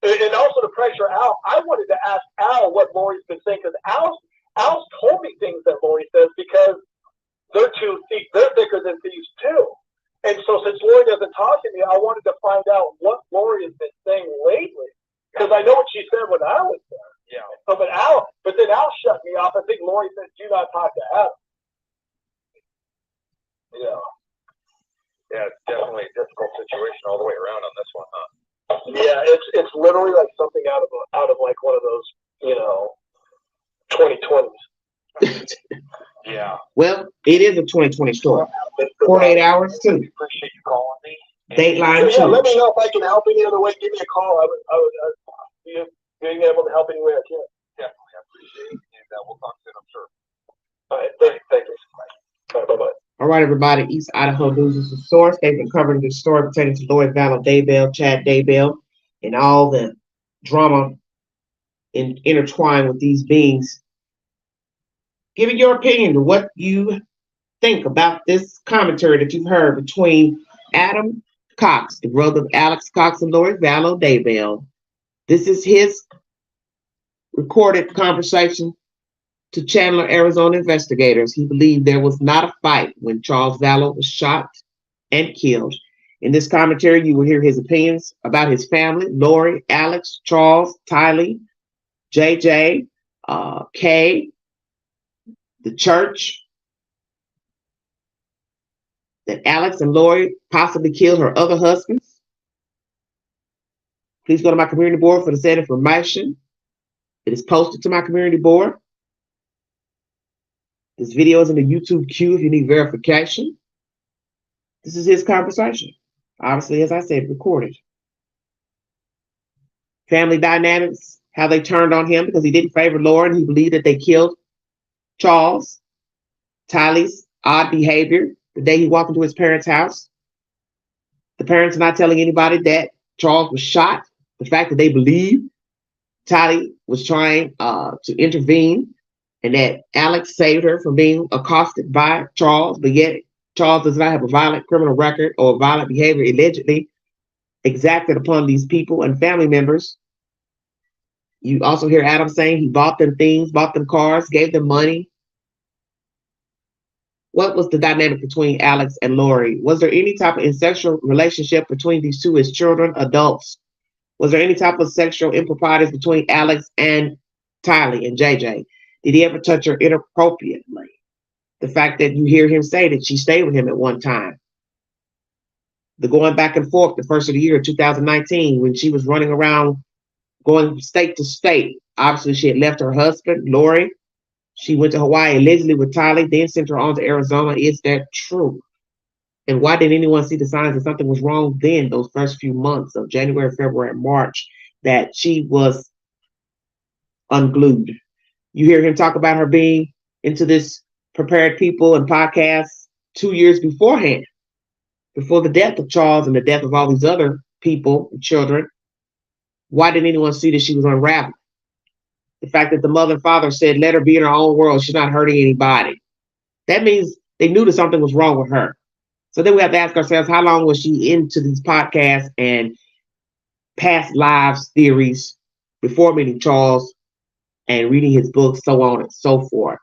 and also to pressure Al, I wanted to ask Al what Lori's been saying because Al's told me things that Lori says because they're thicker than thieves too. And so since Lori doesn't talk to me, I wanted to find out what Lori has been saying lately because I know what she said when I was there. Yeah. But then Al shut me off. I think Lori said, "Do not talk to Al." Yeah. Yeah, it's definitely a difficult situation all the way around on this one, huh? Yeah, it's literally like something out of like one of those 2020s. Yeah. Well, it is a 2020 story. 48 hours too. Appreciate you calling me. Dateline yeah, too. let me know if I can help any other way. Give me a call. I would being able to help any way I can. Definitely, I appreciate it, and we'll talk soon, I'm sure. All right, thank you. Bye. All right, everybody. East Idaho News is the source. They've been covering the story pertaining to Lloyd Vallow, Daybell, Chad Daybell, and all the drama intertwined with these beings. Give me your opinion of what you think about this commentary that you've heard between Adam Cox, the brother of Alex Cox and Lloyd Vallow, Daybell. This is his recorded conversation to Chandler, Arizona investigators. He believed there was not a fight when Charles Vallow was shot and killed. In this commentary, you will hear his opinions about his family, Lori, Alex, Charles, Tylee, JJ, Kay, the church, that Alex and Lori possibly killed her other husbands. Please go to my community board for the said information. It is posted to my community board. This video is in the YouTube queue if you need verification. This is his conversation. Obviously, as I said, recorded. Family dynamics, how they turned on him because he didn't favor Lori and he believed that they killed Charles. Tylee's odd behavior the day he walked into his parents' house. The parents not telling anybody that Charles was shot. The fact that they believe Tylee was trying to intervene and that Alex saved her from being accosted by Charles, but yet Charles does not have a violent criminal record or violent behavior allegedly exacted upon these people and family members. You also hear Adam saying he bought them things, bought them cars, gave them money. What was the dynamic between Alex and Lori? Was there any type of incestual relationship between these two as children, adults? Was there any type of sexual improprieties between Alex and Tylee and JJ? Did he ever touch her inappropriately? The fact that you hear him say that she stayed with him at one time. The going back and forth the first of the year, 2019, when she was running around going state to state. Obviously, she had left her husband, Lori. She went to Hawaii allegedly with Tylee, then sent her on to Arizona. Is that true? And why didn't anyone see the signs that something was wrong then, those first few months of January, February, and March, that she was unglued? You hear him talk about her being into this Prepared People and podcasts 2 years beforehand, before the death of Charles and the death of all these other people and children. Why didn't anyone see that she was unraveling? The fact that the mother and father said, let her be in her own world, she's not hurting anybody. That means they knew that something was wrong with her. So then we have to ask ourselves, how long was she into these podcasts and past lives theories before meeting Charles and reading his books, so on and so forth?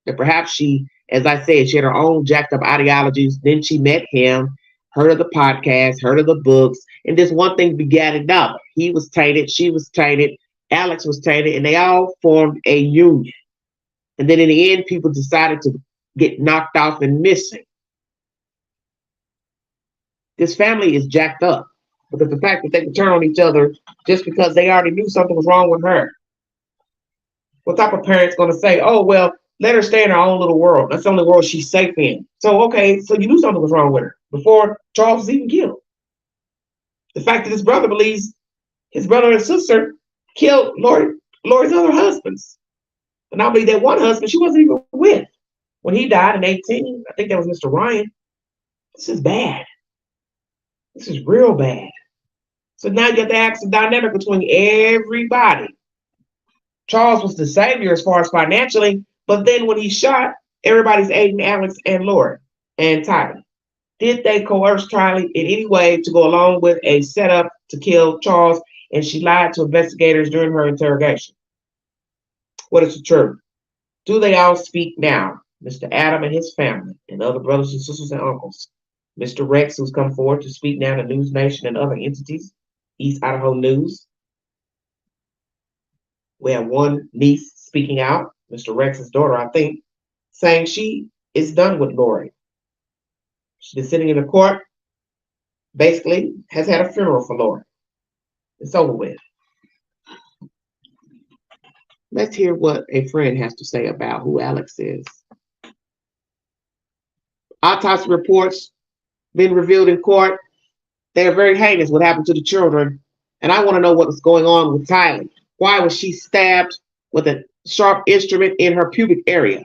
That perhaps she As I said, she had her own jacked up ideologies. Then she met him, heard of the podcast, heard of the books, and this one thing begat another. He was tainted, she was tainted, Alex was tainted, and they all formed a union. And then in the end, people decided to get knocked off and missing. This family is jacked up because the fact that they could turn on each other just because they already knew something was wrong with her. What type of parent's going to say, oh, well, let her stay in her own little world. That's the only world she's safe in. So, okay, so you knew something was wrong with her before Charles was even killed. The fact that his brother believes his brother and sister killed Lori's other husbands. And I believe that one husband she wasn't even with when he died in 18. I think that was Mr. Ryan. This is bad. This is real bad. So now you have to ask the dynamic between everybody. Charles was the savior as far as financially, but then when he shot, everybody's aiding Alex and Lori and Tyler. Did they coerce Tyler in any way to go along with a setup to kill Charles? And she lied to investigators during her interrogation. What is the truth? Do they all speak now? Mr. Adam and his family, and other brothers and sisters and uncles. Mr. Rex, who's come forward to speak now to News Nation and other entities, East Idaho News. We have one niece speaking out, Mr. Rex's daughter, I think, saying she is done with Lori. She's been sitting in the court, basically has had a funeral for Lori. It's over with. Let's hear what a friend has to say about who Alex is. Autopsy reports been revealed in court. They are very heinous what happened to the children. And I want to know what was going on with Tylee. Why was she stabbed with a sharp instrument in her pubic area?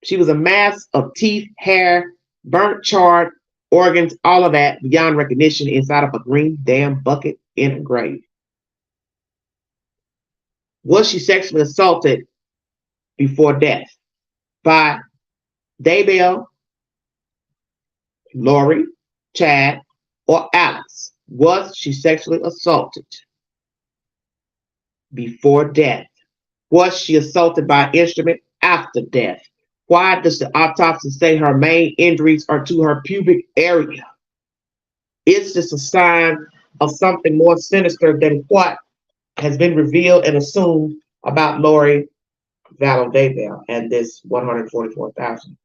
She was a mass of teeth, hair, burnt, charred organs, all of that beyond recognition inside of a green damn bucket in a grave. Was she sexually assaulted before death by Daybell, Lori, Chad, or Alex? Was she sexually assaulted before death? Was she assaulted by instrument after death? Why does the autopsy say her main injuries are to her pubic area? Is this a sign of something more sinister than what has been revealed and assumed about Lori Vallow Daybell and this 144,000?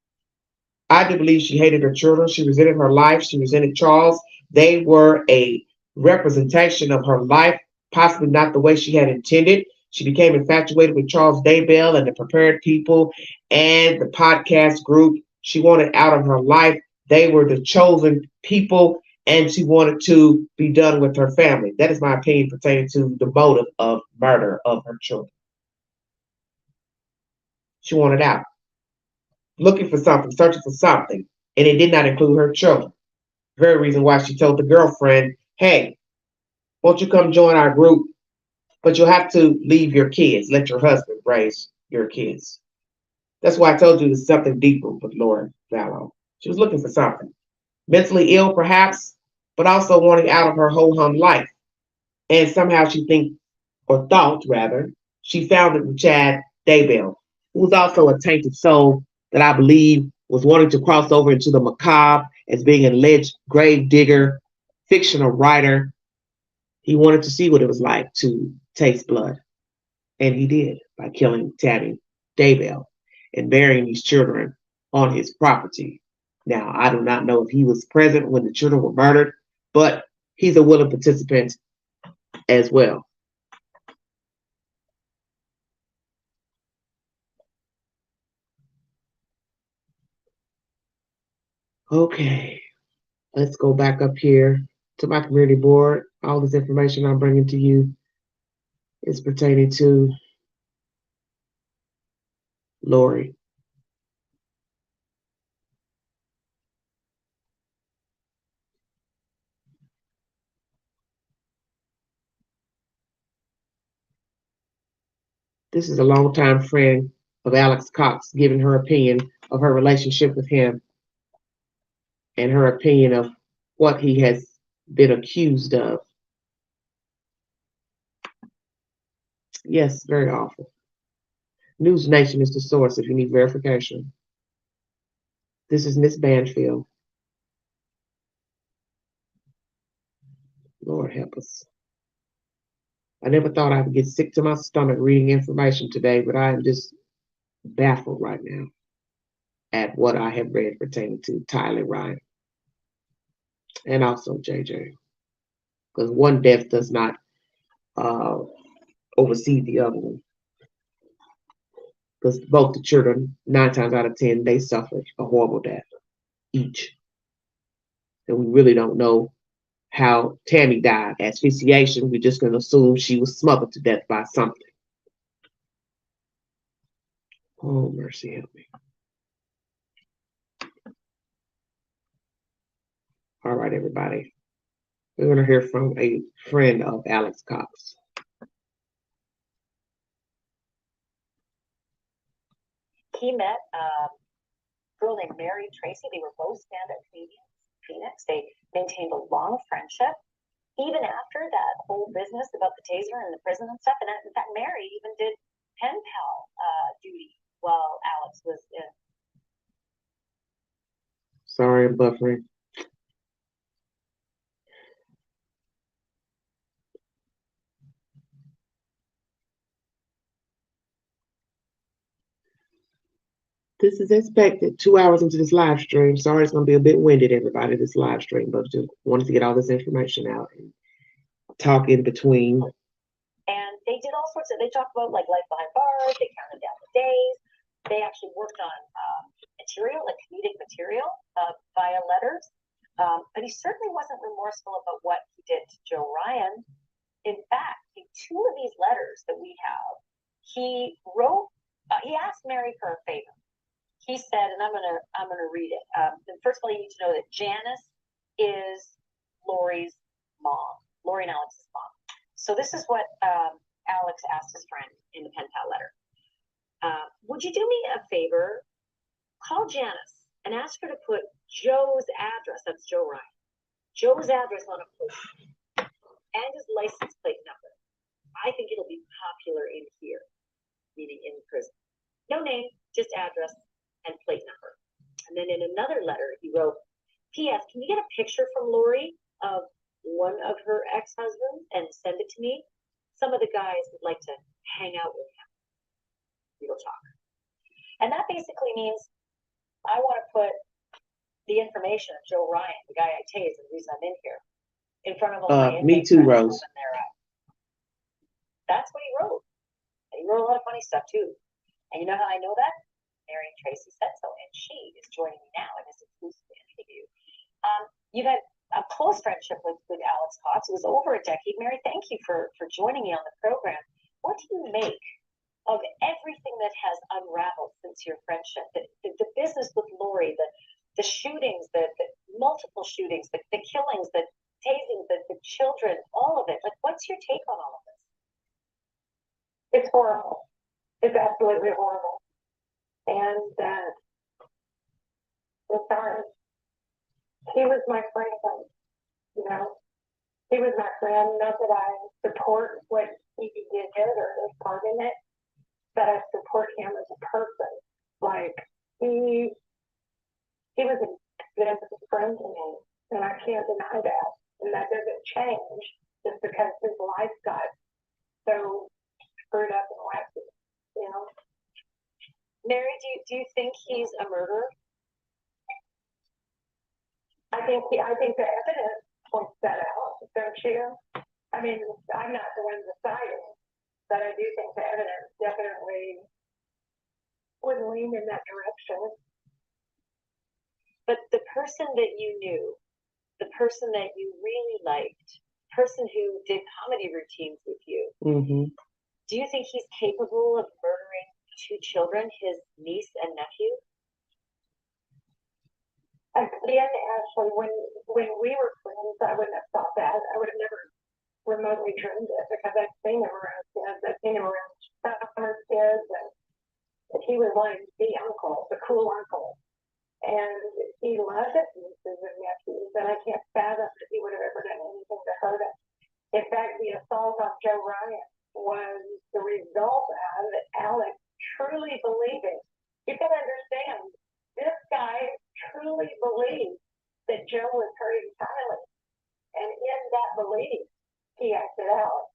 I do believe she hated her children. She resented her life. She resented Charles. They were a representation of her life, possibly not the way she had intended. She became infatuated with Charles Daybell and the Prepared People and the podcast group. She wanted out of her life. They were the chosen people, and she wanted to be done with her family. That is my opinion pertaining to the motive of murder of her children. She wanted out, looking for something, searching for something, and it did not include her children. Very reason why she told the girlfriend, hey, won't you come join our group? But you'll have to leave your kids. Let your husband raise your kids. That's why I told you there's something deeper with Lori Vallow. She was looking for something. Mentally ill, perhaps, but also wanting out of her ho-hum life. And somehow she thought, she found it with Chad Daybell, who was also a tainted soul that I believe was wanting to cross over into the macabre as being an alleged grave digger, fictional writer. He wanted to see what it was like to taste blood. And he did by killing Tammy Daybell and burying these children on his property. Now, I do not know if he was present when the children were murdered, but he's a willing participant as well. Okay, let's go back up here to my community board. All this information I'm bringing to you is pertaining to Lori. This is a longtime friend of Alex Cox giving her opinion of her relationship with him and her opinion of what he has been accused of. Yes, very awful. News Nation is the source if you need verification. This is Miss Banfield. Lord help us. I never thought I would get sick to my stomach reading information today, but I am just baffled right now at what I have read pertaining to Tyler Ryan and also JJ. Because one death does not oversee the other one. Because both the children, 9 times out of 10, they suffered a horrible death each. And we really don't know how Tammy died. Asphyxiation, we're just going to assume she was smothered to death by something. Oh, mercy help me. All right, everybody. We're going to hear from a friend of Alex Cox. He met a girl named Mary Tracy. They were both stand-up comedians in Phoenix. They maintained a long friendship, even after that whole business about the taser and the prison and stuff. And in fact, Mary even did pen pal duty while Alex was in. Sorry, I'm buffering. This is expected 2 hours into this live stream. Sorry, it's going to be a bit winded, everybody, this live stream, but just wanted to get all this information out and talk in between. And they did all sorts of, they talked about like life behind bars, they counted down the days. They actually worked on material, like comedic material via letters. But he certainly wasn't remorseful about what he did to Joe Ryan. In fact, in 2 of these letters that we have, he wrote, he asked Mary for a favor. He said, and I'm gonna read it. First of all, you need to know that Janice is Lori's mom, Lori and Alex's mom. So this is what Alex asked his friend in the pen pal letter. Would you do me a favor? Call Janice and ask her to put Joe's address, that's Joe Ryan, Joe's address on a poster and his license plate number. I think it'll be popular in here, meaning in prison. No name, just address and plate number. And then in another letter, he wrote, P.S. Can you get a picture from Lori of one of her ex-husbands and send it to me? Some of the guys would like to hang out with him. We'll talk. And that basically means I want to put the information of Joe Ryan, the guy I tased, and the reason I'm in here, in front of all my Me too, Rose. That's what he wrote. And he wrote a lot of funny stuff too. And you know how I know that? Mary Tracy said so, and she is joining me now in this exclusive interview. You've had a close friendship with Alex Cox. It was over a decade. Mary, thank you for joining me on the program. What do you make of everything that has unraveled since your friendship? The business with Lori, the shootings, the multiple shootings, the killings, the tasing, the children, all of it. Like, what's your take on all of this? It's horrible. It's absolutely horrible. And as far as he was my friend, you know, he was my friend. Not that I support what he did or his part in it, but I support him as a person. Like he was a good friend to me, and I can't deny that. And that doesn't change just because his life got so screwed up and wacky, you know. Mary, do you think he's a murderer? I think the evidence points that out, don't you? I mean, I'm not the one deciding, but I do think the evidence definitely would lean in that direction. But the person that you knew, the person that you really liked, the person who did comedy routines with you, do you think he's capable of murdering 2 children, his niece and nephew? Again, actually, when we were friends, I wouldn't have thought that. I would have never remotely dreamed it because I've seen him around kids. I've seen him around summer kids, and he was like the uncle, the cool uncle. And he loved his nieces and nephews, and I can't fathom that he would have ever done anything to hurt us. In fact, the assault on Joe Ryan was the result of Alex truly that belief, he acted out.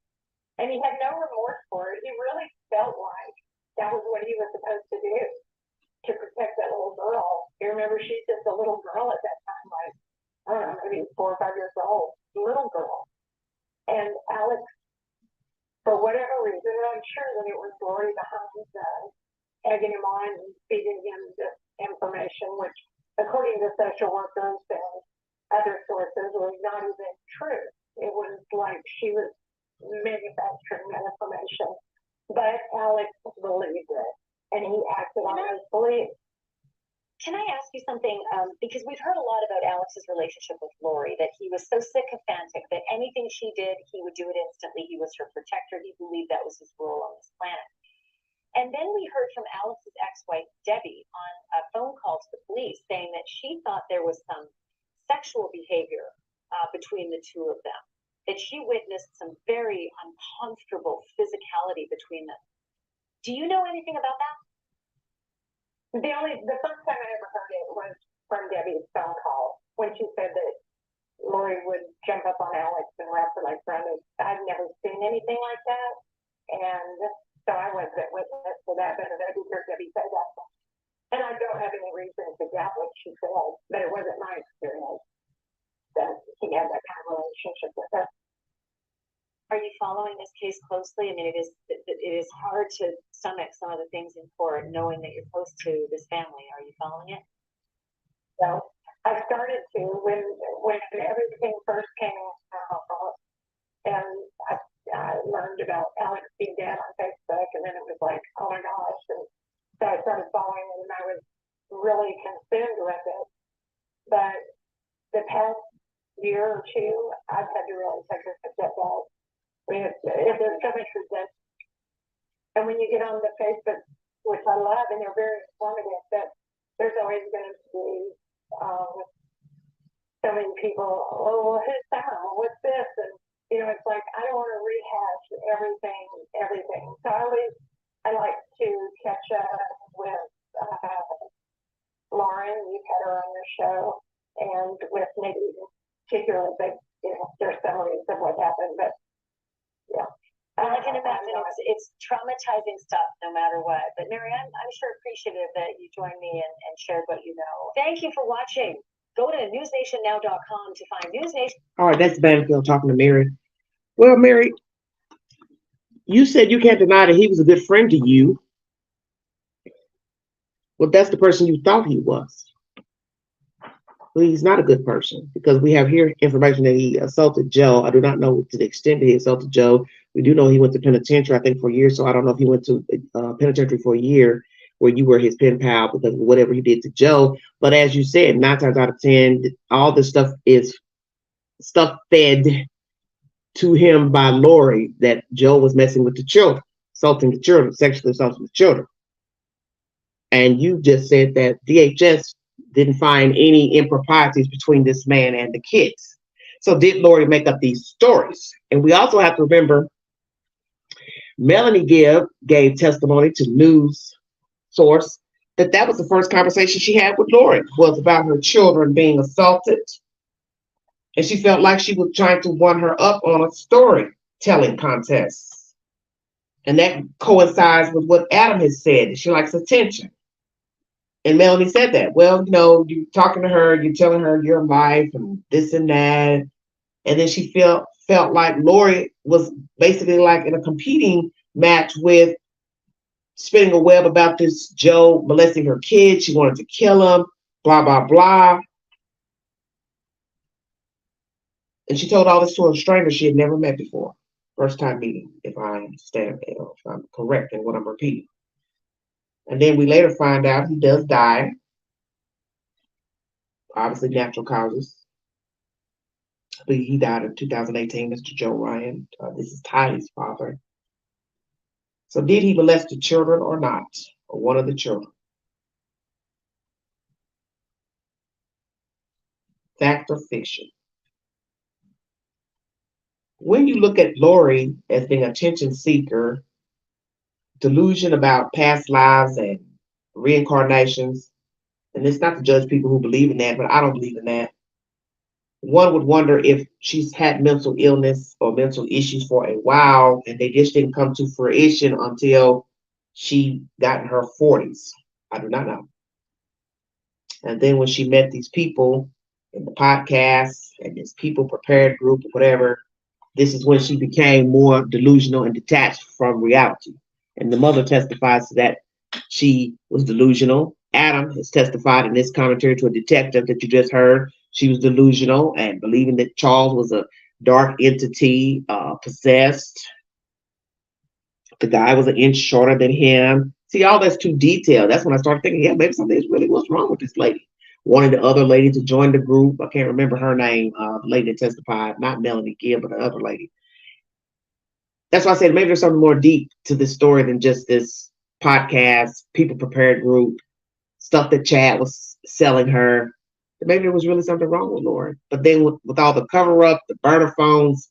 And he had no remorse for it. He really felt like that was what he was supposed to do to protect that little girl. You remember, she's just a little girl at that time, like, I don't know, maybe 4 or 5 years old, little girl. And Alex, for whatever reason, and I'm sure that it was Lori behind egging him on and feeding him this information, which, according to social workers and other sources, was not even true. It was like she was manufacturing that information. But Alex believed it, and he acted on his belief. Can I ask you something? Because we've heard a lot about Alex's relationship with Lori, that he was so sycophantic that anything she did, he would do it instantly. He was her protector. He believed that was his role on this planet. And then we heard from Alex's ex-wife, Debbie, on a phone call to the police saying that she thought there was some sexual behavior between the two of them, that she witnessed some very uncomfortable physicality between them. Do you know anything about that? The first time I ever heard it was from Debbie's phone call when she said that Lori would jump up on Alex and wrap her like brownies. I've never seen anything like that, and so I wasn't witness to that, but I did hear Debbie say that. And I don't have any reason to doubt what she said, but it wasn't my experience that he had that kind of relationship with her. Are you following this case closely? I mean, it is hard to stomach some of the things in court, knowing that you're close to this family. Are you following it? So I started to when everything first came out, and I learned about Alex being dead on Facebook, and then it was like, oh my gosh, and so I started following it, and I was really consumed with it. But the past year or two, I've had to really take a step back. There's so much resentment. And when you get on the Facebook, which I love, and they're very informative, but there's always going to be so many people, oh, who's that? What's this? And, it's like, I don't want to rehash everything. So I like to catch up with Lauren. You've had her on your show, and with Nikki particularly, but, there's summaries of what happened, but yeah. I can imagine it's traumatizing stuff no matter what. But Mary, I'm sure appreciative that you joined me and shared what you know. Thank you for watching. Go to newsnationnow.com to find News Nation. All right, that's Banfield talking to Mary. Well, Mary, you said you can't deny that he was a good friend to you. Well, that's the person you thought he was. Well, he's not a good person, because we have here information that he assaulted Joe. I do not know to the extent that he assaulted Joe. We do know he went to penitentiary, I think, for a year. So I don't know if he went to penitentiary for a year where you were his pen pal because of whatever he did to Joe. But as you said, 9 times out of 10, all this stuff is stuff fed to him by Lori, that Joe was messing with the children, assaulting the children, sexually assaulting the children. And you just said that DHS didn't find any improprieties between this man and the kids. So did Lori make up these stories? And we also have to remember, Melanie gave testimony to news source that was the first conversation she had with Lori, was about her children being assaulted. And she felt like she was trying to one her up on a storytelling contest. And that coincides with what Adam has said. She likes attention. And Melanie said that. Well, you're talking to her, you're telling her your life and this and that. And then she felt like Lori was basically like in a competing match with spinning a web about this Joe molesting her kids. She wanted to kill him, blah, blah, blah. And she told all this to a stranger she had never met before. First time meeting, if I understand, if I'm correct in what I'm repeating. And then we later find out he does die. Obviously, natural causes. But he died in 2018, Mr. Joe Ryan. This is Tylee's father. So did he molest the children or not? Or one of the children? Fact or fiction? When you look at Lori as being a attention seeker, delusion about past lives and reincarnations, and it's not to judge people who believe in that, but I don't believe in that. one would wonder if she's had mental illness or mental issues for a while and they just didn't come to fruition until she got in her 40s. I do not know. And then when she met these people in the podcast and this people prepared group or whatever, this is when she became more delusional and detached from reality. And the mother testifies to that she was delusional. Adam has testified in this commentary to a detective that you just heard. She was delusional and believing that Charles was a dark entity, possessed. The guy was an inch shorter than him. See, all that's too detailed. That's when I started thinking, yeah, maybe something is really what's wrong with this lady. Wanted the other lady to join the group. I can't remember her name. The lady that testified, not Melanie Gibb, but the other lady. That's why I said maybe there's something more deep to this story than just this podcast, people prepared group, stuff that Chad was selling her. Maybe there was really something wrong with Lauren. But then with all the cover up, the burner phones,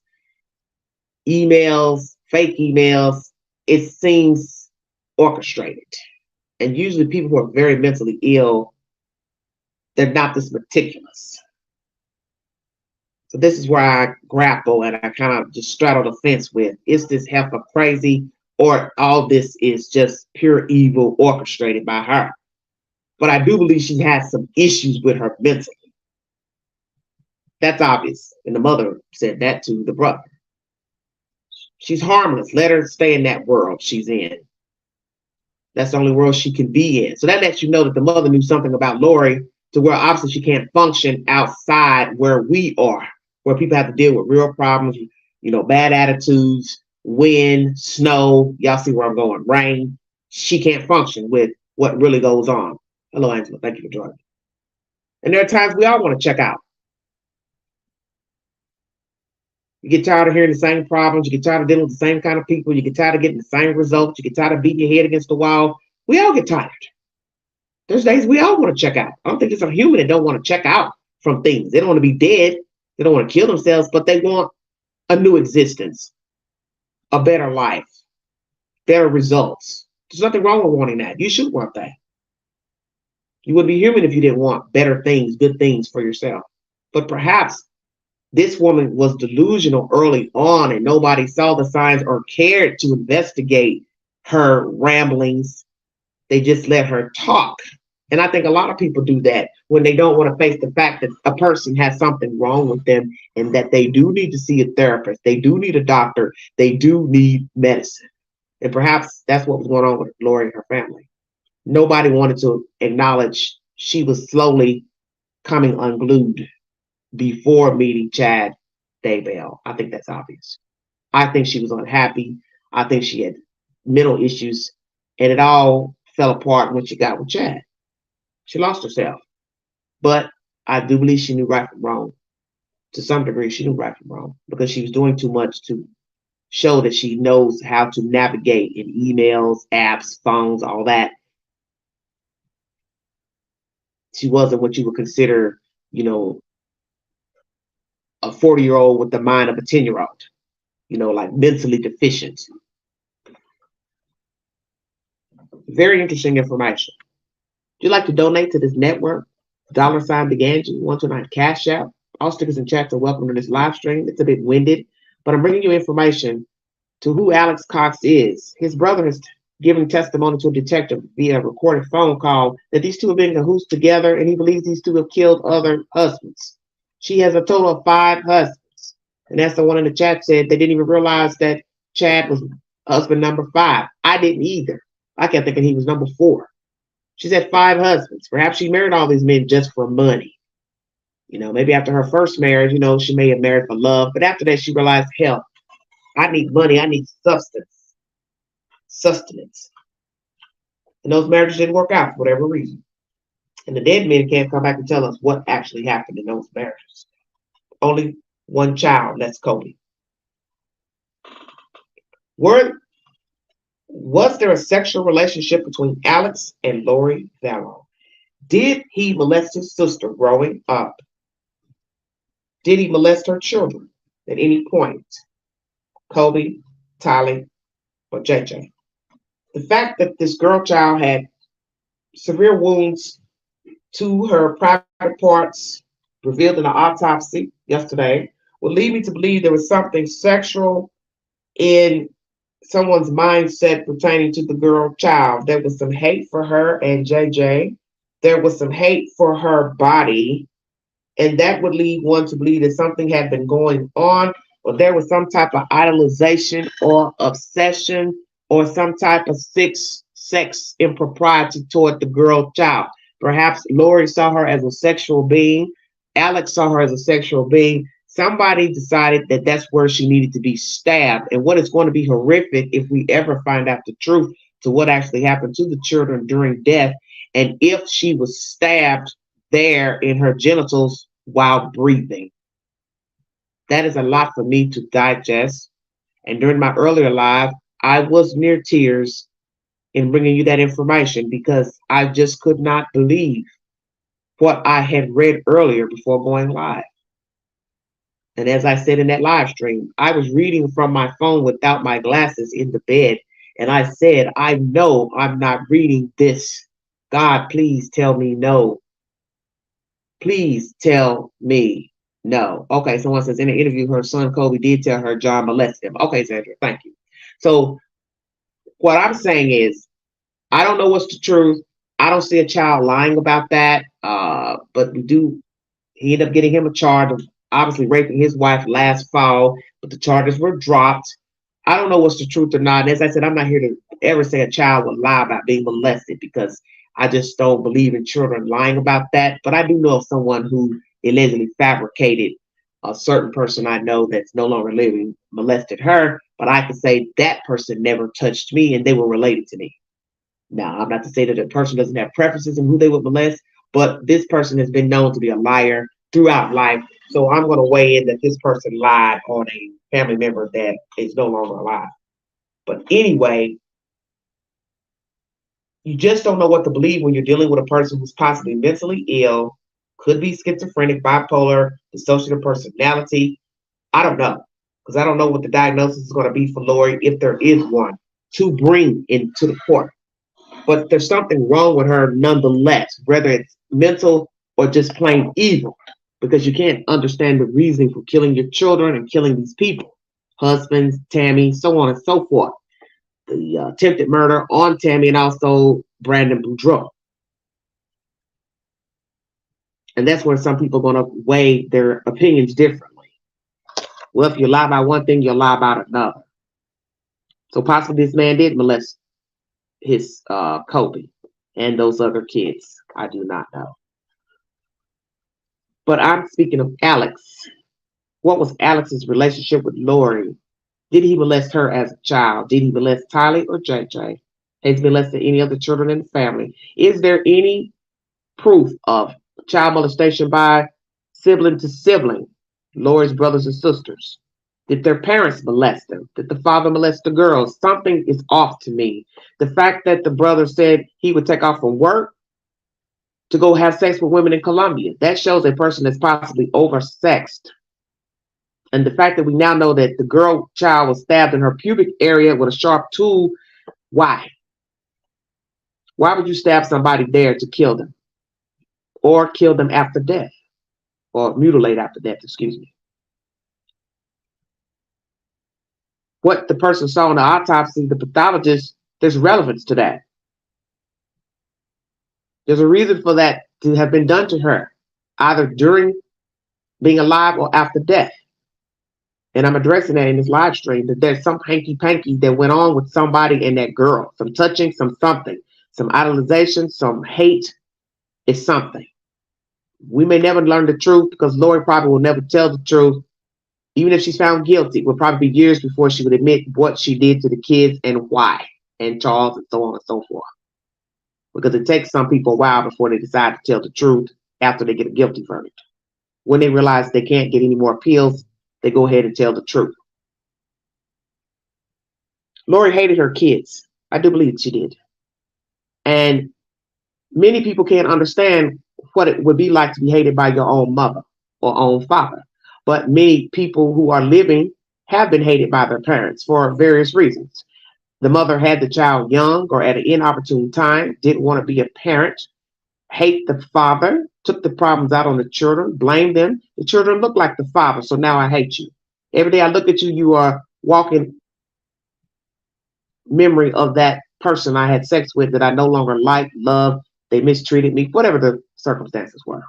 emails, fake emails, it seems orchestrated. And usually people who are very mentally ill, they're not this meticulous. So this is where I grapple and I kind of just straddle the fence with, is this heifer crazy or all this is just pure evil orchestrated by her? But I do believe she has some issues with her mentally. That's obvious. And the mother said that to the brother. She's harmless. Let her stay in that world she's in. That's the only world she can be in. So that lets you know that the mother knew something about Lori to where obviously she can't function outside where we are, where people have to deal with real problems, bad attitudes, wind, snow. Y'all see where I'm going, rain. She can't function with what really goes on. Hello, Angela. Thank you for joining. And there are times we all want to check out. You get tired of hearing the same problems. You get tired of dealing with the same kind of people. You get tired of getting the same results. You get tired of beating your head against the wall. We all get tired. There's days we all want to check out. I don't think there's a human that don't want to check out from things. They don't want to be dead. They don't want to kill themselves, but they want a new existence, a better life, better results. There's nothing wrong with wanting that. You should want that. You wouldn't be human if you didn't want better things, good things for yourself. But perhaps this woman was delusional early on and nobody saw the signs or cared to investigate her ramblings. They just let her talk. And I think a lot of people do that when they don't want to face the fact that a person has something wrong with them and that they do need to see a therapist. They do need a doctor. They do need medicine. And perhaps that's what was going on with Lori and her family. Nobody wanted to acknowledge she was slowly coming unglued before meeting Chad Daybell. I think that's obvious. I think she was unhappy. I think she had mental issues, and it all fell apart when she got with Chad. She lost herself. But I do believe she knew right from wrong. To some degree, she knew right from wrong because she was doing too much to show that she knows how to navigate in emails, apps, phones, all that. She wasn't what you would consider, a 40-year-old with the mind of a 10-year-old, like mentally deficient. Very interesting information. If you'd like to donate to this network, $Beganji, 129 Cash App. All stickers and chats are welcome to this live stream. It's a bit winded, but I'm bringing you information to who Alex Cox is. His brother has given testimony to a detective via a recorded phone call that these two have been in cahoots together, and he believes these two have killed other husbands. She has a total of 5 husbands. And that's the one in the chat said they didn't even realize that Chad was husband number 5. I didn't either. I kept thinking he was number 4. She's had 5 husbands. Perhaps she married all these men just for money. Maybe after her first marriage, she may have married for love. But after that, she realized, hell, I need money. I need sustenance. And those marriages didn't work out for whatever reason. And the dead men can't come back and tell us what actually happened in those marriages. Only one child, that's Cody. Was there a sexual relationship between Alex and Lori Vallow? Did he molest his sister growing up? Did he molest her children at any point? Kobe, Tylee, or JJ? The fact that this girl child had severe wounds to her private parts, revealed in the autopsy yesterday would lead me to believe there was something sexual in someone's mindset pertaining to the girl child. There was some hate for her and JJ. There was some hate for her body. And that would lead one to believe that something had been going on, or there was some type of idolization or obsession, or some type of sex impropriety toward the girl child. Perhaps Lori saw her as a sexual being. Alex saw her as a sexual being. Somebody decided that that's where she needed to be stabbed. And what is going to be horrific if we ever find out the truth to what actually happened to the children during death, and if she was stabbed there in her genitals while breathing. That is a lot for me to digest. And during my earlier live, I was near tears in bringing you that information because I just could not believe what I had read earlier before going live. And as I said in that live stream, I was reading from my phone without my glasses in the bed. And I said, I know I'm not reading this. God, please tell me no. Please tell me no. Okay, someone says in an interview, her son Kobe did tell her John molested him. Okay, Sandra, thank you. So what I'm saying is, I don't know what's the truth. I don't see a child lying about that. But he ended up getting him a charge of obviously raping his wife last fall, but the charges were dropped. I don't know what's the truth or not. And as I said, I'm not here to ever say a child will lie about being molested because I just don't believe in children lying about that. But I do know of someone who allegedly fabricated a certain person I know that's no longer living molested her. But I can say that person never touched me and they were related to me. Now, I'm not to say that a person doesn't have preferences in who they would molest, but this person has been known to be a liar throughout life. So I'm going to weigh in that this person lied on a family member that is no longer alive. But anyway, you just don't know what to believe when you're dealing with a person who's possibly mentally ill, could be schizophrenic, bipolar, dissociative personality. I don't know, because I don't know what the diagnosis is going to be for Lori, if there is one, to bring into the court. But there's something wrong with her nonetheless, whether it's mental or just plain evil, because you can't understand the reasoning for killing your children and killing these people, husbands, Tammy, so on and so forth. The attempted murder on Tammy and also Brandon Boudreaux. And that's where some people are going to weigh their opinions differently. Well, if you lie about one thing, you'll lie about another. So possibly this man did molest his Kobe and those other kids. I do not know. But I'm speaking of Alex. What was Alex's relationship with Lori? Did he molest her as a child? Did he molest Tylee or JJ? Has he molested any other children in the family? Is there any proof of child molestation by sibling to sibling, Lori's brothers and sisters? Did their parents molest them? Did the father molest the girls? Something is off to me. The fact that the brother said he would take off from work to go have sex with women in Colombia, that shows a person that's possibly oversexed. And the fact that we now know that the girl child was stabbed in her pubic area with a sharp tool, why? Why would you stab somebody there to kill them? Or kill them after death? Or mutilate after death, excuse me. What the person saw in the autopsy, the pathologist, there's relevance to that. There's a reason for that to have been done to her, either during being alive or after death. And I'm addressing that in this live stream, that there's some hanky-panky that went on with somebody and that girl. Some touching, some something. Some idolization, some hate. It's something. We may never learn the truth because Lori probably will never tell the truth. Even if she's found guilty, it will probably be years before she would admit what she did to the kids and why. And Charles and so on and so forth. Because it takes some people a while before they decide to tell the truth after they get a guilty verdict. When they realize they can't get any more appeals, they go ahead and tell the truth. Lori hated her kids. I do believe she did. And many people can't understand what it would be like to be hated by your own mother or own father. But many people who are living have been hated by their parents for various reasons. The mother had the child young or at an inopportune time, didn't want to be a parent, hate the father, took the problems out on the children, blamed them. The children look like the father, so now I hate you. Every day I look at you, you are walking memory of that person I had sex with that I no longer like, love, they mistreated me, whatever the circumstances were.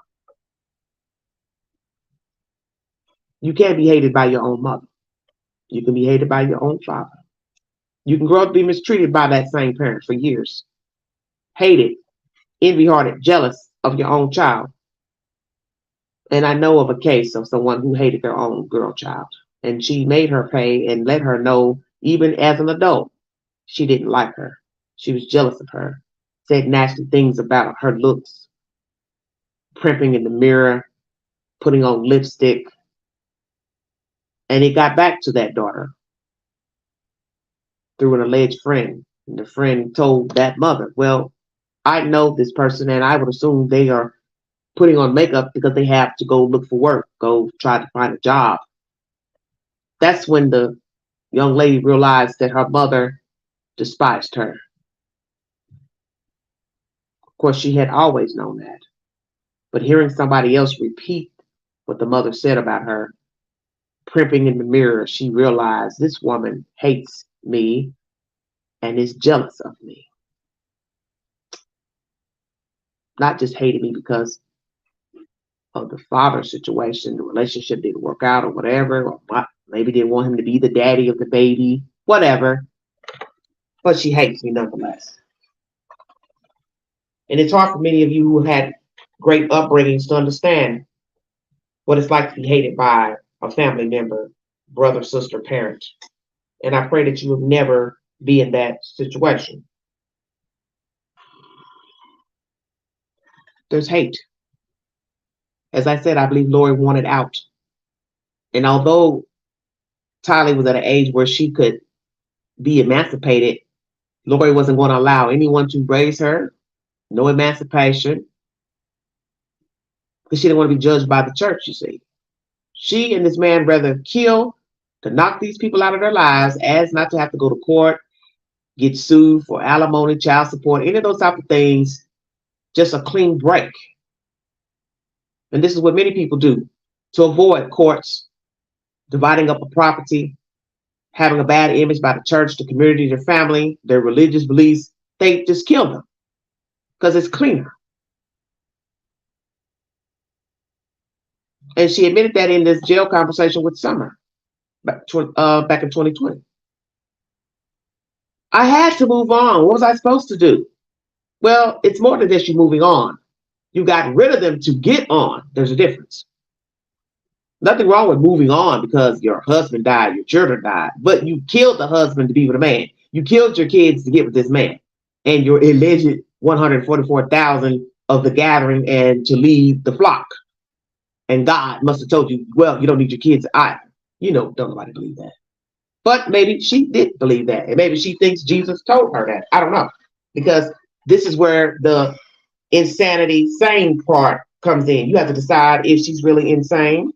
You can't be hated by your own mother. You can be hated by your own father. You can grow up to be mistreated by that same parent for years. Hated, envy-hearted, jealous of your own child. And I know of a case of someone who hated their own girl child. And she made her pay and let her know, even as an adult, she didn't like her. She was jealous of her. Said nasty things about her looks. Primping in the mirror, putting on lipstick. And it got back to that daughter through an alleged friend. And the friend told that mother, well, I know this person and I would assume they are putting on makeup because they have to go look for work, go try to find a job. That's when the young lady realized that her mother despised her. Of course, she had always known that. But hearing somebody else repeat what the mother said about her, primping in the mirror, she realized this woman hates me and is jealous of me. Not just hated me because of the father situation, the relationship didn't work out or whatever, or maybe didn't want him to be the daddy of the baby, whatever. But she hates me nonetheless. And it's hard for many of you who had great upbringings to understand what it's like to be hated by a family member, brother, sister, parent. And I pray that you will never be in that situation. There's hate. As I said, I believe Lori wanted out. And although Tylee was at an age where she could be emancipated, Lori wasn't going to allow anyone to raise her, no emancipation, because she didn't want to be judged by the church, you see. She and this man rather kill to knock these people out of their lives as not to have to go to court, get sued for alimony, child support, any of those type of things, just a clean break. And this is what many people do to avoid courts, dividing up a property, having a bad image by the church, the community, their family, their religious beliefs. They just kill them because it's cleaner. And she admitted that in this jail conversation with Summer back in 2020. I had to move on. What was I supposed to do? Well, it's more than just you moving on. You got rid of them to get on. There's a difference. Nothing wrong with moving on because your husband died, your children died, but you killed the husband to be with a man. You killed your kids to get with this man. And your alleged 144,000 of the gathering and to lead the flock. And God must have told you, well, you don't need your kids either. You know, don't nobody believe that. But maybe she did believe that. And maybe she thinks Jesus told her that. I don't know. Because this is where the insanity, sane part comes in. You have to decide if she's really insane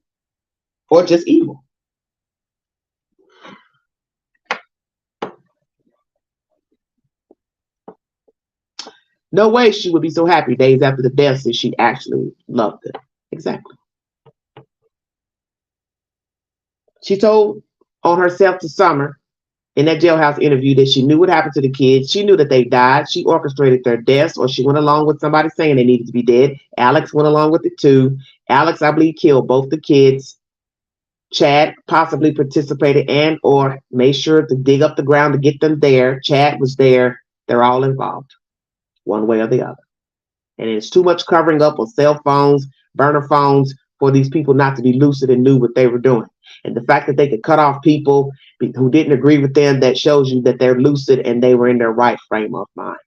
or just evil. No way she would be so happy days after the death if she actually loved them. Exactly. She told on herself to Summer in that jailhouse interview that she knew what happened to the kids. She knew that they died. She orchestrated their deaths, or she went along with somebody saying they needed to be dead. Alex went along with it too. Alex, I believe, killed both the kids. Chad possibly participated and or made sure to dig up the ground to get them there. Chad was there. They're all involved, one way or the other. And it's too much covering up on cell phones, burner phones, for these people not to be lucid and knew what they were doing. And the fact that they could cut off people who didn't agree with them, that shows you that they're lucid and they were in their right frame of mind.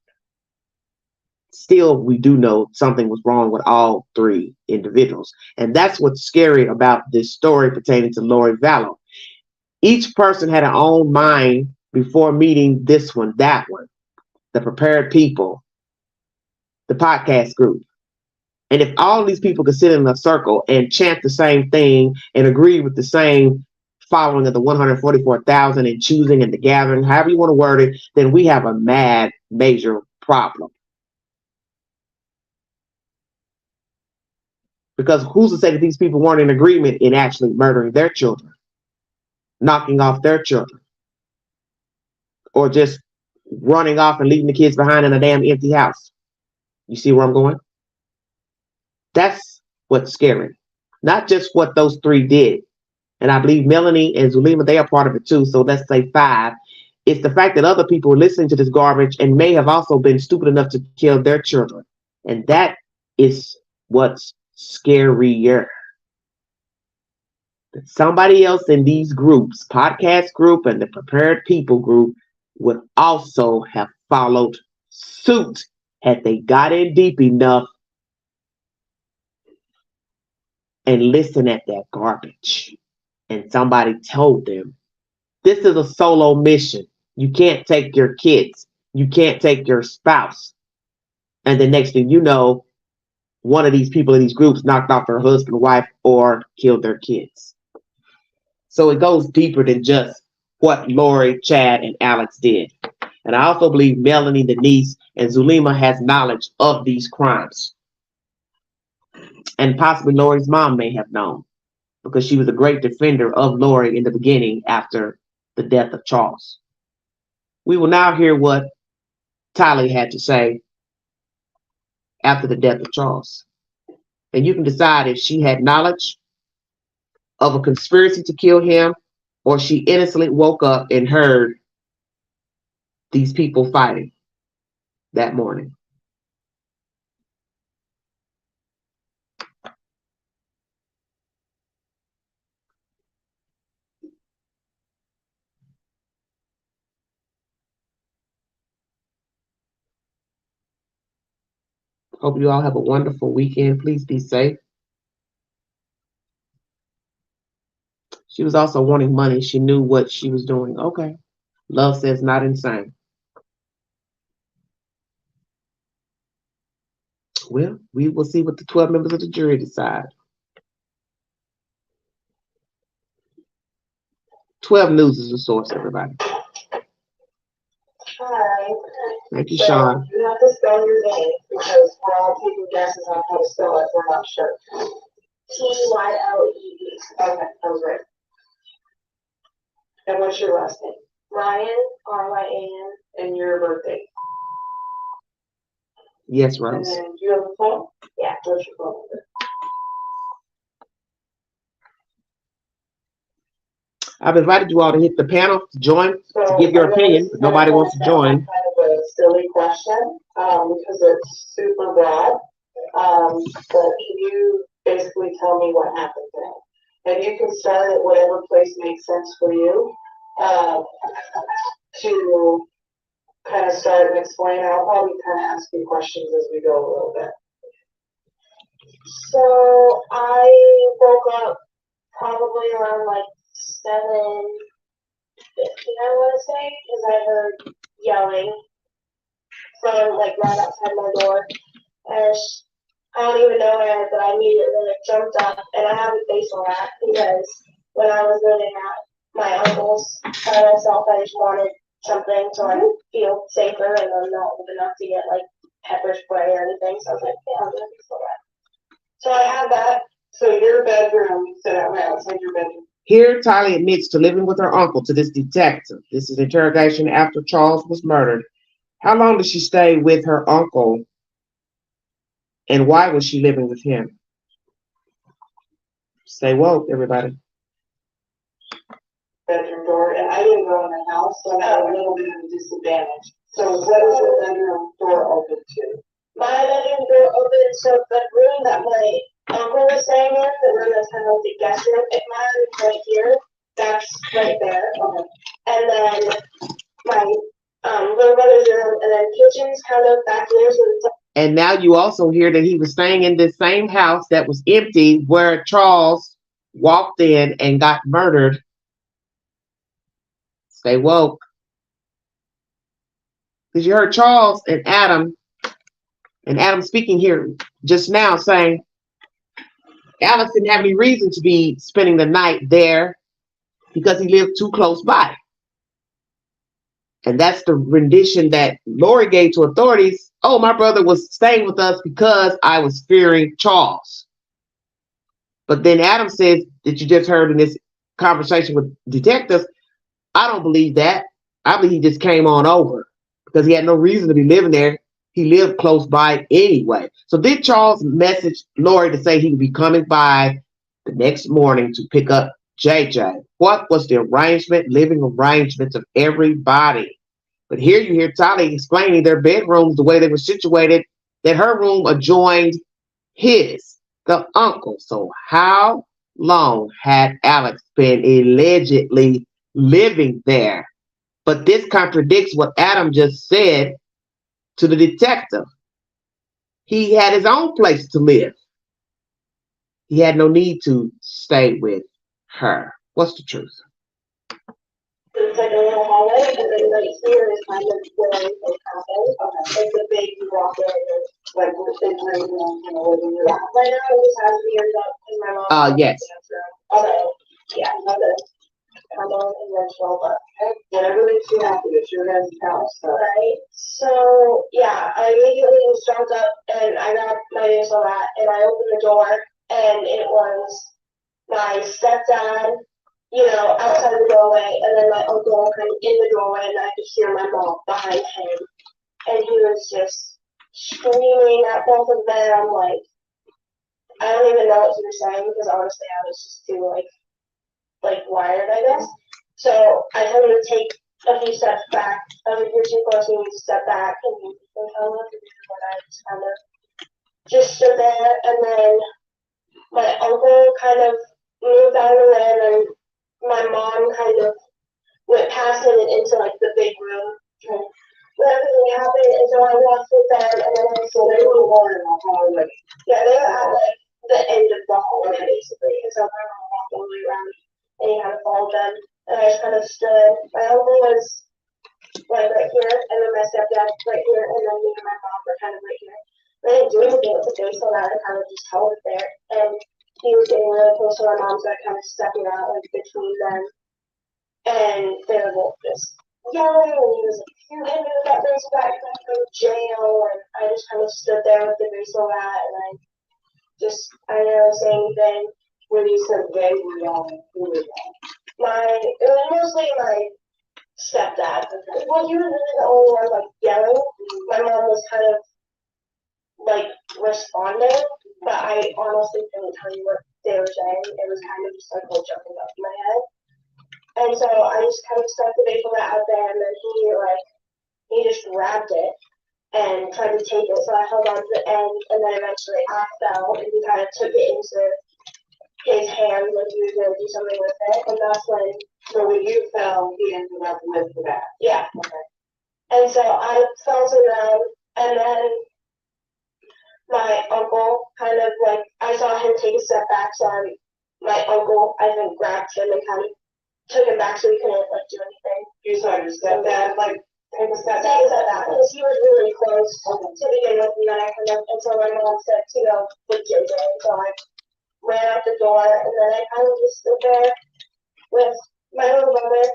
Still, we do know something was wrong with all three individuals. And that's what's scary about this story pertaining to Lori Vallow. Each person had an own mind before meeting this one, that one, the prepared people, the podcast group. And if all these people could sit in a circle and chant the same thing and agree with the same following of the 144,000 and choosing and the gathering, however you want to word it, then we have a major problem. Because who's to say that these people weren't in agreement in actually murdering their children, knocking off their children, or just running off and leaving the kids behind in a damn empty house? You see where I'm going? That's what's scary. Not just what those three did. And I believe Melanie and Zulema, they are part of it too. So let's say 5. It's the fact that other people are listening to this garbage and may have also been stupid enough to kill their children. And that is what's scarier. That somebody else in these groups, podcast group and the prepared people group, would also have followed suit had they got in deep enough and listened at that garbage. And somebody told them, this is a solo mission. You can't take your kids. You can't take your spouse. And the next thing you know, one of these people in these groups knocked off their husband, wife, or killed their kids. So it goes deeper than just what Lori, Chad, and Alex did. And I also believe Melanie, Denise, and Zulema has knowledge of these crimes. And possibly Lori's mom may have known, because she was a great defender of Lori in the beginning after the death of Charles. We will now hear what Tylee had to say after the death of Charles. And you can decide if she had knowledge of a conspiracy to kill him, or she innocently woke up and heard these people fighting that morning. Hope you all have a wonderful weekend. Please be safe. She was also wanting money. She knew what she was doing. Okay. Love says not insane. Well, we will see what the 12 members of the jury decide. 12 News is the source, everybody. Hi. Thank you, So Sean. you have to spell your name because we're all taking guesses on how to spell it. We're not sure. Tylee. Okay, that was right. And what's your last name? Ryan, Ryan, and your birthday. Yes, And Rose. then do you have a phone? Yeah, what's your phone number? I've invited you all to hit the panel to join, to So give your I know opinion, this but is nobody wants to gonna sound join. like kind of a silly question, because it's super broad. But can you basically tell me what happened today? And you can start at whatever place makes sense for you, to kind of start and explain. I'll probably kind of ask you questions as we go a little bit. So I woke up probably around like 7:50, I want to say, because I heard yelling from like right outside my door. And I don't even know where, but I immediately like jumped up, and I have a facial rat because when I was living at my uncle's by myself, I just wanted something to like feel safer, and I'm not old enough to get like pepper spray or anything. So I was like, yeah, I'm gonna be so rat. So I have that. So your bedroom, you said out outside your bedroom. Here, Tylee admits to living with her uncle to this detective. This is interrogation after Charles was murdered. How long did she stay with her uncle, and why was she living with him? Stay woke, everybody. Bedroom door, and I didn't go in the house, so I had a little bit of a disadvantage. So what is your bedroom door open to? My bedroom door open, so the room that my uncle was staying in, the room that's kind of like the guest room, if my room is right here, that's right there. Okay. And then my little brother's room, and then kitchen's kind of back there, so it's And now you also hear that he was staying in this same house that was empty where Charles walked in and got murdered. Stay woke. Because you heard Charles and Adam speaking here just now saying Alex didn't have any reason to be spending the night there because he lived too close by. And that's the rendition that Lori gave to authorities. Oh, my brother was staying with us because I was fearing Charles. But then Adam says that you just heard in this conversation with detectives, I don't believe that. I believe he just came on over because he had no reason to be living there. He lived close by anyway. So did Charles message Lori to say he would be coming by the next morning to pick up JJ? What was the living arrangements of everybody? But here you hear Tali explaining their bedrooms, the way they were situated, that her room adjoined his, the uncle. So how long had Alex been allegedly living there? But this contradicts what Adam just said to the detective. He had his own place to live. He had no need to stay with her. What's the truth? It's like a little hallway, and then right here is kind of where it happened. Okay. It's a big walk-in, like the big room, you know, living room. Yeah, right now it just has mirrors up because my mom. Yes. Although, yeah, another come on and then show up. Whatever makes you happy, it's your guys' house. Right. So yeah, I immediately just jumped up and I grabbed my baseball bat and I opened the door and it was my stepdad, you know, outside the doorway, and then my uncle kind of in the doorway, and I could hear my mom behind him, and he was just screaming at both of them, like, I don't even know what he was saying, because honestly, I was just too, like wired, I guess. So I told him to take a few steps back. I was like, you're too close, you need to step back, and he didn't tell me what to do, and I just kind of just stood there, and then my uncle kind of moved out of the way, and then my mom kind of went past him and into like the big room. And everything happened, and so I walked with them, and then I saw they were more in the hallway. Yeah, they were at like the end of the hallway basically, and so my mom walked all the way around, and he kind of followed them, and I just kind of stood. My uncle was like right here, and then my stepdad right here, and then me and my mom were kind of right here. They didn't do anything with the face, so I kind of just held it there, and he was getting really close to my mom, so I kind of stuck it out like between them. And they were both just yelling, and he was like, if you hit me with that baseball bat, you're gonna go to jail. And I just kind of stood there with the baseball bat, and I didn't say anything. When you said they were yelling, who was yelling? It was mostly my stepdad. Well, he was really the only one like yelling. My mom was kind of like responding, but I honestly couldn't tell you what they were saying. It was kind of just like all jumping up in my head. And so I just kind of stuck the baseball bat out there, and then he just grabbed it and tried to take it. So I held on to the end, and then eventually I fell, and he kind of took it into his hands like he was going to do something with it. And that's when. So when you fell, he ended up with the bat. Yeah. Okay. And so I fell to the ground, and then my uncle kind of like, I saw him take a step back, so my uncle, I think, grabbed him and kind of took him back so he couldn't like do anything. You saw your stepdad like take a step back because he was really close to begin with, and then I kind of, and so my mom said to go with JJ, so I ran out the door, and then I kind of just stood there with my little brother.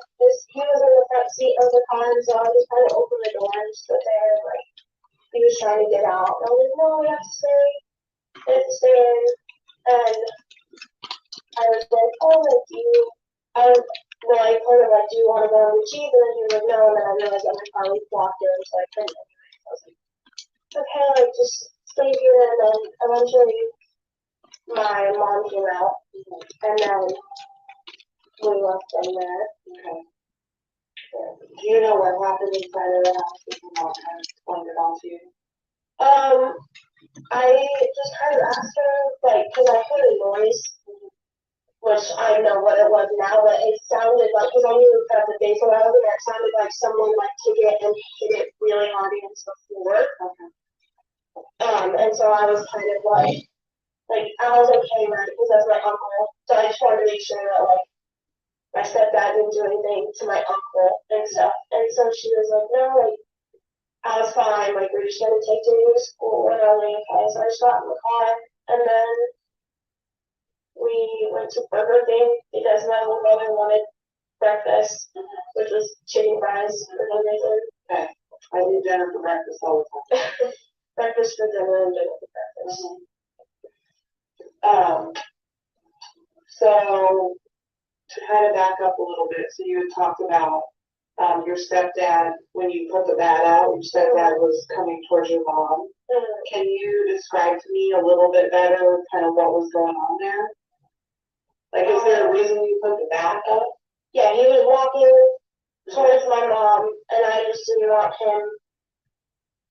He was in the front seat of the car, and so I just kind of opened the door and stood there, like he was trying to get out. And I was like, no, we have to stay. We have to stay in. And I was like, oh, like, I told him, like, do you want to go on the Jeep? And then he was like, no. And then I realized that my car was blocked in, so I couldn't anyway. So I was like, okay, like, just stay here. And then eventually my mom came out, and then we left them there. Okay. Do you know what happened inside of the house? Did your mom kind of explain it all to you? I just kind of asked her, like, because I heard a noise, which I know what it was now, but it sounded like, because I knew that the baseball I was in, it sounded like someone like took it and hit it really hard against the floor. Okay. And so I was kind of like I was okay, right, because that's my uncle. So I just wanted to make sure that like my stepdad didn't do anything to my uncle and stuff. And so she was like, no, like I was fine, like we're just gonna take Jimmy to school, and I was like, okay. So I just got in the car, and then we went to Burger King because my little brother wanted breakfast, which was chicken fries for no reason. Okay. I do dinner for breakfast all the time. Breakfast for dinner and dinner for breakfast. So to kind of back up a little bit, so you had talked about your stepdad, when you put the bat out, your stepdad was coming towards your mom. Can you describe to me a little bit better kind of what was going on there? Like, is there a reason you put the bat up? Yeah, he was walking towards my mom, and I just didn't want him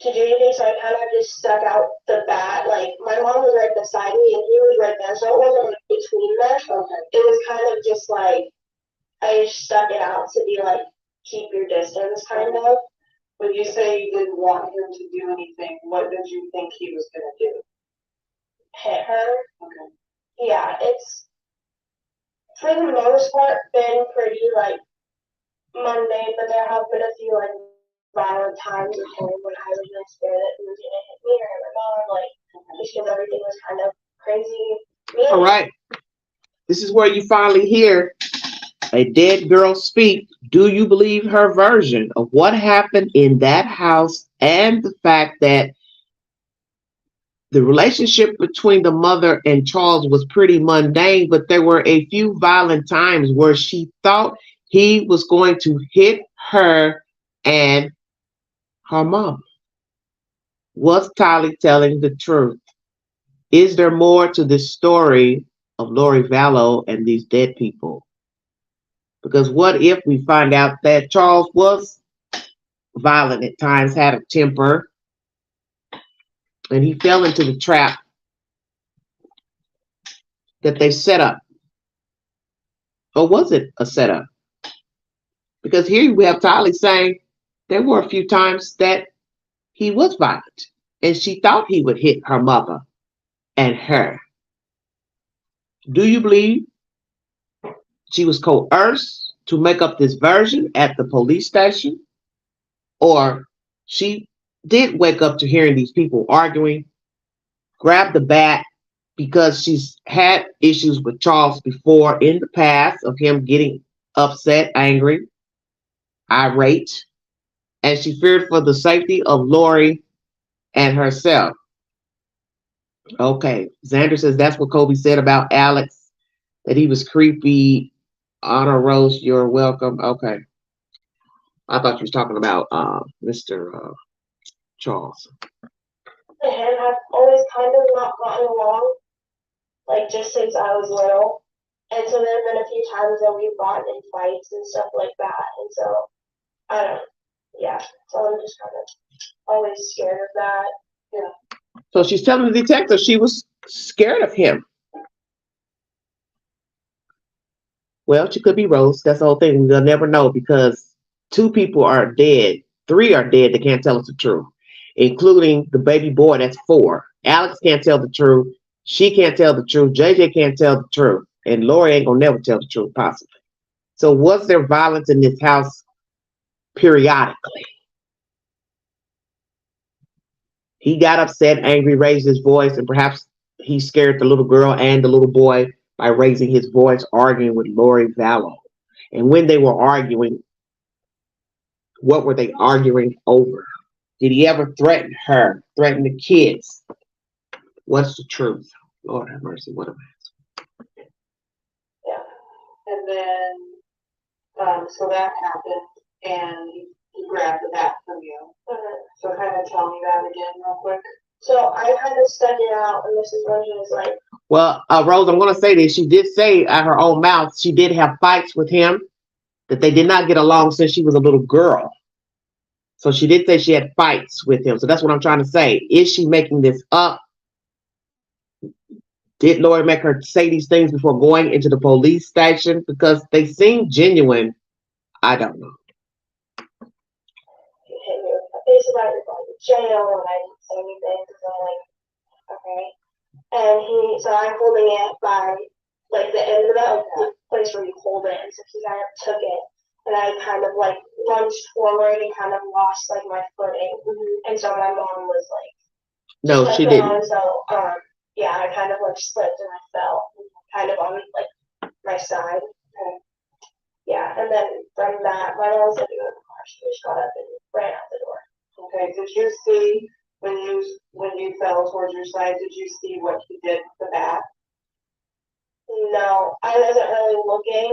to do anything, so I kind of just stuck out the bat. Like, my mom was right beside me, and he was right there, so it wasn't like between them. Okay. It was kind of just like, I just stuck it out to be like, keep your distance, kind of. When you say you didn't want him to do anything, what did you think he was going to do? Hit her. Okay. Yeah, it's, for the most part, been pretty, like, mundane, but there have been a few, like, violent times at home when I was really scared that he was going to hit me or my mom, like, just because everything was kind of crazy. All right. This is where you finally hear a dead girl speak. Do you believe her version of what happened in that house and the fact that the relationship between the mother and Charles was pretty mundane, but there were a few violent times where she thought he was going to hit her and her mom? Was Tylee telling the truth? Is there more to this story of Lori Vallow and these dead people? Because what if we find out that Charles was violent at times, had a temper, and he fell into the trap that they set up? Or was it a setup? Because here we have Tylee saying there were a few times that he was violent, and she thought he would hit her mother and her. Do you believe she was coerced to make up this version at the police station? Or she did wake up to hearing these people arguing, grab the bat because she's had issues with Charles before in the past of him getting upset, angry, irate, and she feared for the safety of Lori and herself. Okay, Xander says that's what Kobe said about Alex, that he was creepy. Honor Rose, you're welcome. Okay, I thought you was talking about Mr. Charles. And I've always kind of not gotten along, like, just since I was little. And so there have been a few times that we've gotten in fights and stuff like that. And so, I don't, yeah. So I'm just kind of always scared of that. Yeah. So she's telling the detective she was scared of him. Well, she could be Rose. That's the whole thing. We'll never know because 2 people are dead. 3 are dead that can't tell us the truth, including the baby boy that's 4. Alex can't tell the truth. She can't tell the truth. JJ can't tell the truth. And Lori ain't gonna never tell the truth, possibly. So was there violence in this house periodically? He got upset, angry, raised his voice, and perhaps he scared the little girl and the little boy by raising his voice, arguing with Lori Vallow. And when they were arguing, what were they arguing over? Did he ever threaten her, threaten the kids? What's the truth? Lord have mercy, what a mess. Yeah. And then, so that happened, and he grabbed the bat from you. So kind of tell me that again real quick. So I kind of stuck it out, and Mrs. Rosen is like, well, Rose, I'm going to say this. She did say at her own mouth she did have fights with him, that they did not get along since she was a little girl. So she did say she had fights with him. So that's what I'm trying to say. Is she making this up? Did Lori make her say these things before going into the police station? Because they seem genuine. I don't know. basically I was going to jail, and I didn't say anything because I'm like, okay. And so I'm holding it by like the end of the place where you hold it, and so he kind of took it, and I kind of like lunged forward and kind of lost like my footing, and so my mom was like, no, she didn't. So yeah, I kind of like slipped and I fell, kind of on like my side. Okay. Yeah, and then from that, my mom was like, she just got up and ran out the door. Okay, did you see when you fell towards your side? Did you see what he did with the bat? No, I wasn't really looking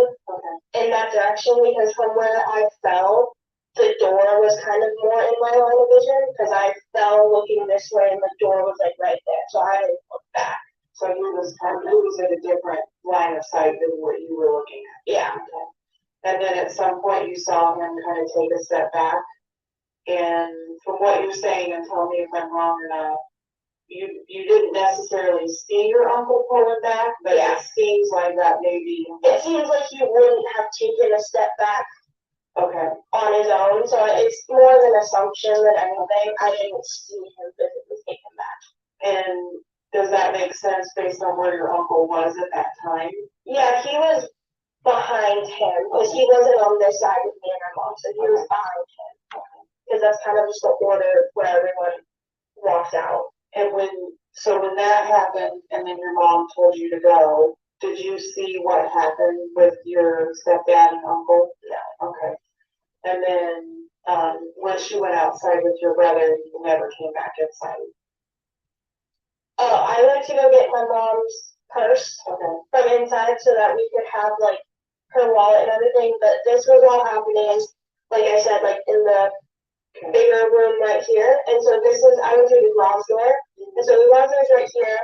in that direction because from where I fell, the door was kind of more in my line of vision because I fell looking this way and the door was like right there, so I didn't look back. So he was in a different line of sight than what you were looking at. Yeah. Okay. And then at some point you saw him kind of take a step back. And from what you're saying, and tell me if I'm wrong or not, you didn't necessarily see your uncle pulling back, but Yeah. it seems like that maybe. It seems like he wouldn't have taken a step back Okay. on his own, so it's more of an assumption than anything. I didn't see him physically take him back. And does that make sense based on where your uncle was at that time? Yeah, he was behind him because he wasn't on this side with me and my mom, so he was behind him because that's kind of just the order where everyone walks out. And when that happened, and then your mom told you to go, did you see what happened with your stepdad and uncle? No. Okay. And then once you went outside with your brother, you never came back inside. Oh, I went to go get my mom's purse Okay. from inside so that we could have like her wallet and everything. But this was all happening, like I said, like in the bigger room right here. And so I went through the garage door, and so the garage door is right here,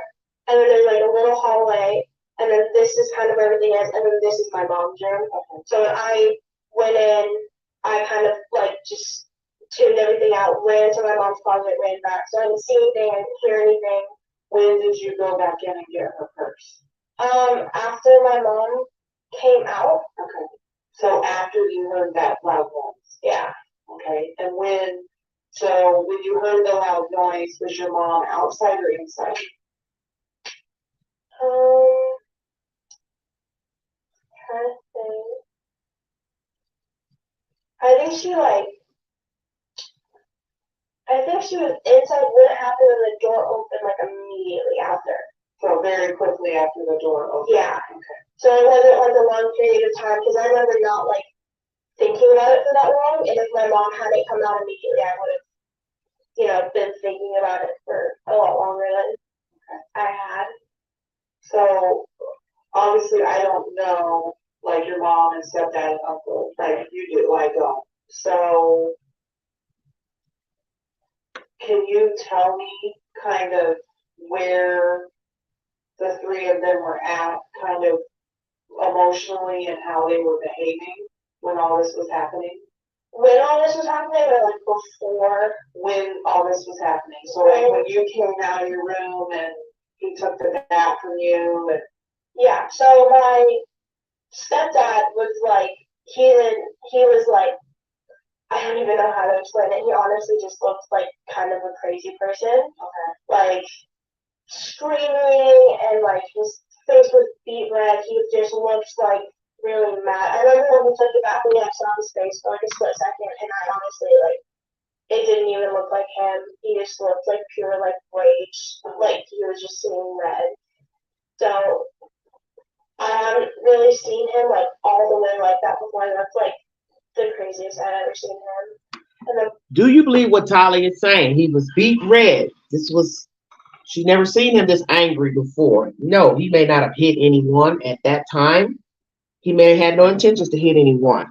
and then there's like a little hallway, and then this is kind of where everything is, and then this is my mom's room. Okay. So when I went in, I kind of like just tuned everything out, ran to my mom's closet, ran back. So I didn't see anything, I didn't hear anything. When did you go back in and get her purse? After my mom came out. Okay. So after you heard that loud noise. Yeah. Okay. And when you heard the loud noise, was your mom outside or inside? Trying to think. I think she was inside when it happened and the door opened like immediately after. So very quickly after the door opened. Yeah. Okay. So it wasn't like a long period of time because I remember not like thinking about it for that long. And if my mom hadn't come out immediately, I would have, been thinking about it for a lot longer than I had. So obviously I don't know like your mom and stepdad and uncle like you do, I don't. So can you tell me kind of where the three of them were at kind of emotionally and how they were behaving when all this was happening? When all this was happening, or like before? When all this was happening. So like when you came out of your room and he took the bat from you and Yeah, so my stepdad was like, he was like, I don't even know how to explain it. He honestly just looked like kind of a crazy person. okay. Like screaming and like his face was beet red. He just looked like really mad. I remember when we took it back, we saw his face for like a split second, and I honestly like it didn't even look like him. He just looked like pure like rage. Like he was just seeing red. So I haven't really seen him like all the way like that before. That's like the craziest I've ever seen him. And then Do you believe what Tyler is saying? He was beat red. She never seen him this angry before. No, he may not have hit anyone at that time. He may have had no intentions to hit anyone,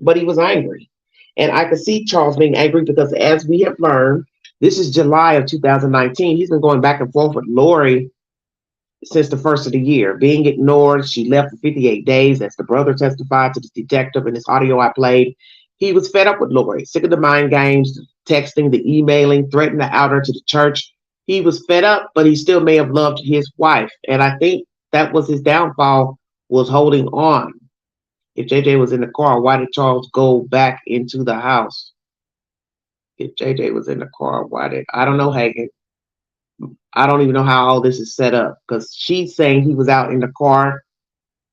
but he was angry. And I could see Charles being angry because as we have learned, this is July of 2019. He's been going back and forth with Lori since the first of the year, being ignored. She left for 58 days, as the brother testified to the detective in this audio I played. He was fed up with Lori, sick of the mind games, the texting, the emailing, threatening to out her to the church. He was fed up, but he still may have loved his wife. And I think that was his downfall, was holding on. If JJ was in the car, why did Charles go back into the house? If JJ was in the car, I don't know, Hagen. I don't even know how all this is set up because she's saying he was out in the car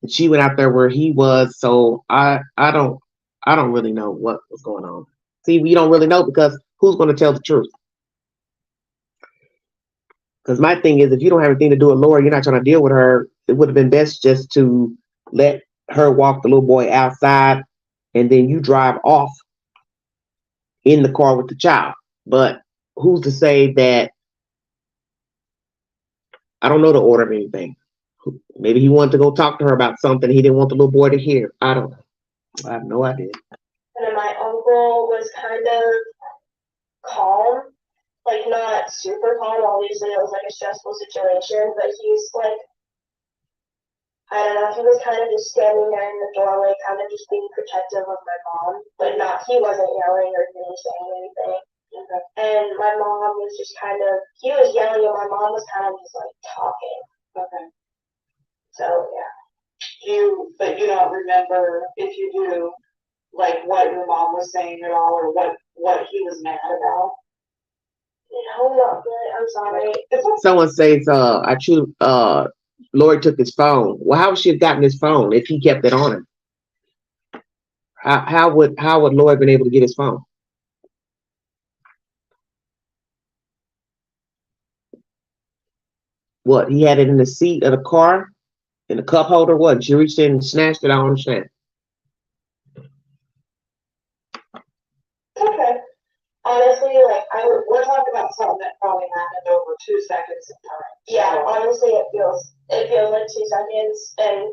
and she went out there where he was. So I don't really know what was going on. See, we don't really know because who's going to tell the truth? Because my thing is, if you don't have anything to do with Laura, you're not trying to deal with her. It would have been best just to let her walk the little boy outside and then you drive off in the car with the child. But who's to say that? I don't know the order of anything. Maybe he wanted to go talk to her about something he didn't want the little boy to hear. I don't know. I have no idea. And then my uncle was kind of calm, like not super calm. Obviously, it was like a stressful situation, but he's like, I don't know, he was kind of just standing there in the doorway, kind of just being protective of my mom, but he wasn't yelling or saying anything. Okay. And my mom was just he was yelling, and my mom was kind of just like talking. Okay. So, yeah. But you don't remember, if you do, like what your mom was saying at all, or what he was mad about? No, not really. I'm sorry. Someone says, Lori took his phone. Well, how would she have gotten his phone if he kept it on him? How would Lori have been able to get his phone? What, he had it in the seat of the car, in the cup holder? What, she reached in and snatched it? I don't understand. Okay. Honestly, we're talking about something that probably happened over 2 seconds of time. Yeah, honestly, it feels like 2 seconds and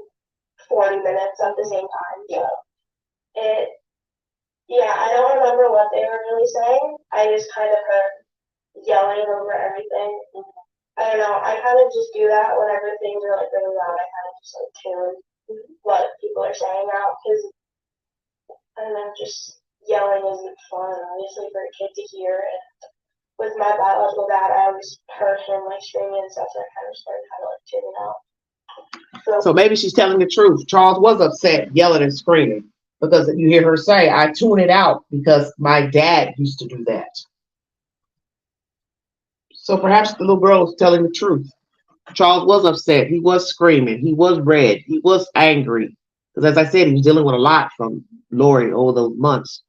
40 minutes at the same time. So I don't remember what they were really saying. I just kind of heard yelling over everything. I don't know. I kind of just do that whenever things are like really loud. I kind of just like tune what people are saying out, because I don't know, just yelling isn't fun, obviously, for a kid to hear. And with my biological dad, I always heard him like screaming and stuff, so I kind of started like tuning out. So maybe she's telling the truth. Charles was upset, yelling and screaming, because you hear her say, I tune it out because my dad used to do that. So perhaps the little girl is telling the truth. Charles was upset. He was screaming. He was red. He was angry. Because as I said, he was dealing with a lot from Lori over those months.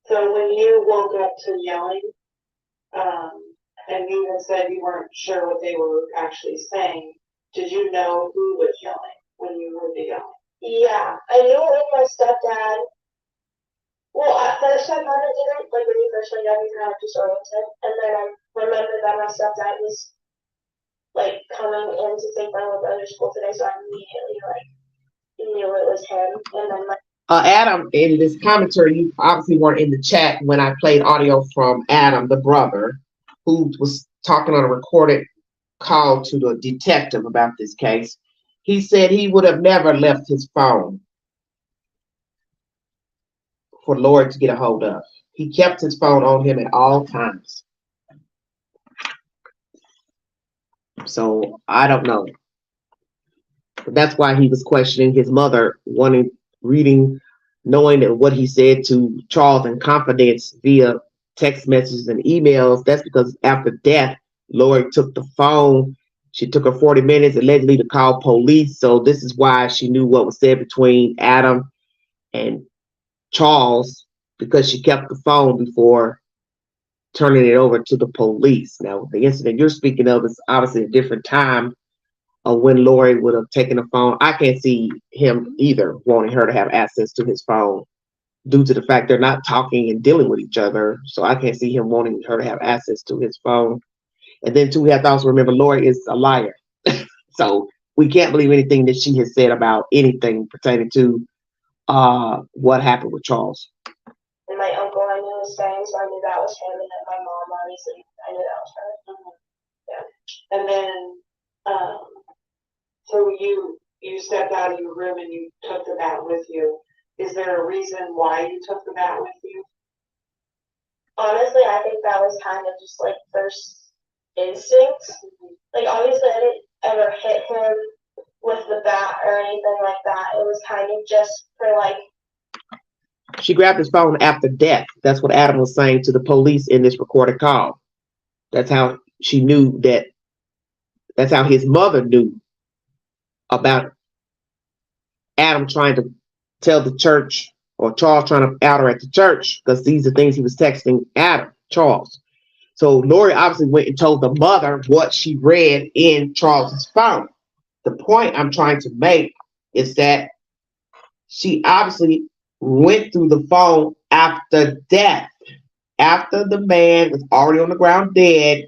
So when you woke up to yelling, and you had said you weren't sure what they were actually saying, did you know who was yelling when you heard the yelling? Yeah, I knew it was my stepdad. Well, at first I kind of didn't, like when he first went down, he kind of disoriented, and then I remembered that my stepdad was like coming in to take my little brother to school today, so I immediately knew it was him. And then Adam, in this commentary, you obviously weren't in the chat when I played audio from Adam, the brother, who was talking on a recorded call to the detective about this case. He said he would have never left his phone for Lori to get a hold of. He kept his phone on him at all times. So I don't know. But that's why he was questioning his mother, knowing that what he said to Charles in confidence via text messages and emails. That's because after death, Lori took the phone. She took her 40 minutes allegedly to call police. So this is why she knew what was said between Adam and Charles, because she kept the phone before turning it over to the police. Now, the incident you're speaking of is obviously a different time of when Lori would have taken the phone. I can't see him either wanting her to have access to his phone due to the fact they're not talking and dealing with each other. So I can't see him wanting her to have access to his phone. And then too, we have to also remember Lori is a liar. So we can't believe anything that she has said about anything pertaining to what happened with Charles. And my uncle, I knew was saying, so I knew that was him. And then my mom, obviously, I knew that was her. Yeah. And then, so you stepped out of your room and you took the bat with you. Is there a reason why you took the bat with you? Honestly, I think that was kind of just like first instinct. Like obviously I didn't ever hit him with the bat or anything like that. It was kind of just for like. She grabbed his phone after death. That's what Adam was saying to the police in this recorded call. That's how she knew that. That's how his mother knew about Adam trying to tell the church, or Charles trying to out her at the church, because these are things he was texting Adam, Charles. So Lori obviously went and told the mother what she read in Charles's phone. The point I'm trying to make is that she obviously went through the phone after death, after the man was already on the ground dead.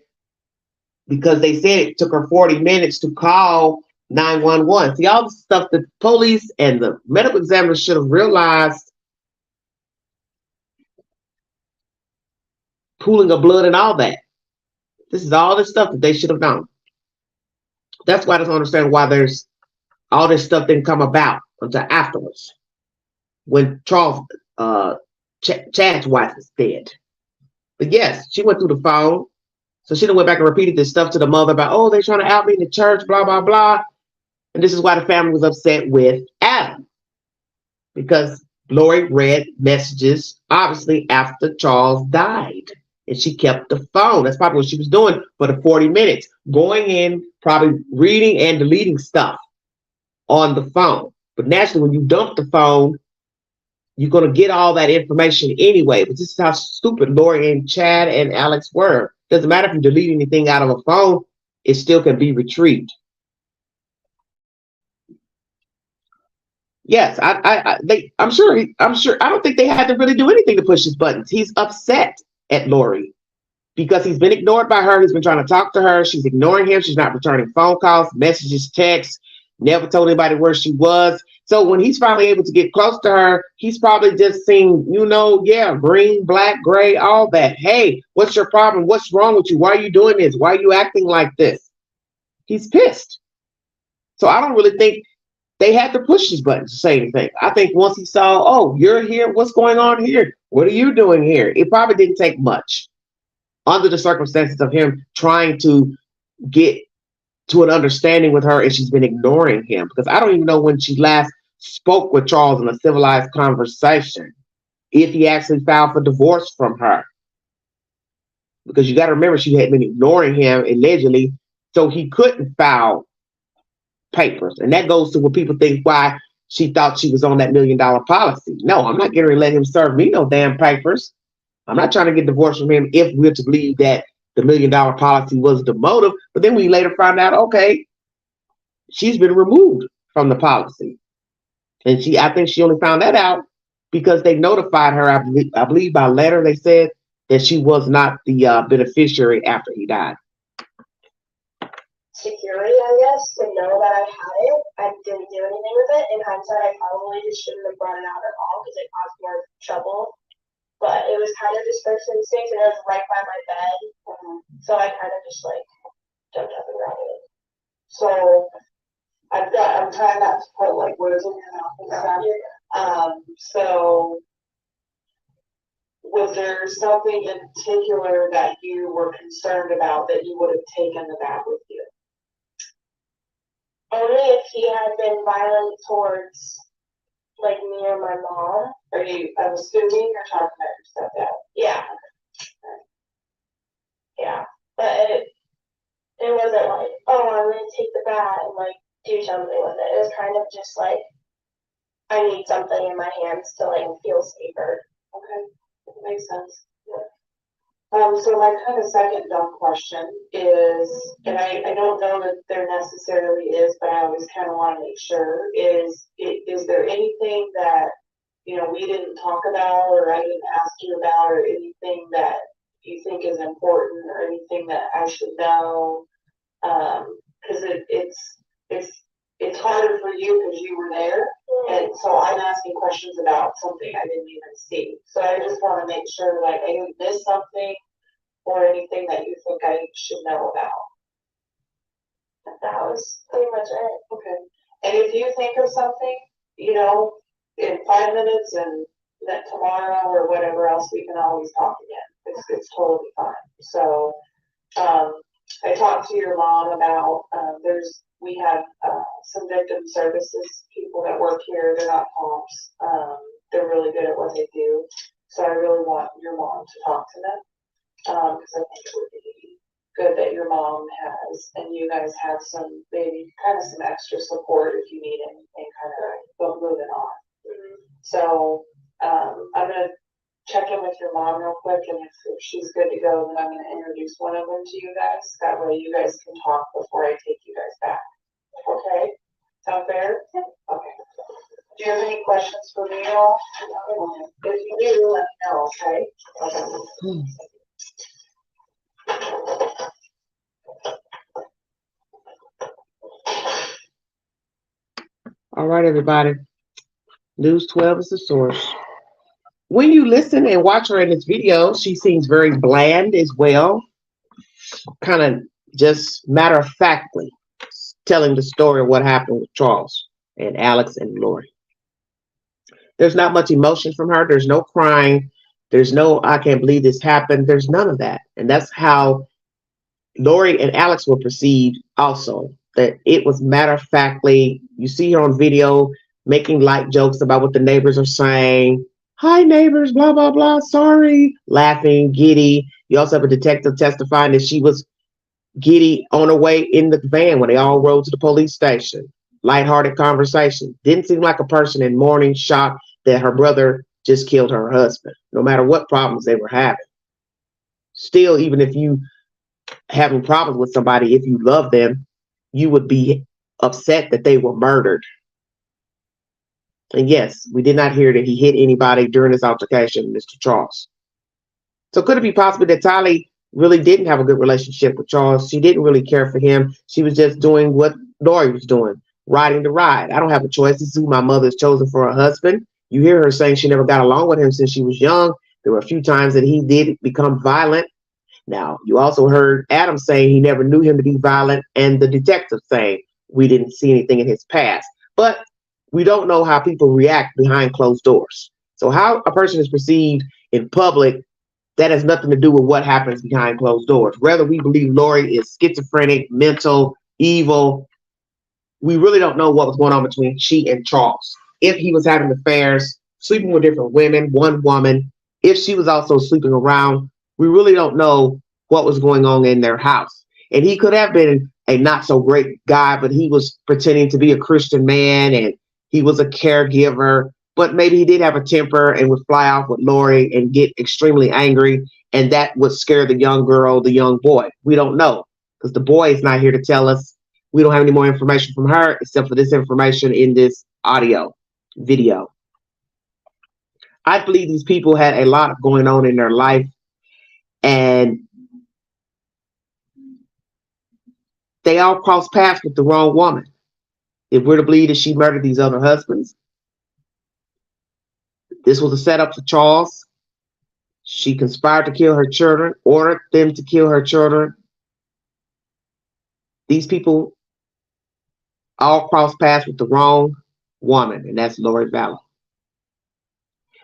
because they said it took her 40 minutes to call 911. See, all the stuff the police and the medical examiners should have realized, pooling of blood and all that. This is all the stuff that they should have known. That's why I don't understand why there's all this stuff didn't come about until afterwards, when Charles, Chad's wife is dead. But yes, she went through the phone. So she done went back and repeated this stuff to the mother about, oh, they're trying to out me in the church, blah, blah, blah. And this is why the family was upset with Adam. Because Lori read messages, obviously, after Charles died. And she kept the phone. That's probably what she was doing for the 40 minutes. Going in, probably reading and deleting stuff on the phone. But naturally, when you dump the phone, you're going to get all that information anyway. But this is how stupid Lori and Chad and Alex were. Doesn't matter if you delete anything out of a phone, it still can be retrieved. Yes, I'm sure. I don't think they had to really do anything to push his buttons. He's upset at Lori because he's been ignored by her. He's been trying to talk to her. She's ignoring him. She's not returning phone calls, messages, texts. Never told anybody where she was. So when he's finally able to get close to her, he's probably just seen, green, black, gray, all that. Hey, what's your problem? What's wrong with you? Why are you doing this? Why are you acting like this? He's pissed. So I don't really think they had to push his button to say anything. I think once he saw, oh, you're here. What's going on here? What are you doing here? It probably didn't take much under the circumstances of him trying to get to an understanding with her, and she's been ignoring him, because I don't even know when she last spoke with Charles in a civilized conversation, if he actually filed for divorce from her. Because you got to remember, she had been ignoring him allegedly, so he couldn't file papers. And that goes to what people think why she thought she was on that $1 million policy. No, I'm not going to let him serve me no damn papers. I'm not trying to get divorced from him if we're to believe that the $1 million policy was the motive. But then we later found out, okay, she's been removed from the policy. And I think she only found that out because they notified her, I believe by letter, they said that she was not the beneficiary after he died. Security, I guess, to know that I had it. I didn't do anything with it. In hindsight, I probably just shouldn't have brought it out at all because it caused more trouble. But it was kind of just first instinct, and it was right by my bed. So I kind of just jumped up and grabbed it. So I'm trying not to put words in your mouth and stuff. So was there something in particular that you were concerned about that you would have taken the bag with you? Only if he had been violent towards me or my mom. I'm assuming you're talking about your stepdad. Yeah. Yeah. But it wasn't oh, I'm gonna take the bat and do something with it. It was kind of just I need something in my hands to feel safer. Okay, that makes sense. Yeah. So my kind of second dumb question is, and I don't know that there necessarily is, but I always kind of want to make sure, is there anything that, we didn't talk about or I didn't ask you about, or anything that you think is important or anything that I should know? Because it's harder for you because you were there, and so I'm asking questions about something I didn't even see. So I just want to make sure I didn't miss something or anything that you think I should know about. That was pretty much it. Okay. And if you think of something, in 5 minutes and then tomorrow or whatever else, we can always talk again. It's totally fine. So I talked to your mom about we have some victim services people that work here. They're not cops. They're really good at what they do. So I really want your mom to talk to them because I think it would be good that your mom has, and you guys have maybe some extra support if you need anything moving on. So I'm going to check in with your mom real quick, and if she's good to go, then I'm going to introduce one of them to you guys. That way you guys can talk before I take you guys back. Okay? Sound fair? Okay. Do you have any questions for me at all? If you do, let me know, okay? Okay. All right, everybody. News 12 is the source. When you listen and watch her in this video, she seems very bland as well. Kind of just matter of factly telling the story of what happened with Charles and Alex and Lori. There's not much emotion from her. There's no crying. There's no, I can't believe this happened. There's none of that. And that's how Lori and Alex were perceived also. That it was matter of factly. You see her on video making light jokes about what the neighbors are saying. Hi, neighbors, blah, blah, blah. Sorry. Laughing, giddy. You also have a detective testifying that she was giddy on her way in the van when they all rode to the police station. Lighthearted conversation. Didn't seem like a person in mourning, shock that her brother just killed her husband, no matter what problems they were having. Still, even if you having problems with somebody, if you love them, you would be upset that they were murdered. And yes, we did not hear that he hit anybody during this altercation, Mr. Charles. So could it be possible that Tylee really didn't have a good relationship with Charles? She didn't really care for him. She was just doing what Lori was doing, riding the ride. I don't have a choice. This is who my mother's chosen for a husband. You hear her saying she never got along with him since she was young. There were a few times that he did become violent. Now, you also heard Adam saying he never knew him to be violent, and the detective saying we didn't see anything in his past. But we don't know how people react behind closed doors. So how a person is perceived in public, that has nothing to do with what happens behind closed doors. Whether we believe Lori is schizophrenic, mental, evil, we really don't know what was going on between she and Charles. If he was having affairs, sleeping with different women, one woman, if she was also sleeping around, we really don't know what was going on in their house. And he could have been a not so great guy, but he was pretending to be a Christian man and he was a caregiver, but maybe he did have a temper and would fly off with Lori and get extremely angry. And that would scare the young girl, the young boy. We don't know because the boy is not here to tell us. We don't have any more information from her except for this information in this audio video. I believe these people had a lot going on in their life, and they all crossed paths with the wrong woman. If we're to believe that she murdered these other husbands, this was a setup for Charles. She conspired to kill her children, ordered them to kill her children. These people all crossed paths with the wrong woman, and that's Lori Vallow.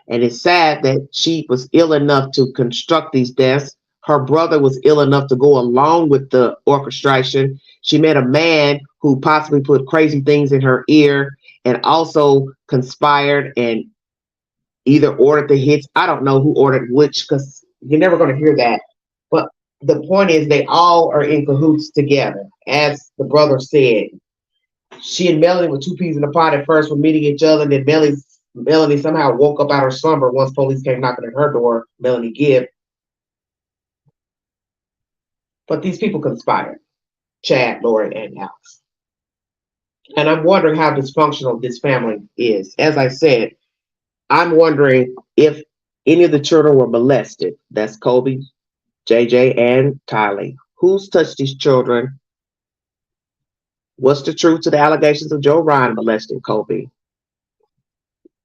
And it's sad that she was ill enough to construct these deaths. Her brother was ill enough to go along with the orchestration. She met a man who possibly put crazy things in her ear and also conspired and either ordered the hits. I don't know who ordered which because you're never going to hear that. But the point is they all are in cahoots together. As the brother said, she and Melanie were two peas in a pod at first when meeting each other. And then Melanie somehow woke up out of her slumber once police came knocking at her door, Melanie Gibb. But these people conspired, Chad, Lori, and Alex. And I'm wondering how dysfunctional this family is. As I said, I'm wondering if any of the children were molested. That's Kobe, JJ, and Tylee. Who's touched these children? What's the truth to the allegations of Joe Ryan molesting Kobe?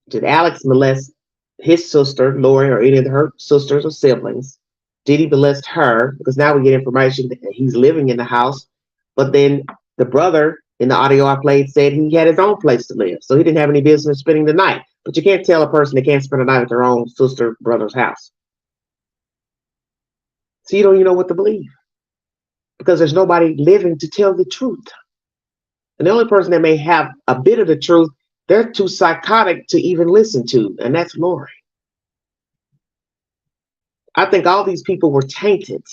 Did Alex molest his sister, Lori, or any of her sisters or siblings? Did he molest her? Because now we get information that he's living in the house. But then the brother in the audio I played said he had his own place to live. So he didn't have any business spending the night. But you can't tell a person they can't spend a night at their own sister, brother's house. So you don't even know what to believe. Because there's nobody living to tell the truth. And the only person that may have a bit of the truth, they're too psychotic to even listen to. And that's Lori. I think all these people were tainted.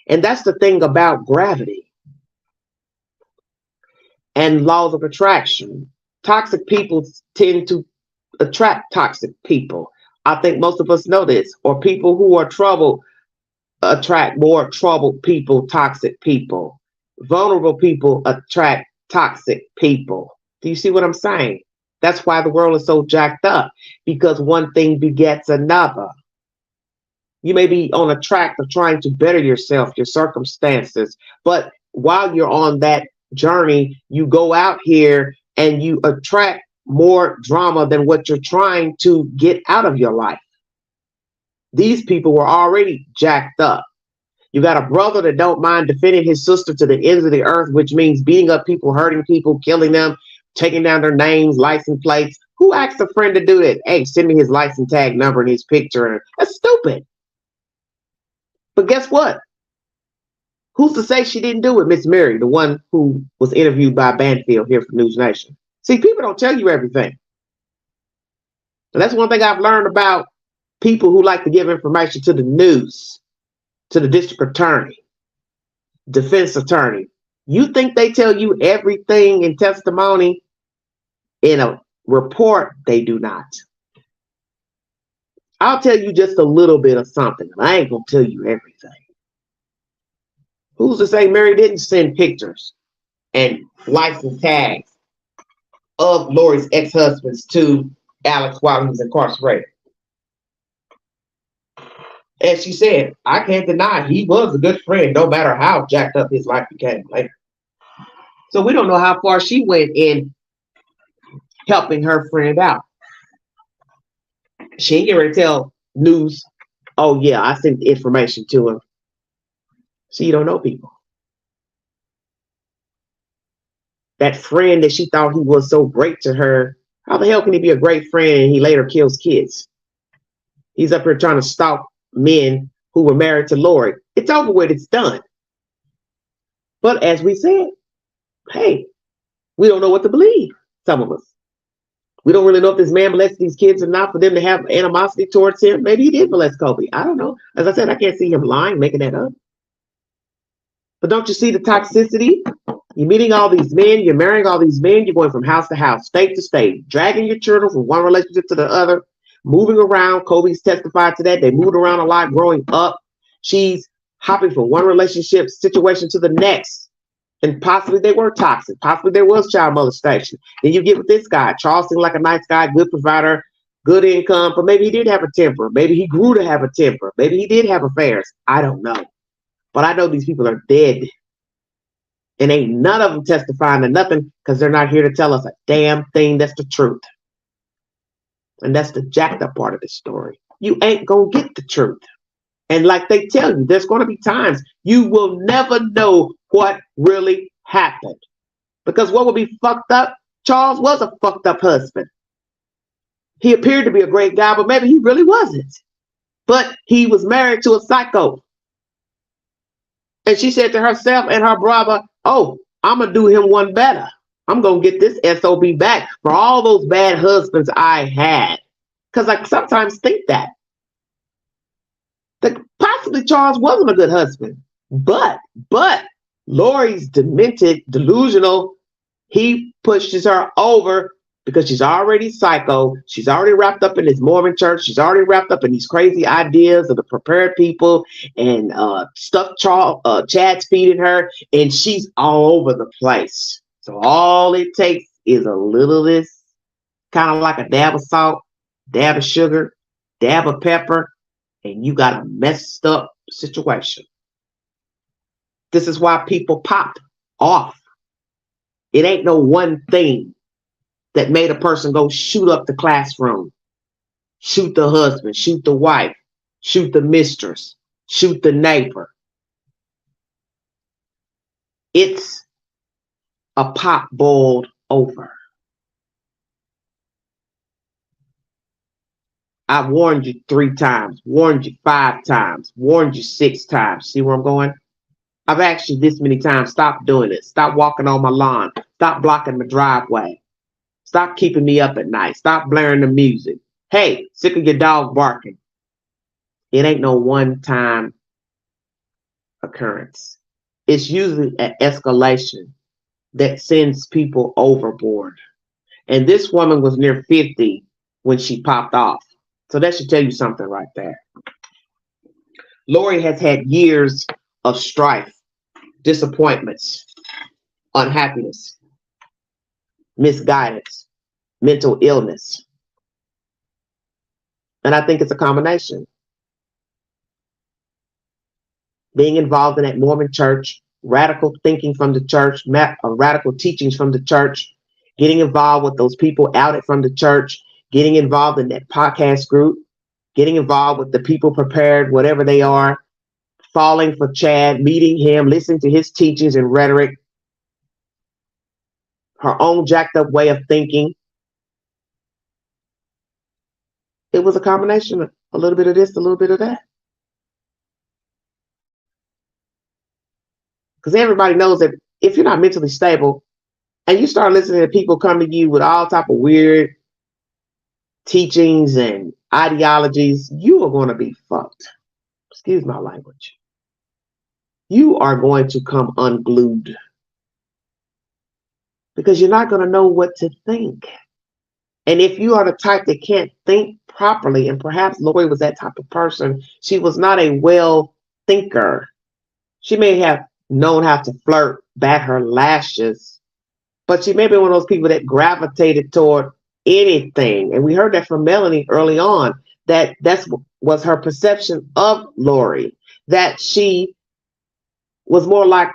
And that's the thing about gravity and laws of attraction. Toxic people tend to attract toxic people. I think most of us know this. Or people who are troubled attract more troubled people, toxic people. Vulnerable people attract toxic people. Do you see what I'm saying? That's why the world is so jacked up, because one thing begets another. You may be on a track of trying to better yourself, your circumstances, but while you're on that journey, you go out here and you attract more drama than what you're trying to get out of your life. These people were already jacked up. You got a brother that don't mind defending his sister to the ends of the earth, which means beating up people, hurting people, killing them, taking down their names, license plates. Who asked a friend to do that? Hey, send me his license tag number and his picture. That's stupid. But guess what? Who's to say she didn't do it? Miss Mary, the one who was interviewed by Banfield here for News Nation. See, people don't tell you everything. And that's one thing I've learned about people who like to give information to the news, to the district attorney, defense attorney. You think they tell you everything in testimony in a report? They do not. I'll tell you just a little bit of something. I ain't going to tell you everything. Who's to say Mary didn't send pictures and license tags of Lori's ex-husbands to Alex while he was incarcerated? And she said, I can't deny he was a good friend, no matter how jacked up his life became later. So we don't know how far she went in helping her friend out. She ain't get ready to tell news, oh yeah, I sent information to him. So you don't know people. That friend that she thought he was so great to her, how the hell can he be a great friend and he later kills kids? He's up here trying to stalk men who were married to Lori. It's over with, it's done. But as we said, hey, we don't know what to believe, some of us. We don't really know if this man molested these kids or not for them to have animosity towards him. Maybe he did molest Kobe. I don't know. As I said, I can't see him lying, making that up. But don't you see the toxicity? You're meeting all these men, you're marrying all these men, you're going from house to house, state to state, dragging your children from one relationship to the other, moving around. Kobe's testified to that. They moved around a lot growing up. She's hopping from one relationship situation to the next. And possibly they were toxic. Possibly there was child molestation. Then you get with this guy. Charles seemed like a nice guy, good provider, good income, but maybe he did have a temper. Maybe he grew to have a temper. Maybe he did have affairs. I don't know. But I know these people are dead. And ain't none of them testifying to nothing because they're not here to tell us a damn thing that's the truth. And that's the jacked up part of this story. You ain't going to get the truth. And like they tell you, there's going to be times you will never know what really happened. Because what would be fucked up? Charles was a fucked up husband. He appeared to be a great guy, but maybe he really wasn't. But he was married to a psycho. And she said to herself and her brother, oh, I'm going to do him one better. I'm going to get this SOB back for all those bad husbands I had. Because I sometimes think that possibly Charles wasn't a good husband. But Lori's demented, delusional. He pushes her over because she's already psycho. She's already wrapped up in this Mormon church. She's already wrapped up in these crazy ideas of the prepared people and stuff Chad's feeding her. And she's all over the place. So all it takes is a little of this, kind of like a dab of salt, dab of sugar, dab of pepper, and you got a messed up situation. This is why people pop off. It ain't no one thing that made a person go shoot up the classroom, shoot the husband, shoot the wife, shoot the mistress, shoot the neighbor. It's a pot boiled over. I warned you 3 times, warned you 5 times, warned you 6 times. See where I'm going? I've asked you this many times, stop doing it. Stop walking on my lawn. Stop blocking my driveway. Stop keeping me up at night. Stop blaring the music. Hey, sick of your dog barking. It ain't no one-time occurrence. It's usually an escalation that sends people overboard. And this woman was near 50 when she popped off. So that should tell you something right there. Lori has had years of strife, disappointments, unhappiness, misguidance, mental illness. And I think it's a combination. Being involved in that Mormon church, radical thinking from the church, radical teachings from the church, getting involved with those people out from the church, getting involved in that podcast group, getting involved with the people prepared, whatever they are, falling for Chad, meeting him, listening to his teachings and rhetoric, her own jacked up way of thinking. It was a combination of a little bit of this, a little bit of that. Because everybody knows that if you're not mentally stable and you start listening to people come to you with all type of weird teachings and ideologies, you are going to be fucked. Excuse my language. You are going to come unglued because you're not going to know what to think. And if you are the type that can't think properly, and perhaps Lori was that type of person, she was not a well thinker. She may have known how to flirt, bat her lashes, but she may be one of those people that gravitated toward anything. And we heard that from Melanie early on, that was her perception of Lori, that she was more like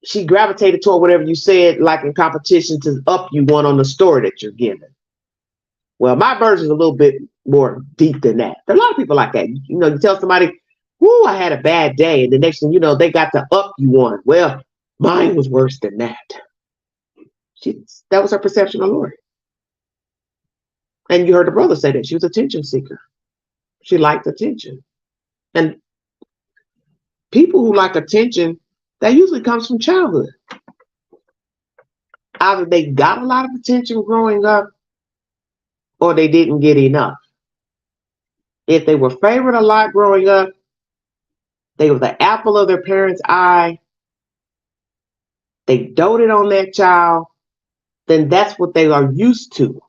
she gravitated toward whatever you said, like in competition to up you one on the story that you're giving. Well, my version is a little bit more deep than that. There are a lot of people like that. You tell somebody, whoo, I had a bad day. And the next thing you know, they got to up you one. Well, mine was worse than that. That was her perception of Lori. And you heard the brother say that. She was an attention seeker. She liked attention. And people who like attention, that usually comes from childhood. Either they got a lot of attention growing up or they didn't get enough. If they were favored a lot growing up, they were the apple of their parents' eye, they doted on that child, then that's what they are used to.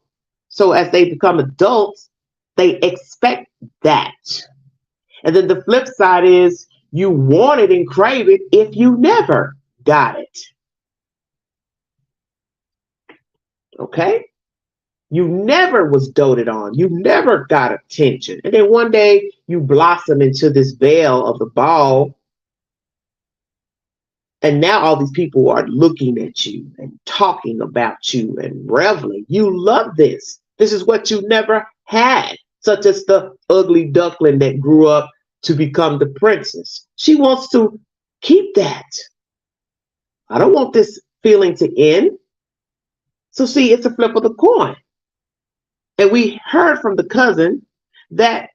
So as they become adults, they expect that. And then the flip side is you want it and crave it if you never got it. Okay? You never was doted on. You never got attention. And then one day you blossom into this veil of the ball. And now all these people are looking at you and talking about you and reveling. You love this. This is what you never had, such as the ugly duckling that grew up to become the princess. She wants to keep that. I don't want this feeling to end. So see, it's a flip of the coin. And we heard from the cousin that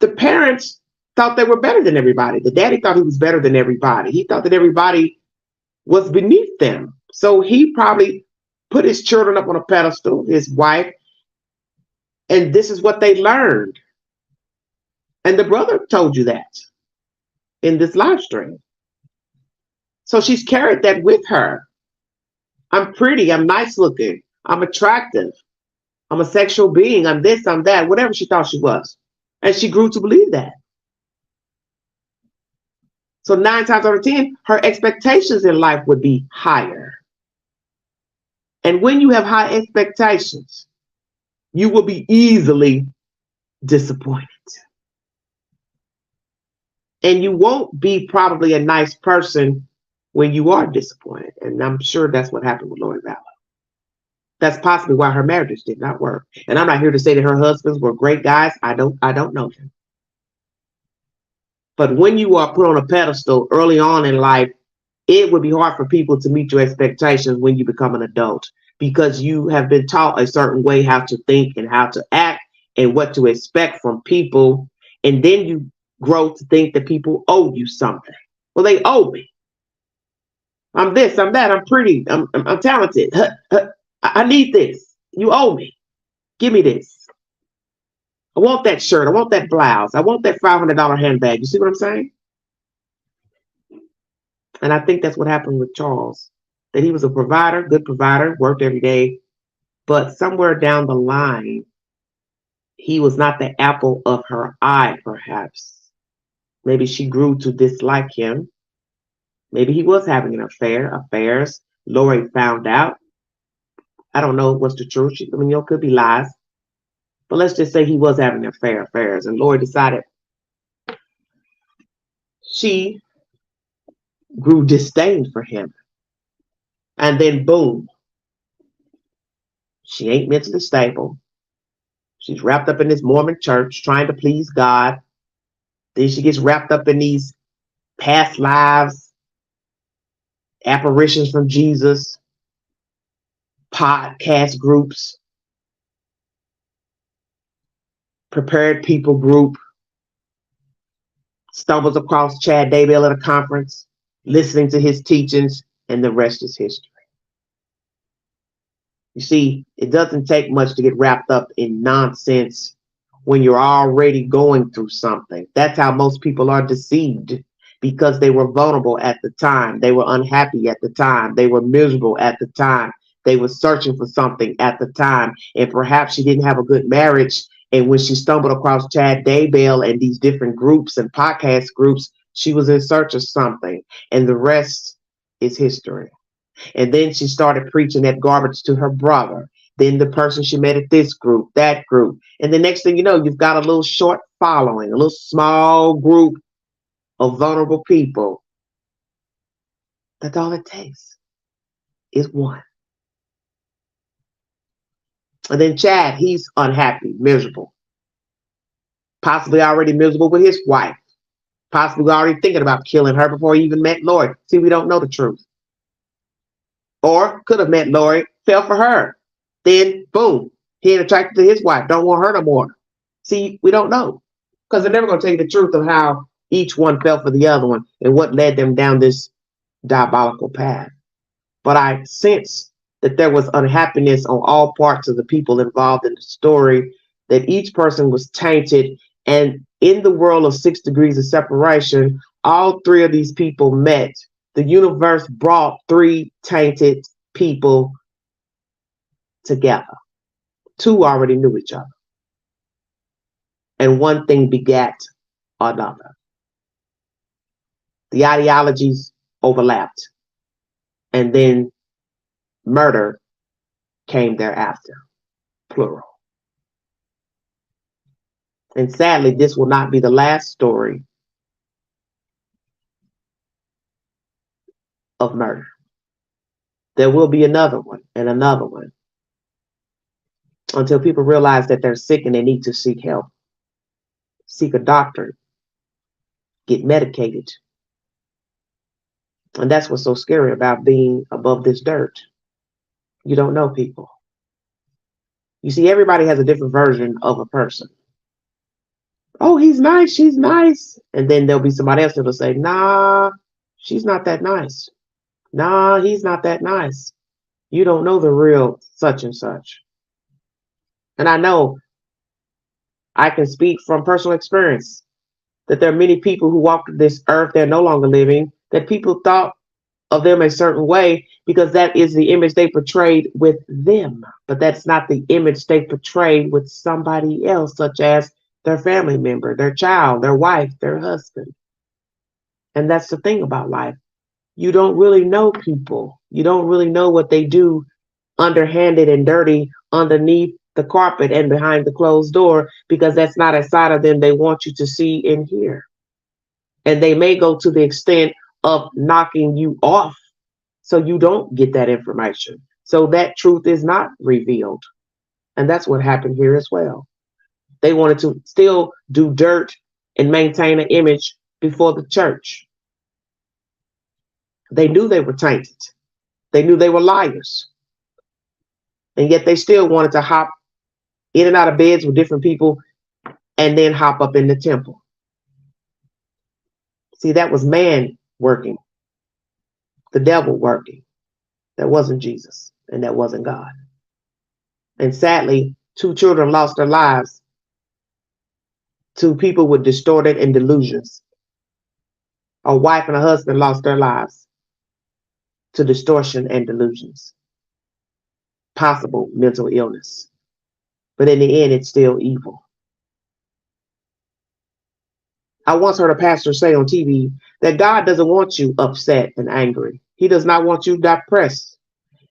the parents thought they were better than everybody. The daddy thought he was better than everybody. He thought that everybody was beneath them. So he probably put his children up on a pedestal, his wife, and this is what they learned. And the brother told you that in this live stream. So she's carried that with her. I'm pretty, I'm nice looking, I'm attractive, I'm a sexual being, I'm this, I'm that, whatever she thought she was. And she grew to believe that. So 9 times out of 10, her expectations in life would be higher. And when you have high expectations, you will be easily disappointed. And you won't be probably a nice person when you are disappointed. And I'm sure that's what happened with Lori Vallow. That's possibly why her marriages did not work. And I'm not here to say that her husbands were great guys. I don't know them. But when you are put on a pedestal early on in life, it would be hard for people to meet your expectations when you become an adult, because you have been taught a certain way how to think and how to act and what to expect from people. And then you grow to think that people owe you something. Well, they owe me. I'm this, I'm that, I'm pretty, I'm talented. I need this. You owe me. Give me this. I want that shirt. I want that blouse. I want that $500 handbag. You see what I'm saying? And I think that's what happened with Charles. That he was a provider, good provider, worked every day. But somewhere down the line, he was not the apple of her eye, perhaps. Maybe she grew to dislike him. Maybe he was having an affair, affairs. Lori found out. I don't know what's the truth. It could be lies. But let's just say he was having affairs. And Lori decided she grew disdain for him. And then boom, she ain't mentally stable. She's wrapped up in this Mormon church trying to please God. Then she gets wrapped up in these past lives, apparitions from Jesus, podcast groups, prepared people group, stumbles across Chad Daybell at a conference, listening to his teachings, and the rest is history. You see, it doesn't take much to get wrapped up in nonsense when you're already going through something. That's how most people are deceived, because they were vulnerable at the time. They were unhappy at the time. They were miserable at the time. They were searching for something at the time. And perhaps she didn't have a good marriage. And when she stumbled across Chad Daybell and these different groups and podcast groups, she was in search of something. And the rest is history. And then she started preaching that garbage to her brother. Then the person she met at this group, that group. And the next thing you know, you've got a little short following, a little small group of vulnerable people. That's all it takes is one. And then Chad, he's unhappy, miserable. Possibly already miserable with his wife. Possibly already thinking about killing her before he even met Lori. See, we don't know the truth. Or could have met Lori, fell for her. Then, boom, he ain't attracted to his wife, don't want her no more. See, we don't know. Because they're never going to tell you the truth of how each one fell for the other one and what led them down this diabolical path. But I sense that there was unhappiness on all parts of the people involved in the story, that each person was tainted. And in the world of 6 degrees of separation, all 3 of these people met. The universe brought 3 tainted people together. 2 already knew each other. And one thing begat another. The ideologies overlapped. And then murder came thereafter, plural. And sadly, this will not be the last story of murder. There will be another one and another one until people realize that they're sick and they need to seek help. Seek a doctor. Get medicated. And that's what's so scary about being above this dirt. You don't know people. You see, everybody has a different version of a person. Oh, he's nice, she's nice. And then there'll be somebody else that'll say, nah, she's not that nice. Nah, he's not that nice. You don't know the real such and such. And I know I can speak from personal experience that there are many people who walked this earth, they're no longer living, that people thought of them a certain way because that is the image they portrayed with them. But that's not the image they portrayed with somebody else, such as their family member, their child, their wife, their husband. And that's the thing about life. You don't really know people. You don't really know what they do underhanded and dirty underneath the carpet and behind the closed door, because that's not a side of them they want you to see and hear. And they may go to the extent of knocking you off so you don't get that information. So that truth is not revealed. And that's what happened here as well. They wanted to still do dirt and maintain an image before the church. They knew they were tainted. They knew they were liars. And yet they still wanted to hop in and out of beds with different people and then hop up in the temple. See, that was man working, the devil working. That wasn't Jesus, and that wasn't God. And sadly, 2 children lost their lives to people with distorted and delusions. A wife and a husband lost their lives to distortion and delusions. Possible mental illness. But in the end, it's still evil. I once heard a pastor say on TV that God doesn't want you upset and angry. He does not want you depressed.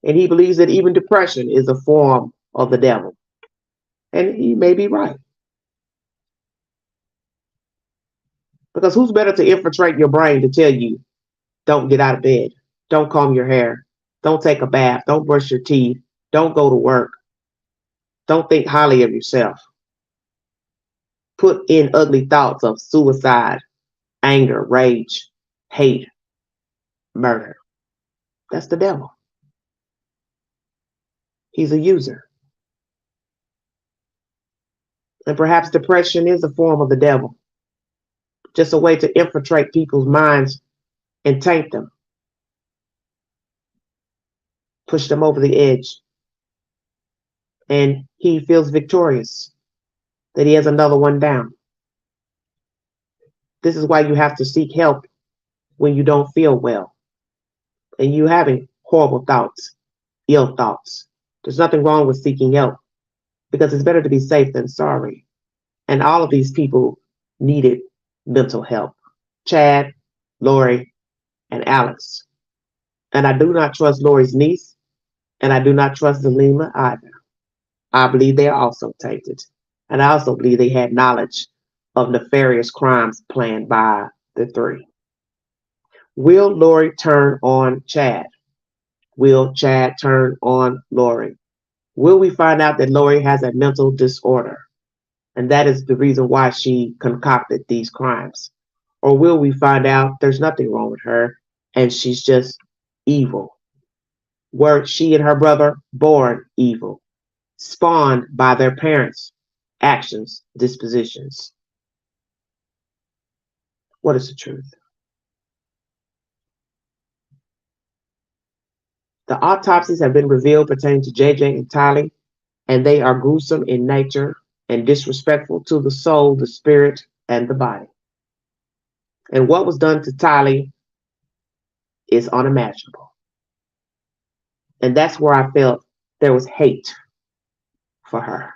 And he believes that even depression is a form of the devil. And he may be right. Because who's better to infiltrate your brain to tell you, don't get out of bed, don't comb your hair, Don't take a bath. Don't brush your teeth. Don't go to work. Don't think highly of yourself. Put in ugly thoughts of suicide, anger, rage, hate, murder. That's the devil. He's a user. And perhaps depression is a form of the devil, just a way to infiltrate people's minds and taint them, push them over the edge. And he feels victorious that he has another one down. This is why you have to seek help when you don't feel well and you having horrible thoughts, ill thoughts. There's nothing wrong with seeking help because it's better to be safe than sorry. And all of these people needed mental help. Chad, Lori, and Alex. And I do not trust Lori's niece, and I do not trust Zelima either. I believe they are also tainted. And I also believe they had knowledge of nefarious crimes planned by the three. Will Lori turn on Chad? Will Chad turn on Lori? Will we find out that Lori has a mental disorder? And that is the reason why she concocted these crimes. Or will we find out there's nothing wrong with her and she's just evil? Were she and her brother born evil, spawned by their parents' actions, dispositions? What is the truth? The autopsies have been revealed pertaining to JJ and Tylee, and they are gruesome in nature and disrespectful to the soul, the spirit, and the body. And what was done to Tylee is unimaginable. And that's where I felt there was hate for her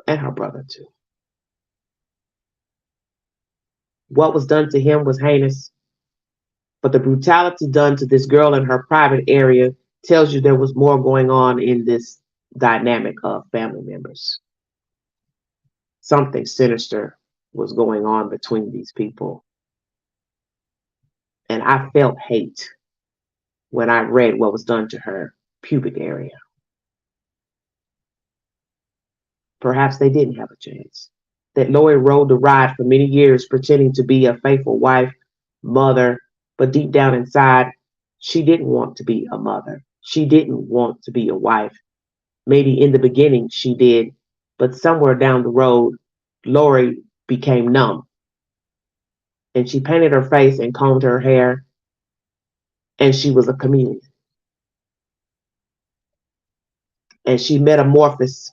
and her brother too. What was done to him was heinous, but the brutality done to this girl in her private area tells you there was more going on in this dynamic of family members. Something sinister was going on between these people. And I felt hate when I read what was done to her pubic area. Perhaps they didn't have a chance. That Lori rode the ride for many years pretending to be a faithful wife, mother, but deep down inside, she didn't want to be a mother. She didn't want to be a wife. Maybe in the beginning she did, but somewhere down the road, Lori became numb. And she painted her face and combed her hair, and she was a chameleon. And she metamorphosed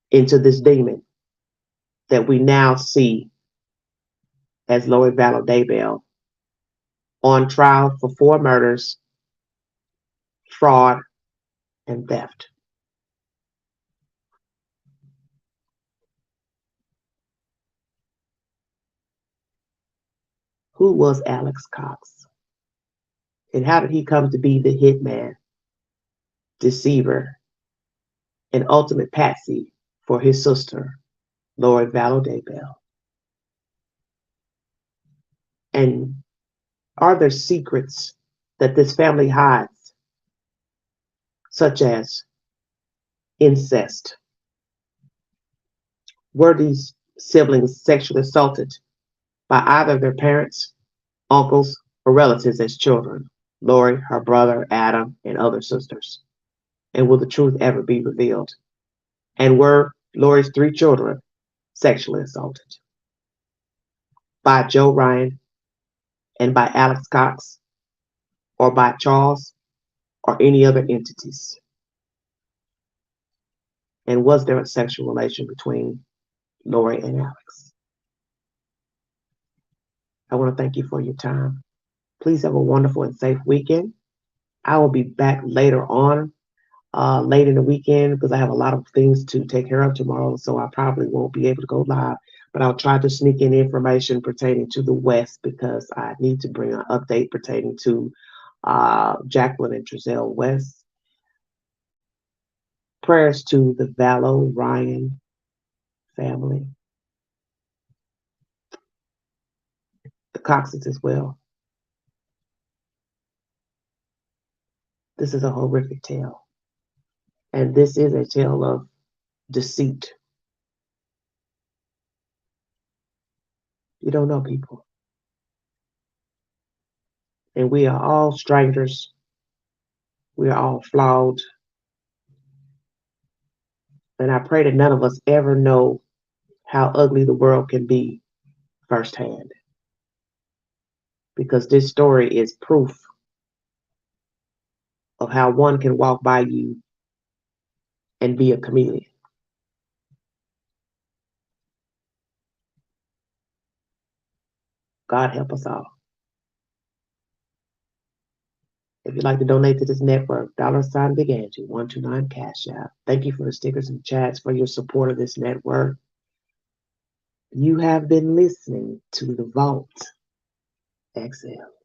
into this demon that we now see as Lori Vallow Daybell on trial for 4 murders, fraud, and theft. Who was Alex Cox? And how did he come to be the hitman, deceiver, and ultimate Patsy for his sister, Lori Vallow Daybell? And are there secrets that this family hides, such as incest? Were these siblings sexually assaulted by either their parents, uncles, or relatives as children? Lori, her brother, Adam, and other sisters. And will the truth ever be revealed? And were Lori's 3 children sexually assaulted by Joe Ryan and by Alex Cox or by Charles or any other entities? And was there a sexual relation between Lori and Alex? I want to thank you for your time. Please have a wonderful and safe weekend. I will be back later on, late in the weekend, because I have a lot of things to take care of tomorrow, so I probably won't be able to go live. But I'll try to sneak in information pertaining to the West, because I need to bring an update pertaining to Jacqueline and Trezell West. Prayers to the Vallow Ryan family, the Coxes as well. This is a horrific tale. And this is a tale of deceit. You don't know people. And we are all strangers. We are all flawed. And I pray that none of us ever know how ugly the world can be firsthand. Because this story is proof of how one can walk by you and be a chameleon. God help us all. If you'd like to donate to this network, $ Big Angie 129 Cash App. Thank you for the stickers and chats, for your support of this network. You have been listening to The Vault XL.